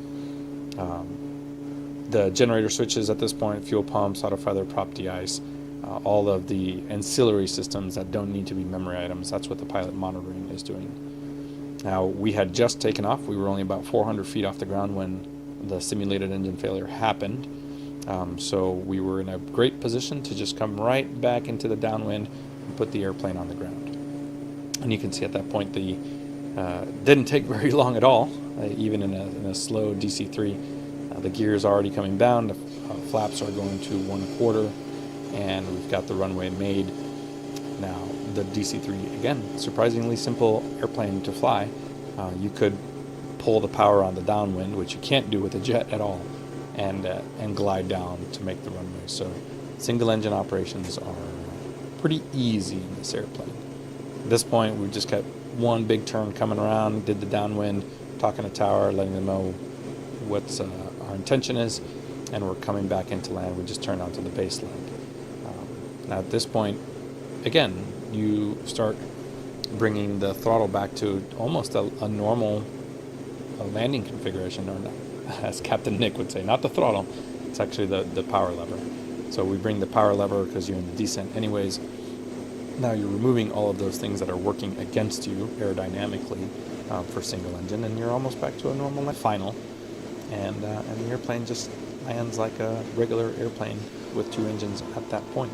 The generator switches at this point, fuel pumps, auto feather, prop de-ice, all of the ancillary systems that don't need to be memory items, that's what the pilot monitoring is doing. Now, we had just taken off. We were only about 400 feet off the ground when the simulated engine failure happened. So we were in a great position to just come right back into the downwind and put the airplane on the ground. And you can see at that point the didn't take very long at all, even in a slow DC-3. The gear is already coming down, the flaps are going to 1/4, and we've got the runway made. Now, the DC-3, again, surprisingly simple airplane to fly. You could pull the power on the downwind, which you can't do with a jet at all, and glide down to make the runway. So single engine operations are pretty easy in this airplane. At this point, we've just got one big turn coming around, did the downwind, talking to tower, letting them know what's our intention is, and we're coming back into land. We just turned onto the base land. Now at this point, again, you start bringing the throttle back to almost a normal landing configuration, or not, as Captain Nick would say, not the throttle, it's actually the power lever. So we bring the power lever because you're in the descent anyways. Now you're removing all of those things that are working against you aerodynamically for single engine, and you're almost back to a normal final. And the airplane just lands like a regular airplane with two engines at that point.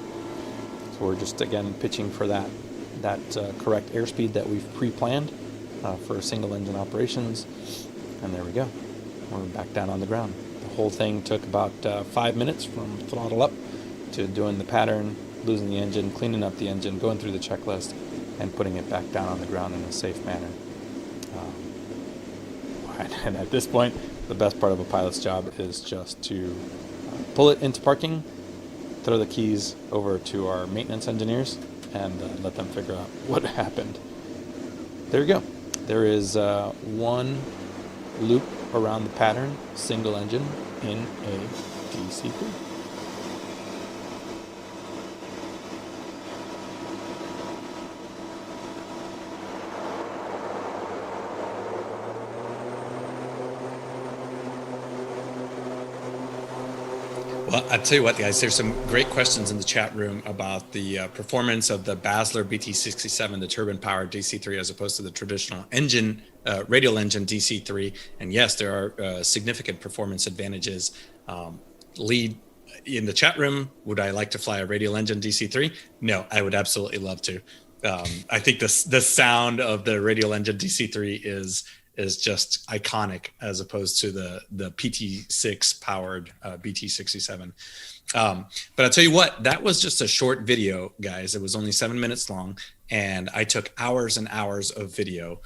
So we're just, again, pitching for that correct airspeed that we've pre-planned for single engine operations. And there we go. We're back down on the ground. The whole thing took about 5 minutes from throttle up to doing the pattern, losing the engine, cleaning up the engine, going through the checklist, and putting it back down on the ground in a safe manner. And at this point, the best part of a pilot's job is just to pull it into parking, throw the keys over to our maintenance engineers, and let them figure out what happened. There you go. There is one loop around the pattern, single engine, in a DC-3. Well, I'll tell you what, guys, there's some great questions in the chat room about the performance of the Basler BT67, the turbine-powered DC-3, as opposed to the traditional engine, radial engine DC-3. And yes, there are significant performance advantages. Lead in the chat room, would I like to fly a radial engine DC-3? No, I would absolutely love to. I think the sound of the radial engine DC-3 is just iconic as opposed to the PT6 powered BT67. But I'll tell you what, that was just a short video, guys. It was only 7 minutes long, and I took hours and hours of video.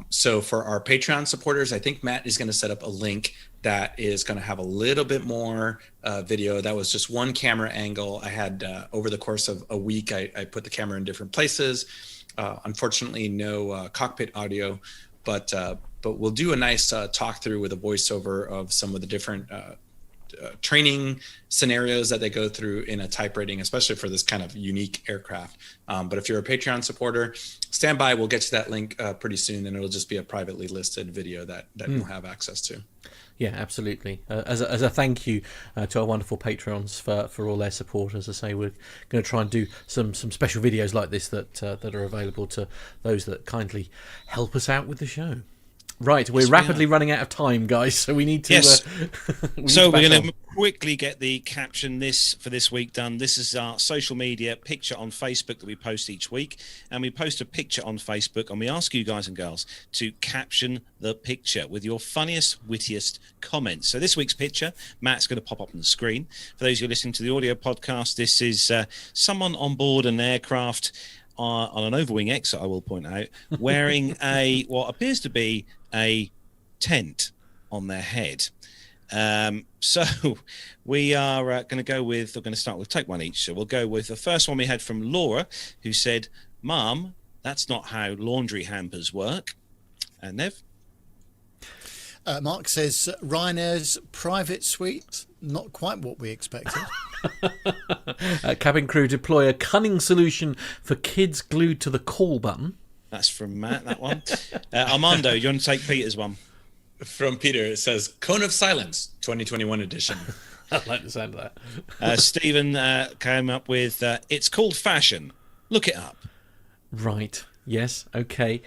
So for our Patreon supporters, I think Matt is going to set up a link that is going to have a little bit more video. That was just one camera angle. I had over the course of a week, I put the camera in different places. Unfortunately, no cockpit audio. But we'll do a nice talk through with a voiceover of some of the different training scenarios that they go through in a type rating, especially for this kind of unique aircraft. But if you're a Patreon supporter, stand by. We'll get to that link pretty soon, and it'll just be a privately listed video that you'll have access to. Yeah, absolutely. As a thank you to our wonderful patrons for all their support. As I say, we're going to try and do some special videos like this that are available to those that kindly help us out with the show. Right, we're rapidly running out of time, guys, so we need to... Yes. So we're going to to quickly get the caption for this week done. This is our social media picture on Facebook that we post each week. And we post a picture on Facebook, and we ask you guys and girls to caption the picture with your funniest, wittiest comments. So this week's picture, Matt's going to pop up on the screen. For those of you listening to the audio podcast, this is someone on board an aircraft on an overwing exit, I will point out, wearing what appears to be a tent on their head. So we are going to start with take one each. So we'll go with the first one we had from Laura, who said, "Mum, that's not how laundry hampers work." And Nev? Mark says, Ryanair's private suite, not quite what we expected. Cabin crew deploy a cunning solution for kids glued to the call button. That's from Matt, that one. Armando, you want to take Peter's one? From Peter, it says Cone of Silence, 2021 edition. I like the sound of that. Stephen came up with, it's called fashion. Look it up. Right. Yes. Okay.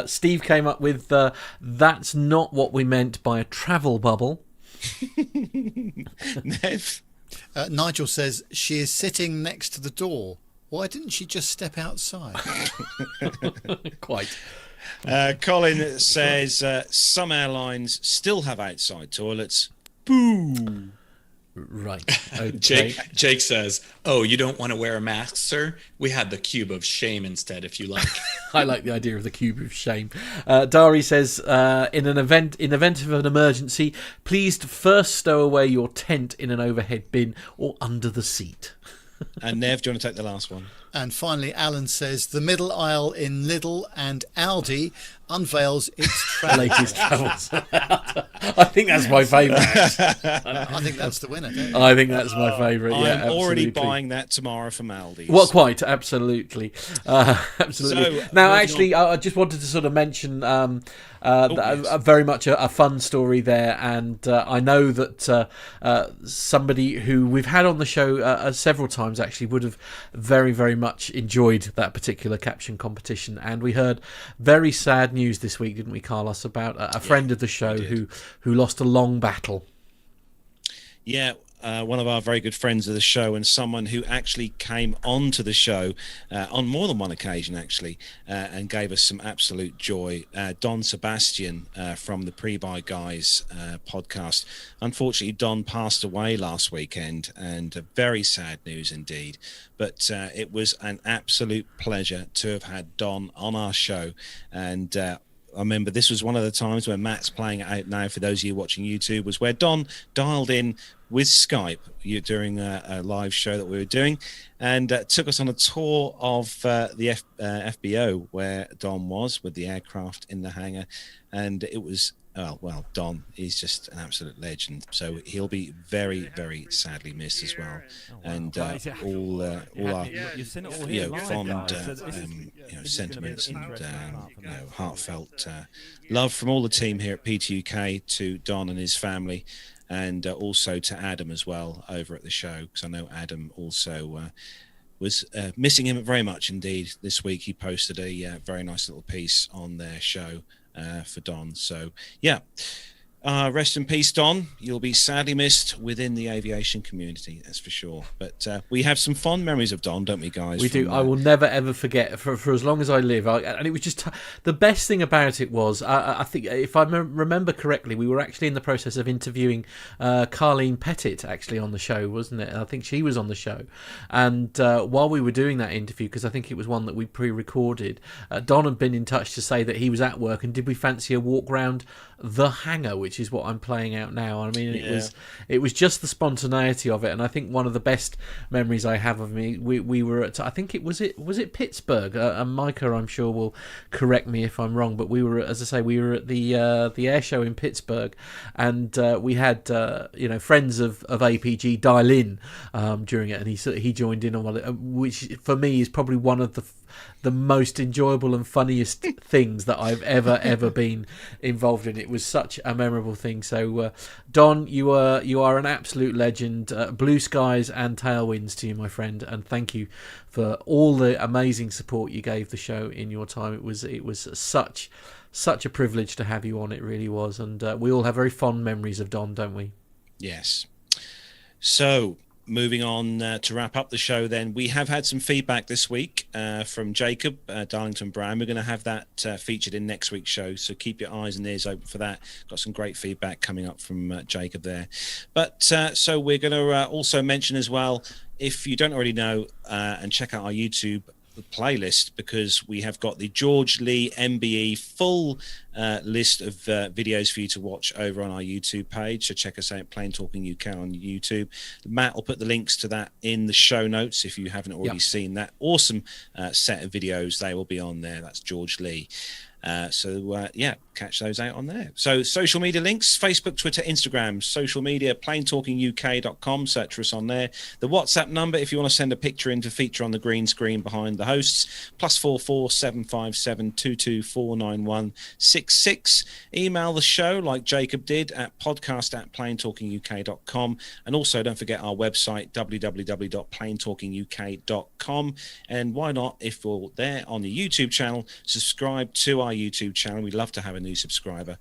Steve came up with, that's not what we meant by a travel bubble. Nev? Nigel says, she is sitting next to the door. Why didn't she just step outside? Quite. Colin says, some airlines still have outside toilets. Boo. Right. Okay. Jake says, "Oh, you don't want to wear a mask, sir? We had the cube of shame instead, if you like." I like the idea of the cube of shame. Dari says, in event of an emergency, please first stow away your tent in an overhead bin or under the seat. And Nev, do you want to take the last one? And finally, Alan says, the middle aisle in Lidl and Aldi unveils its latest travels. I think that's my favourite. I think that's the winner. Don't you? I think that's my favourite. I'm Yeah, already buying that tomorrow from Aldi. Well, quite, absolutely. Absolutely. So, now, actually, I just wanted to sort of mention very much a fun story there, and I know that somebody who we've had on the show several times actually would have very, very much enjoyed that particular caption competition, and we heard very sad news this week, didn't we, Carlos, about a friend of the show who lost a long battle. Yeah, one of our very good friends of the show, and someone who actually came onto the show on more than one occasion, actually, and gave us some absolute joy. Don Sebastian from the Pre-Buy Guys podcast. Unfortunately, Don passed away last weekend, and very sad news indeed. But it was an absolute pleasure to have had Don on our show, and I remember this was one of the times when Matt's playing it out now for those of you watching YouTube, was where Don dialed in with Skype during a live show that we were doing, and took us on a tour of the FBO where Don was with the aircraft in the hangar, and it was Don is just an absolute legend, so he'll be very, very sadly missed as well. And all our fond sentiments and heartfelt love from all the team here at PTUK to Don and his family, and also to Adam as well over at the show, because I know Adam also was missing him very much indeed. This week he posted a very nice little piece on their show for Don. So yeah, rest in peace, Don. You'll be sadly missed within the aviation community, that's for sure. But we have some fond memories of Don, don't we, guys? We do. I will never ever forget for as long as I live. And it was just the best thing about it was I think, if I remember correctly, we were actually in the process of interviewing Carleen Pettit actually on the show, wasn't it? I think she was on the show, and while we were doing that interview, because I think it was one that we pre-recorded, Don had been in touch to say that he was at work and did we fancy a walk round the hangar, which is what I'm playing out now. I mean, it was just the spontaneity of it, and I think one of the best memories I have of me, we were at, I think was it Pittsburgh, and Micah I'm sure will correct me if I'm wrong, but we were, as I say, we were at the air show in Pittsburgh, and we had friends of APG dial in during it, and he joined in on one, which for me is probably one of the most enjoyable and funniest things that I've ever been involved in. It was such a memorable thing. So, Don, you are an absolute legend. Blue skies and tailwinds to you, my friend, and thank you for all the amazing support you gave the show in your time. It was such a privilege to have you on. It really was, and we all have very fond memories of Don, don't we? Yes. So, moving on to wrap up the show, then we have had some feedback this week from Jacob Darlington Brown. We're going to have that featured in next week's show, so keep your eyes and ears open for that. Got some great feedback coming up from Jacob there. But so we're going to also mention as well, if you don't already know, and check out our YouTube playlist, because we have got the George Lee MBE full list of videos for you to watch over on our YouTube page. So check us out, Plane Talking UK on YouTube. Matt will put the links to that in the show notes if you haven't already seen that awesome set of videos. They will be on there. That's George Lee. So catch those out on there. So social media links: Facebook, Twitter, Instagram, social media, planetalkinguk.com. Search for us on there. The WhatsApp number, if you want to send a picture in to feature on the green screen behind the hosts, +44 757 224 9166. Email the show like Jacob did at podcast@planetalkinguk.com. And also don't forget our website, www.planetalkinguk.com. And why not, if you're there on the YouTube channel, subscribe to our YouTube channel. We'd love to have a new subscriber,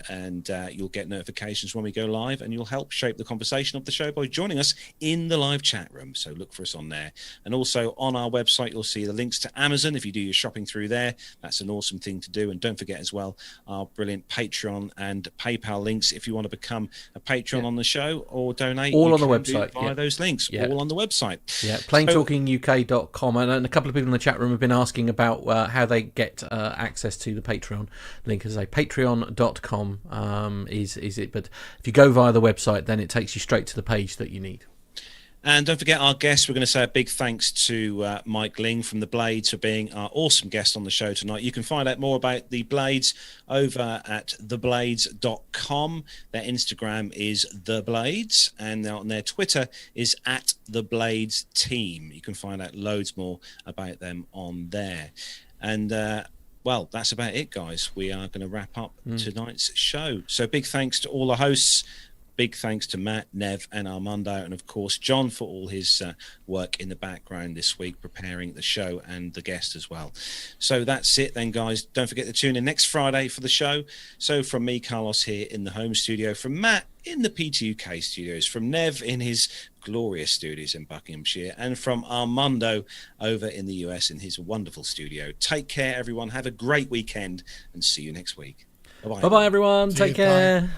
and you'll get notifications when we go live, and you'll help shape the conversation of the show by joining us in the live chat room. So look for us on there. And also on our website, you'll see the links to Amazon. If you do your shopping through there, that's an awesome thing to do. And don't forget as well our brilliant Patreon and PayPal links if you want to become a Patreon on the show or donate. All on the website via those links. All on the website. Planetalkinguk.com. And a couple of people in the chat room have been asking about how they get access to the Patreon link. As I say, patreon.com is it, but if you go via the website, then it takes you straight to the page that you need. And don't forget our guests. We're going to say a big thanks to Mike Ling from The Blades for being our awesome guest on the show tonight. You can find out more about The Blades over at theblades.com. Their Instagram is The Blades, and on their Twitter is @TheBladesTeam. You can find out loads more about them on there. And well, that's about it, guys. We are going to wrap up tonight's show. So big thanks to all the hosts. Big thanks to Matt, Nev, and Armando, and of course John for all his work in the background this week, preparing the show and the guest as well. So that's it then, guys. Don't forget to tune in next Friday for the show. So from me, Carlos, here in the home studio, from Matt in the P2UK studios, from Nev in his glorious studios in Buckinghamshire, and from Armando over in the US in his wonderful studio. Take care, everyone. Have a great weekend, and see you next week. Bye-bye. Bye-bye, everyone. Take care. Bye.